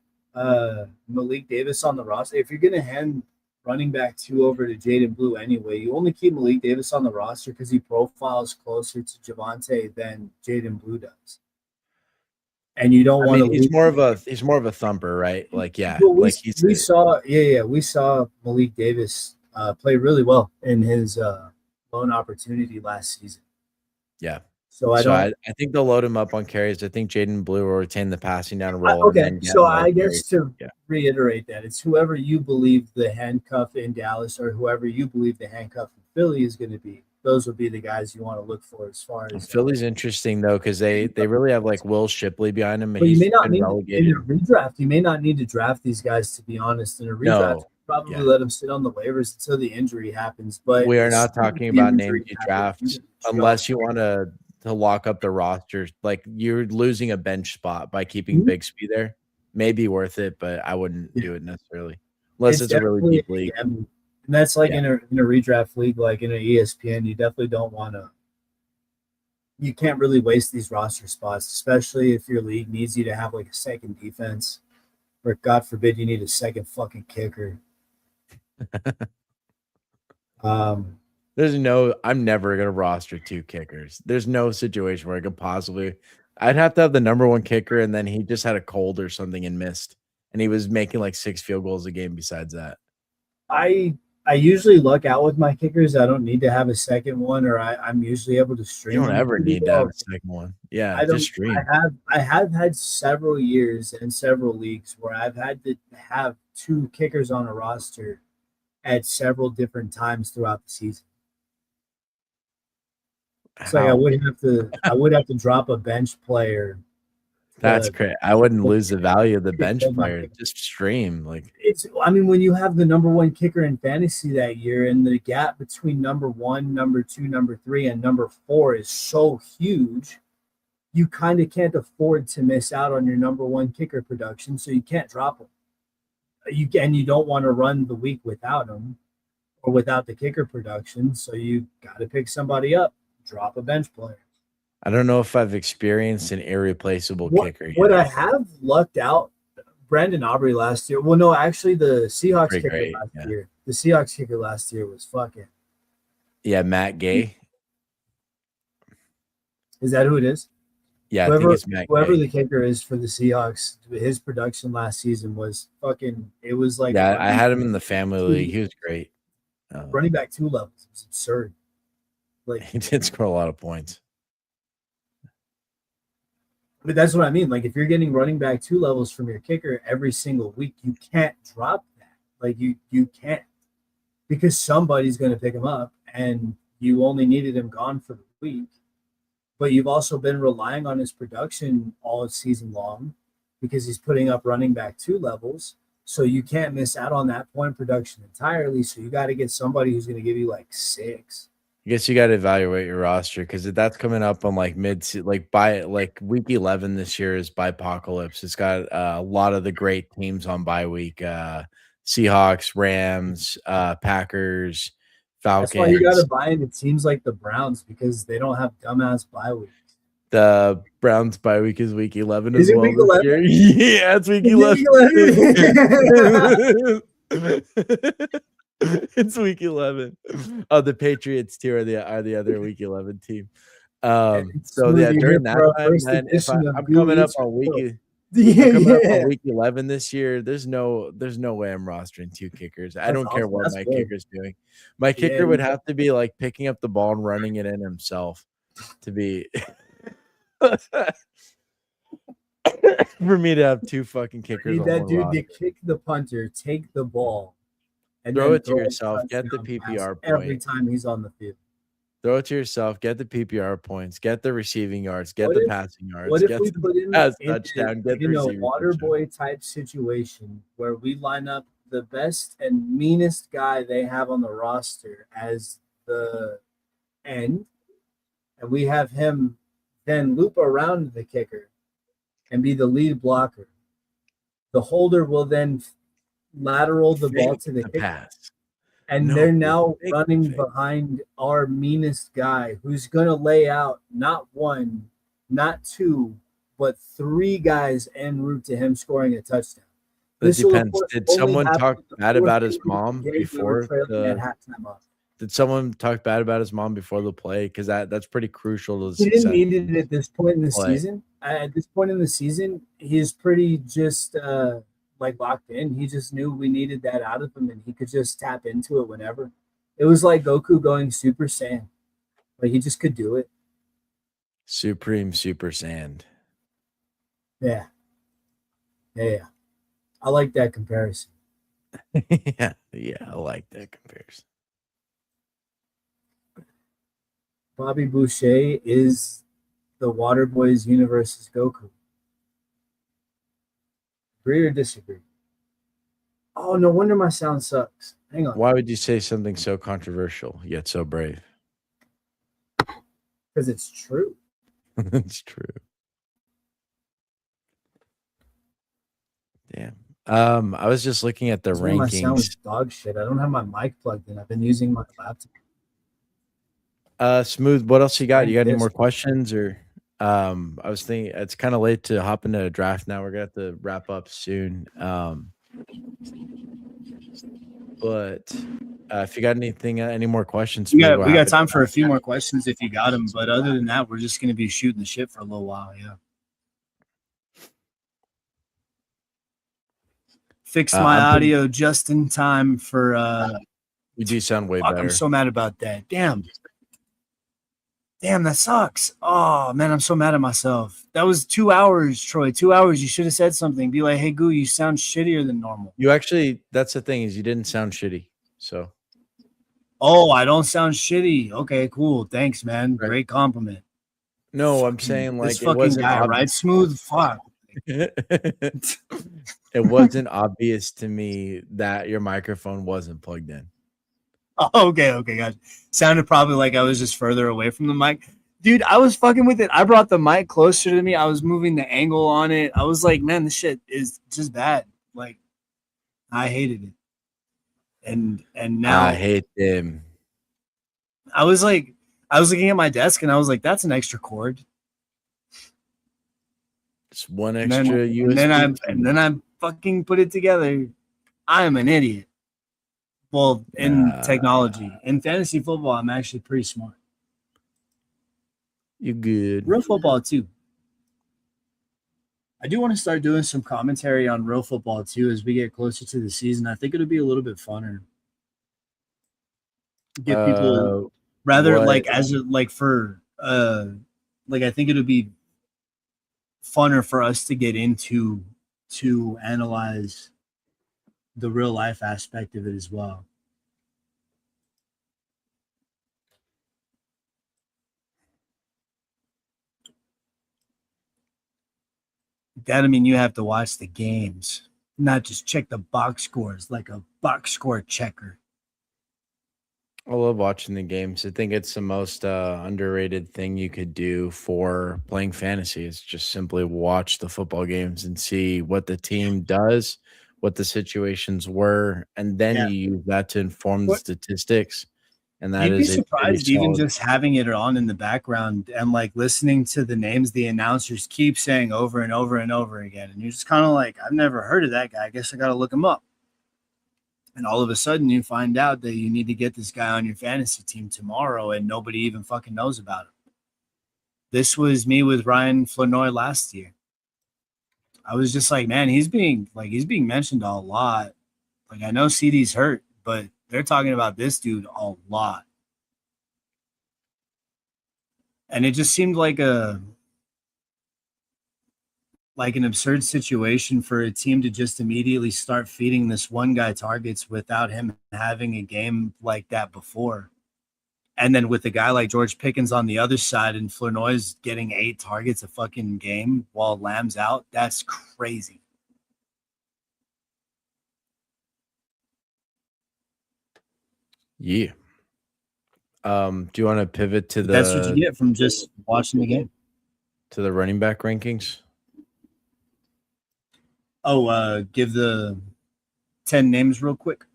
Malik Davis on the roster. If you're going to hand running back two over to Jaden Blue anyway, you only keep Malik Davis on the roster because he profiles closer to Javante than Jaden Blue does. And you don't I want mean, to lose. he's more of a thumper, right? Like, yeah, Well, like he's we saw we saw Malik Davis play really well in his loan opportunity last season. yeah. So I So don't. I think they'll load him up on carries. I think Jaden Blue will retain the passing down role and Okay, then get so more I guess carries. to Yeah. reiterate that it's whoever you believe the handcuff in Dallas or whoever you believe the handcuff in Philly is going to be. Those would be the guys you want to look for as far as. Philly's interesting though, because they really have like Will Shipley behind him, but But you he's may not been need in relegated. a redraft. You may not need to draft these guys to be honest. In a redraft, No, probably yeah. let them sit on the waivers until the injury happens. But We are as not soon as talking the about names injury you happens, you draft jump. unless you want to lock up the rosters. Like, you're losing a bench spot by keeping Mhm. Bigsby there. Maybe worth it, but I wouldn't Yeah, do it necessarily unless it's it's a really definitely deep a league. gamble, and that's like Yeah. in a redraft league, like in an ESPN. You definitely don't want to. You can't really waste these roster spots, especially if your league needs you to have like a second defense, or God forbid you need a second fucking kicker. Um, I'm never gonna roster two kickers. There's no situation where I could possibly. I'd have to have the number one kicker, and then he just had a cold or something and missed, and he was making like 6 field goals a game. Besides that, I I usually luck out with my kickers. I don't need to have a second one, or I'm usually able to you stream don't them ever pretty need to have well. a second one. Yeah, I just don't. stream. I have had several years and several leagues where I've had to have two kickers on a roster at several different times throughout the season. It's like How? I would have to drop a bench player That's to great. I wouldn't lose the value of the to bench hold my player. kicker. Just stream. Like, It's I mean when you have the number one kicker in fantasy that year and the gap between number one, number two, number three, and number four is so huge, you kind of can't afford to miss out on your number one kicker production, so you can't drop him. You don't want to run the week without him or without the kicker production, so you got to pick somebody up, drop a bench player. I don't know if I've experienced an irreplaceable What kicker what yet. I have lucked out Brandon Aubrey last year. Well, no, actually, the Seahawks Pretty kicker great. last Yeah. year. The Seahawks kicker last year was fucking. Yeah, Matt Gay. Is that who it is? Yeah, I think it's Matt Whoever Gay. the kicker is for the Seahawks, his production last season was fucking. It was like Yeah, I had him in the family league. He was great. running back 2 levels. It was absurd. Like he did score a lot of points. But that's what I mean. Like if you're getting running back 2 levels from your kicker every single week, you can't drop that. Like you can't, because somebody's going to pick him up, and you only needed him gone for the week. But you've also been relying on his production all season long because he's putting up running back 2 levels. So you can't miss out on that point production entirely. So you got to get somebody who's going to give you like 6. I guess you got to evaluate your roster because that's coming up on like by week 11 this year is Bipocalypse. It's got a lot of the great teams on bye week: Seahawks, Rams, Packers, Falcons. That's why you got to buy into teams like the Browns because they don't have dumbass bye weeks. The Browns bye week is week 11 is as well. Week 11? Yeah, it's week 11. It's week 11. Oh, the Patriots too are the other week 11 team. So yeah, during that time, man, if I'm coming up on week 11 this year, there's no way I'm rostering 2 kickers. I don't care what my kicker's doing. My kicker would have to be like picking up the ball and running it in himself to be for me to have 2 fucking kickers. Need that dude to kick the punter, take the ball, and throw it to yourself. Get the PPR point every time he's on the field. Throw it to yourself. Get the PPR points. Get the receiving yards. Get the passing yards. What if get we put in touchdown? Get in a water boy type situation where we line up the best and meanest guy they have on the roster as the end, and we have him then loop around the kicker and be the lead blocker. The holder will then lateral the ball to the kicker. Pass. And they're now running behind our meanest guy who's going to lay out not 1, not 2, but 3 guys en route to him scoring a touchdown. That depends. Did someone talk bad about his mom before Did someone talk bad about his mom before the play? Because that's pretty crucial. He didn't need it at this point in the season. At this point in the season, he's pretty just locked in. He just knew we needed that out of him, and he could just tap into it whenever. It was like Goku going Super Saiyan. Like he just could do it. Supreme Super Saiyan. Yeah. I like that comparison. yeah, I like that comparison. Bobby Boucher is the Waterboys universe's Goku. Agree or disagree? Oh, no wonder my sound sucks. Hang on. Why would you say something so controversial yet so brave? Because it's true. It's true. Damn. I was just looking at the rankings. My sound was dog shit. I don't have my mic plugged in. I've been using my laptop. Smooth. What else you got? You got any more questions? Or I was thinking it's kind of late to hop into a draft now. We're gonna have to wrap up soon. But if you got anything, any more questions, we got time for a few more questions if you got them. But other than that, we're just gonna be shooting the shit for a little while. Yeah. Fixed my audio just in time for. You do sound way better. I'm so mad about that. Damn, that sucks. Oh man, I'm so mad at myself. That was 2 hours, Troy. 2 hours. You should have said something. Be like, hey, Goo, you sound shittier than normal. You actually, that's the thing, is you didn't sound shitty. So. Oh, I don't sound shitty. Okay, cool. Thanks, man. Right. Great compliment. No, I'm saying like this fucking guy, right? Smooth fuck. It wasn't obvious to me that your microphone wasn't plugged in. Oh, okay, gotcha. Sounded probably like I was just further away from the mic. Dude, I was fucking with it. I brought the mic closer to me. I was moving the angle on it. I was like, man, this shit is just bad. Like, I hated it. And now I hate them. I was looking at my desk and I was like, that's an extra cord. It's one extra USB. And then fucking put it together. I am an idiot. Well, in technology. In fantasy football, I'm actually pretty smart. You good. Real football, too. I do want to start doing some commentary on real football, too, as we get closer to the season. I think it'll be a little bit funner. Get people rather like as a, like for like I think it'll be funner for us to get into to analyze the real life aspect of it as well. That'll mean you have to watch the games, not just check the box scores like a box score checker. I love watching the games. I think it's the most underrated thing you could do for playing fantasy. Is just simply watch the football games and see what the team does, what the situations were, and then you use that to inform the statistics. And that you'd be is surprised even just having it on in the background and like listening to the names the announcers keep saying over and over and over again. And you're just kind of like, I've never heard of that guy. I guess I got to look him up. And all of a sudden you find out that you need to get this guy on your fantasy team tomorrow and nobody even fucking knows about him. This was me with Ryan Flournoy last year. I was just like, man, he's being mentioned a lot. Like, I know CD's hurt, but they're talking about this dude a lot. And it just seemed like an absurd situation for a team to just immediately start feeding this one guy targets without him having a game like that before. And then with a guy like George Pickens on the other side and Flournoy's getting 8 targets a fucking game while Lamb's out, that's crazy. Yeah. Do you want to pivot to the? That's what you get from just watching the game. To the running back rankings. Oh, give the 10 names real quick.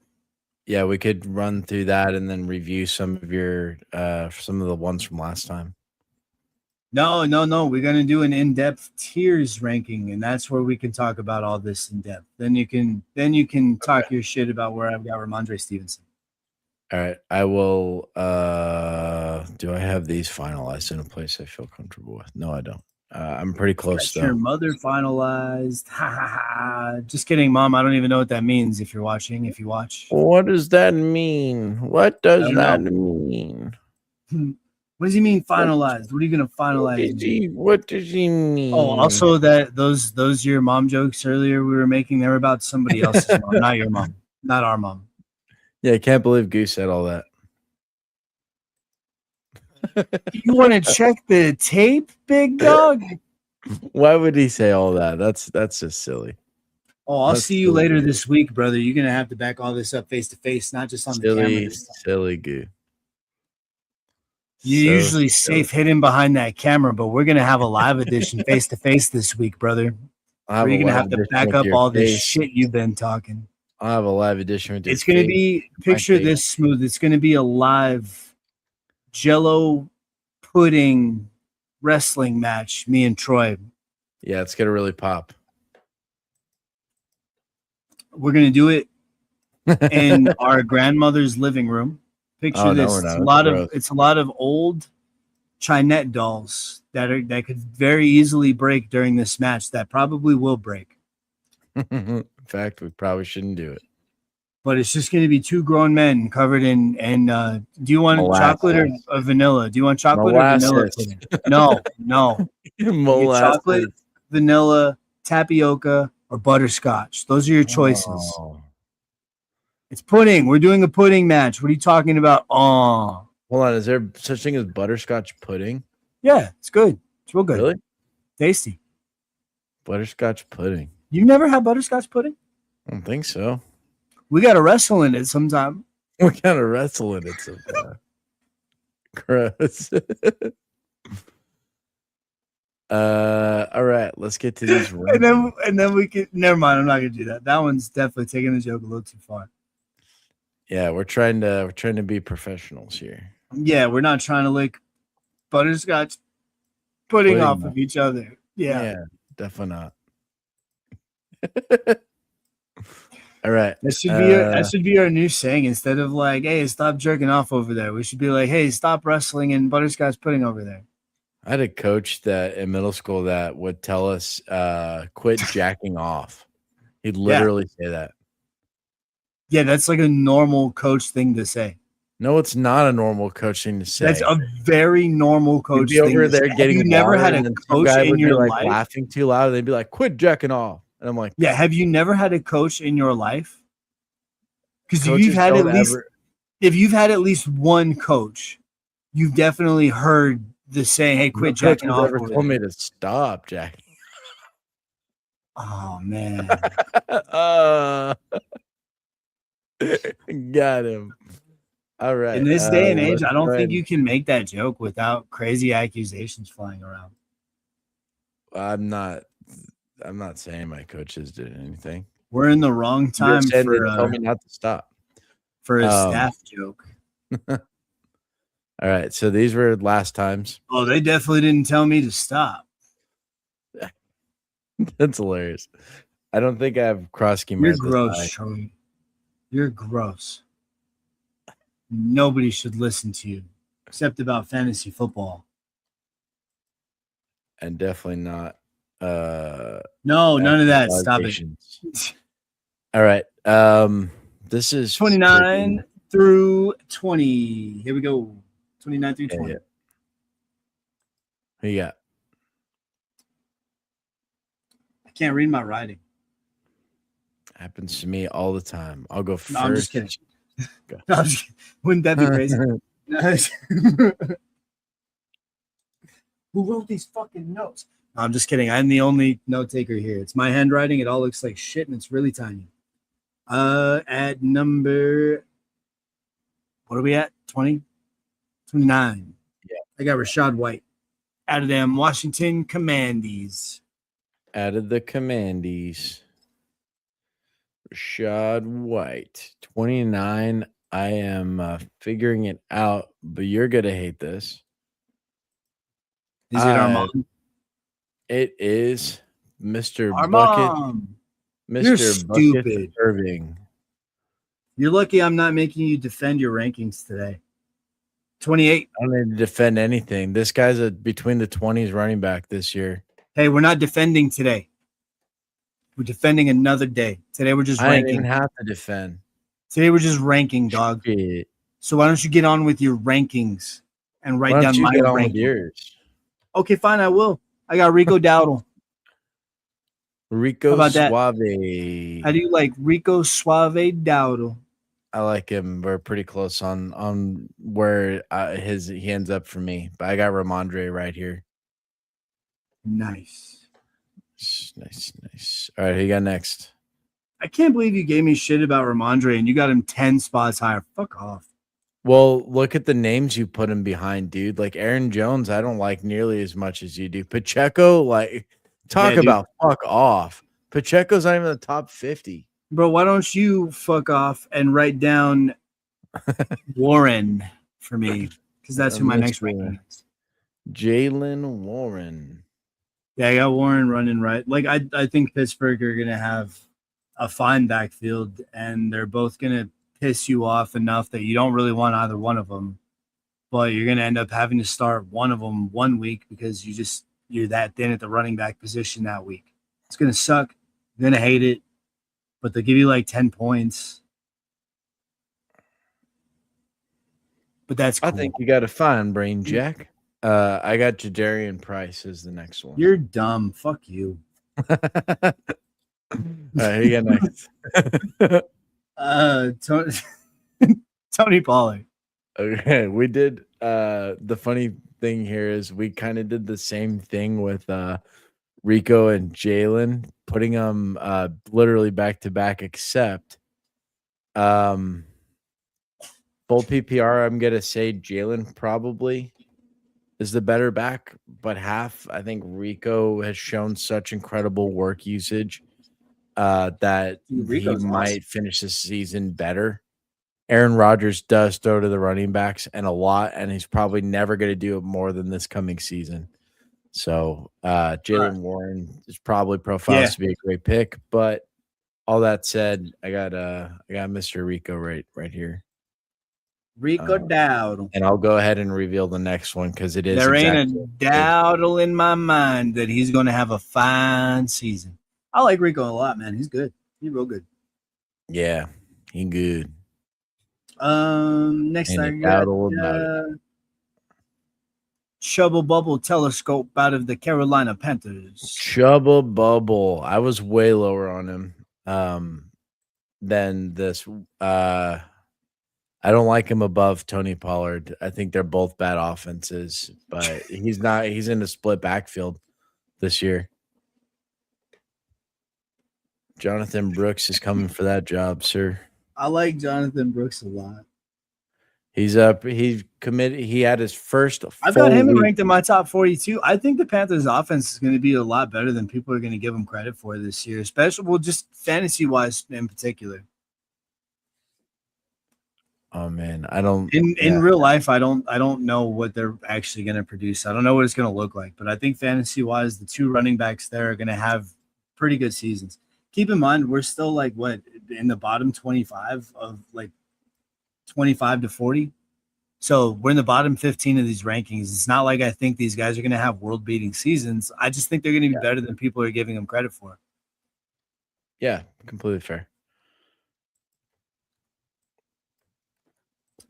Yeah, we could run through that and then review some of your some of the ones from last time. No. We're gonna do an in-depth tiers ranking, and that's where we can talk about all this in depth. Then you can talk your shit about where I've got Ramondre Stevenson. All right. I will do I have these finalized in a place I feel comfortable with? No, I don't. I'm pretty close though. Your mother finalized. Ha ha ha. Just kidding, Mom. I don't even know what that means if you're watching. If you watch. What does that mean? What does that mean? What does he mean finalized? What are you gonna finalize? What does he mean? Oh, also that those your mom jokes earlier we were making, they were about somebody else's mom, not your mom, not our mom. Yeah, I can't believe Goose said all that. You want to check the tape, big dog? Why would he say all that? That's just silly. Oh, I'll see you later this week, brother. You're gonna have to back all this up face to face, not just on the camera. Silly Goo. You're usually safe hidden behind that camera, but we're gonna have a live edition face to face this week, brother. Where you're gonna have to back up all this shit you've been talking. I'll have a live edition with it's gonna be picture this smooth. It's gonna be a live Jello pudding wrestling match, me and Troy. Yeah, it's gonna really pop. We're gonna do it in our grandmother's living room. Picture this. No, it's a lot of old Chinette dolls that could very easily break during this match. That probably will break. In fact, we probably shouldn't do it. But it's just going to be 2 grown men covered in. Do you want chocolate or vanilla? Do you want chocolate or vanilla? No. Chocolate, vanilla, tapioca, or butterscotch. Those are your choices. Oh. It's pudding. We're doing a pudding match. What are you talking about? Oh. Hold on. Is there such thing as butterscotch pudding? Yeah, it's good. It's real good. Really? Tasty. Butterscotch pudding. You've never had butterscotch pudding? I don't think so. We got to wrestle in it sometime. We got to wrestle in it sometime. Gross. All right, let's get to these. and then we can. Never mind. I'm not gonna do that. That one's definitely taking the joke a little too far. Yeah, we're trying to be professionals here. Yeah, we're not trying to lick butterscotch pudding off of each other. Yeah, definitely not. All right. That should be our new saying. Instead of like, hey, stop jerking off over there, we should be like, hey, stop wrestling and butterscotch pudding over there. I had a coach that in middle school that would tell us, quit jacking off. He'd literally say that. Yeah, that's like a normal coach thing to say. No, it's not a normal coach thing to say. That's a very normal coach You'd be thing over to there say. getting Have you never water, had a and then some coach guy in would be your like life? laughing too loud. They'd be like, "Quit jacking off," and I'm like, Yeah, have you never had a coach in your life? Because if you've had at least one coach, you've definitely heard the saying, "Hey, quit no coach jacking has off ever over told there." me to stop jacking. Oh man, Got him. All right. in this day and age, let's I don't go think ahead. you can make that joke without crazy accusations flying around. I'm not saying my coaches did anything. We're in the wrong You're time saying for they told me not to stop. a staff joke. All right. So these were last times. Oh, they definitely didn't tell me to stop. That's hilarious. I don't think I have cross scheme. You're gross, Charlie. You're gross. Nobody should listen to you except about fantasy football. And definitely not. No, none of that. Stop it. All right. This is 29 through 20. Here we go. 29 through 20. Yeah. Who you got? I can't read my writing. Happens to me all the time. I'll go first. No, I'm just kidding. No, I'm just kidding. Wouldn't that be crazy? Who wrote these fucking notes? No, I'm just kidding. I'm the only note taker here. It's my handwriting. It all looks like shit, and it's really tiny. At number, what are we at? 20? 29. Yeah. I got Rashad White out of them Washington Commandees. Out of the Commandees. Rashad White, 29. I am figuring it out, but you're going to hate this. Is it Armand? It is Mr. Armand. Bucket. You're stupid. Bucket Irving. You're lucky I'm not making you defend your rankings today. 28. I don't need to defend anything. This guy's a between the 20s running back this year. Hey, we're not defending today. We're defending another day. Today we're just I ranking. didn't even have to defend. Today we're just ranking, dog. Shit. So why don't you get on with your rankings and write down my rankings? Yours? Okay, fine, I will. I got Rico Dowdle. Rico How about that? Suave. How do you like Rico Suave Dowdle? I like him. We're pretty close on where he ends up for me. But I got Ramondre right here. Nice. Nice. All right, who you got next? I can't believe you gave me shit about Ramondre and you got him 10 spots higher. Fuck off. Well, look at the names you put him behind, dude. Like Aaron Jones, I don't like nearly as much as you do. Pacheco, like, talk about fuck off. Pacheco's not even in the top 50. Bro, why don't you fuck off and write down Warren for me? Because that's who my next ranking is. Jaylen Warren. Yeah, I got Warren running right. Like, I think Pittsburgh are going to have a fine backfield, and they're both going to piss you off enough that you don't really want either one of them. But you're going to end up having to start one of them 1 week because you're that thin at the running back position that week. It's going to suck. You're going to hate it. But they'll give you like 10 points. But that's cool. I think you got a fine brain, Jack. I got Jadarian Price as the next one. You're dumb. Fuck you. All right, who you got next? Tony Pollard. Okay, we did. The funny thing here is we kind of did the same thing with Rico and Jalen, putting them literally back to back, except full PPR. I'm gonna say Jalen probably is the better back, but half. I think Rico has shown such incredible work usage that he might finish this season better. Aaron Rodgers does throw to the running backs and a lot, and he's probably never going to do it more than this coming season. So Jaylen Warren is probably profiles to be a great pick, but All that said, I got Mr. Rico right here. Rico Dowdle. And I'll go ahead and reveal the next one because it is There ain't a exactly dowdle in my mind that he's going to have a fine season. I like Rico a lot, man. He's good. He's real good. Yeah, he good. Next Ain't I a got dowdle about it. Shubble Bubble Telescope out of the Carolina Panthers. Chubba Bubble. I was way lower on him than this. I don't like him above Tony Pollard. I think they're both bad offenses, but he's not. He's in a split backfield this year. Jonathan Brooks is coming for that job, sir. I like Jonathan Brooks a lot. He's up. He's committed. He had his first. I've got him ranked in my top 42. I think the Panthers' offense is going to be a lot better than people are going to give them credit for this year, especially just fantasy wise in particular. Oh man, I don't. In real life, I don't know what they're actually going to produce. I don't know what it's going to look like, but I think fantasy wise, the two running backs there are going to have pretty good seasons. Keep in mind, we're still like what in the bottom 25 of like 25 to 40. So we're in the bottom 15 of these rankings. It's not like I think these guys are going to have world beating seasons. I just think they're going to be better than people are giving them credit for. Yeah, completely fair.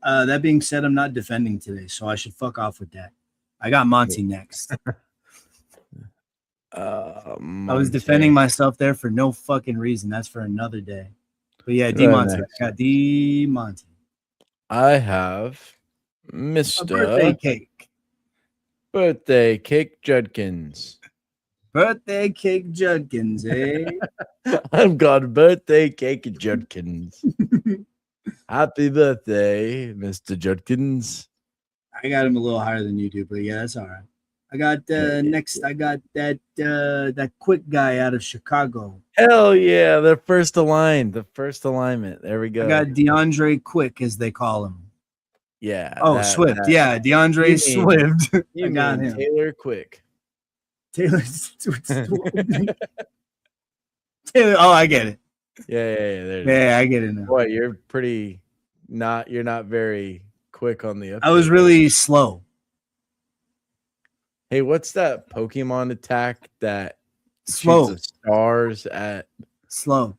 That being said, I'm not defending today, so I should fuck off with that. I got Monty next. I was defending myself there for no fucking reason. That's for another day. But yeah, D Monty. I got D Monty. I have Mr. A birthday cake. Birthday Cake Judkins. Birthday Cake Judkins, eh? I've got Birthday Cake Judkins. Happy birthday, Mr. Judkins. I got him a little higher than you do, but yeah, that's all right. I got next. I got that quick guy out of Chicago. Hell yeah, the first alignment. There we go. I got DeAndre Quick, as they call him. Yeah. Oh, Swift. Yeah, DeAndre Swift. I got him. Taylor Quick. Taylor. Taylor. Oh, I get it. Yeah. I get it now. Boy, you're pretty. You're not very quick on the. I was really slow. Hey, what's that Pokemon attack that slow shoots the stars at slow?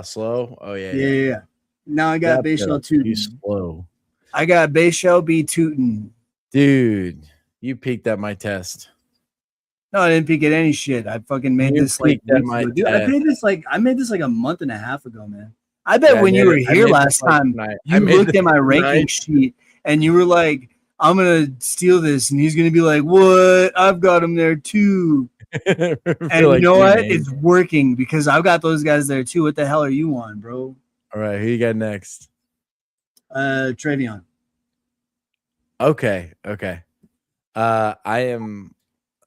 Slow. Oh yeah. Yeah. Now I got Bayshell Tootin. Slow. I got Bayshell B Tootin. Dude, you peaked at my test. No, I didn't peek at any shit. I fucking made this like at my dude, I made this like a month and a half ago, man. I bet when you were here last time, you looked at my ranking sheet and you were like, I'm gonna steal this, and he's gonna be like, "What? I've got him there too." And you know what? It's working because I've got those guys there too. What the hell are you on, bro? All right, who you got next? Travion. Okay. I am.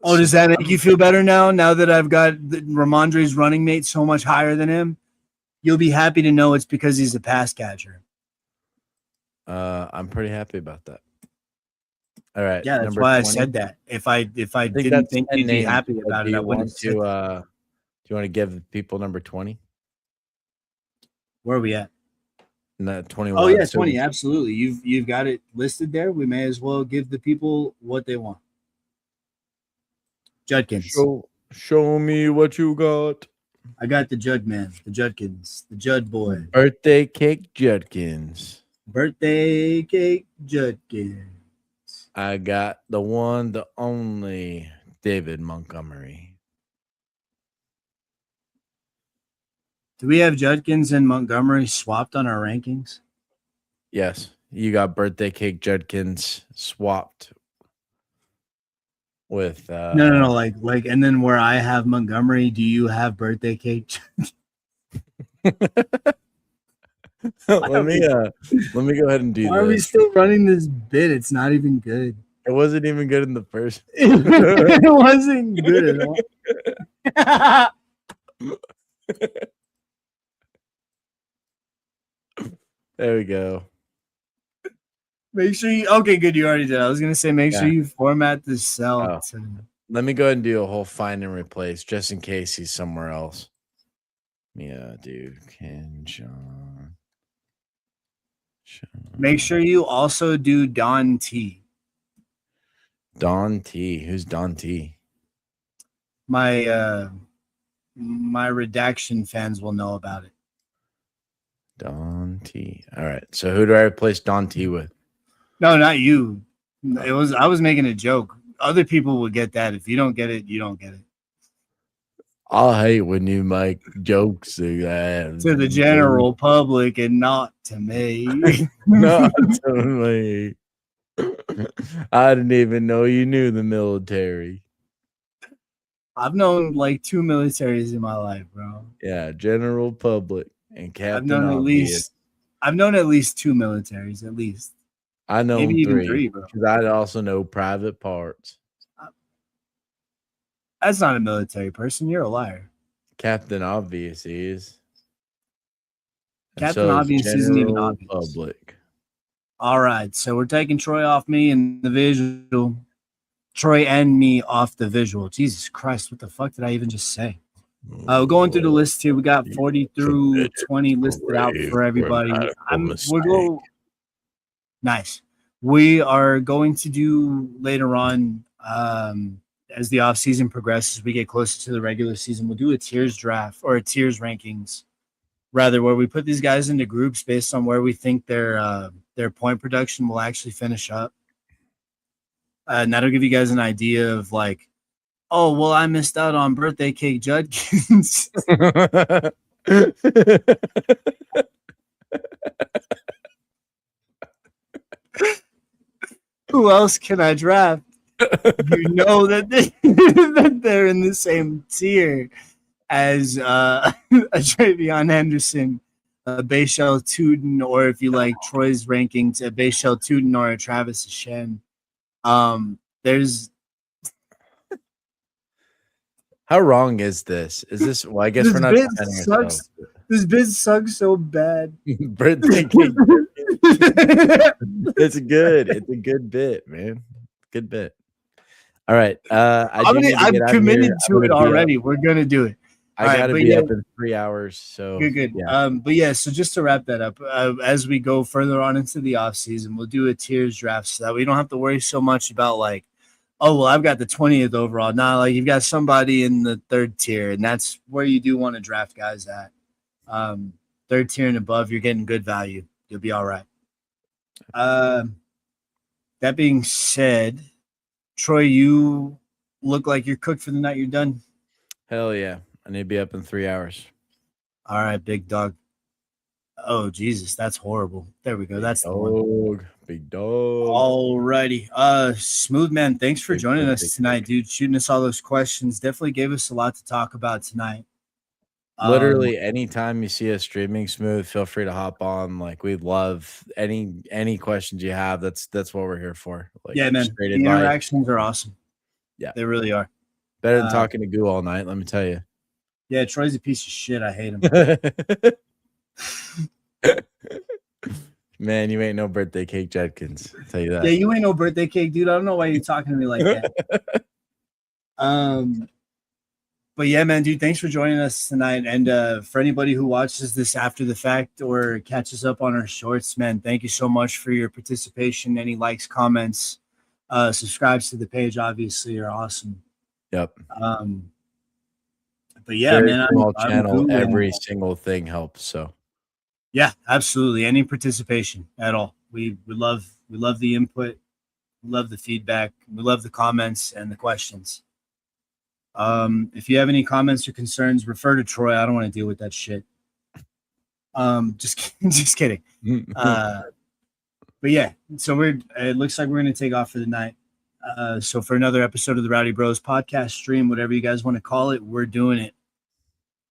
Oh, does that make you feel better now? Now that I've got Ramondre's running mate so much higher than him, you'll be happy to know it's because he's a pass catcher. I'm pretty happy about that. All right. Yeah, that's why 20. I said that. If I didn't think you'd be happy about it, I wouldn't. Do you want to give people number 20? Where are we at? 21. Oh yeah, 20. Absolutely. You've got it listed there. We may as well give the people what they want. Judkins. Show me what you got. I got the Judman, the Judkins, the Judd boy. Birthday Cake Judkins. Birthday Cake Judkins. I got the one, the only David Montgomery. Do we have Judkins and Montgomery swapped on our rankings? Yes. You got Birthday Cake Judkins swapped with no, like and then where I have Montgomery, do you have Birthday Cake? let me go ahead and do this. Why are we still running this bit? It's not even good. It wasn't even good in the first. It wasn't good at all. There we go. Make sure you. Okay, good. You already did. I was gonna say make sure you format the cell. Let me go ahead and do a whole find and replace just in case he's somewhere else. Yeah, dude. Ken, Sean. Make sure you also do Don T. Don T. Who's Don T? My redaction fans will know about it. Don T. All right. So who do I replace Don T with? No, not you. I was making a joke. Other people will get that. If you don't get it, you don't get it. I hate when you make jokes like that. To the general public and not to me. Not to me. I didn't even know you knew the military. I've known like 2 militaries in my life, bro. Yeah, general public and Captain I've known at least 2 militaries, at least. I know maybe even 3, 3, bro. Because I also know private parts. That's not a military person. You're a liar. Captain Obvious is. Captain Obvious isn't even obvious. Public. All right, so we're taking Troy off me and the visual. Troy and me off the visual. Jesus Christ, what the fuck did I even just say? Going through the list here, we got 40 through 20 listed out for everybody. Nice. We are going to do later on, as the off season progresses, we get closer to the regular season. We'll do a tiers draft or a tiers rankings, rather, where we put these guys into groups based on where we think their point production will actually finish up. And that'll give you guys an idea of like, oh, well, I missed out on Birthday Cake Judkins. Who else can I draft? You know that they're in the same tier as a Travion Henderson, a Bayshell Tuden, or if you like Troy's rankings, a Bayshell Tuden or a Travis Etienne. There's How wrong is this? Is this? Well, I guess we're not. This bit sucks so bad. Birthday cake. It's good. It's a good bit, man. Good bit. All right. I'm committed to it already. We're gonna do it. I gotta be up in 3 hours. So good. Yeah. But yeah. So just to wrap that up, as we go further on into the off season, we'll do a tiers draft so that we don't have to worry so much about like, oh well, I've got the 20th overall. Nah, like you've got somebody in the 3rd tier, and that's where you do want to draft guys at. 3rd tier and above, you're getting good value. You'll be all right. That being said, Troy, you look like you're cooked for the night. You're done. Hell yeah. I need to be up in 3 hours. All right, big dog. Oh, Jesus, that's horrible. There we go. That's the one. Big dog. All righty. Smooth man, thanks for joining us tonight, dude. Shooting us all those questions. Definitely gave us a lot to talk about tonight. Literally, anytime you see us streaming, Smooth, feel free to hop on. Like, we love any questions you have. That's what we're here for. Like, yeah, man. The interactions are awesome. Yeah, they really are. Better than talking to Goo all night. Let me tell you. Yeah, Troy's a piece of shit. I hate him. Man, you ain't no Birthday Cake Judkins. I'll tell you that. Yeah, you ain't no birthday cake, dude. I don't know why you're talking to me like that. But yeah, man, dude, thanks for joining us tonight. And for anybody who watches this after the fact or catches up on our shorts, man, thank you so much for your participation. Any likes, comments, subscribes to the page, obviously, are awesome. Yep. But yeah, very man, small channel. Every single thing helps. So yeah, absolutely. Any participation at all. We love the input. We love the feedback. We love the comments and the questions. If you have any comments or concerns, refer to Troy. I don't want to deal with that shit. Just kidding. But yeah, so it looks like we're going to take off for the night. So for another episode of the Rowdy Bros podcast stream, whatever you guys want to call it, we're doing it.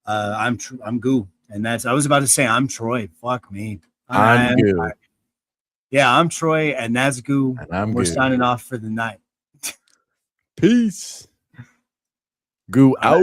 I'm Goo, and I was about to say I'm Troy. Fuck me. I'm Goo. Yeah, I'm Troy, and that's Goo. And we're signing off for the night. Peace. Goo out.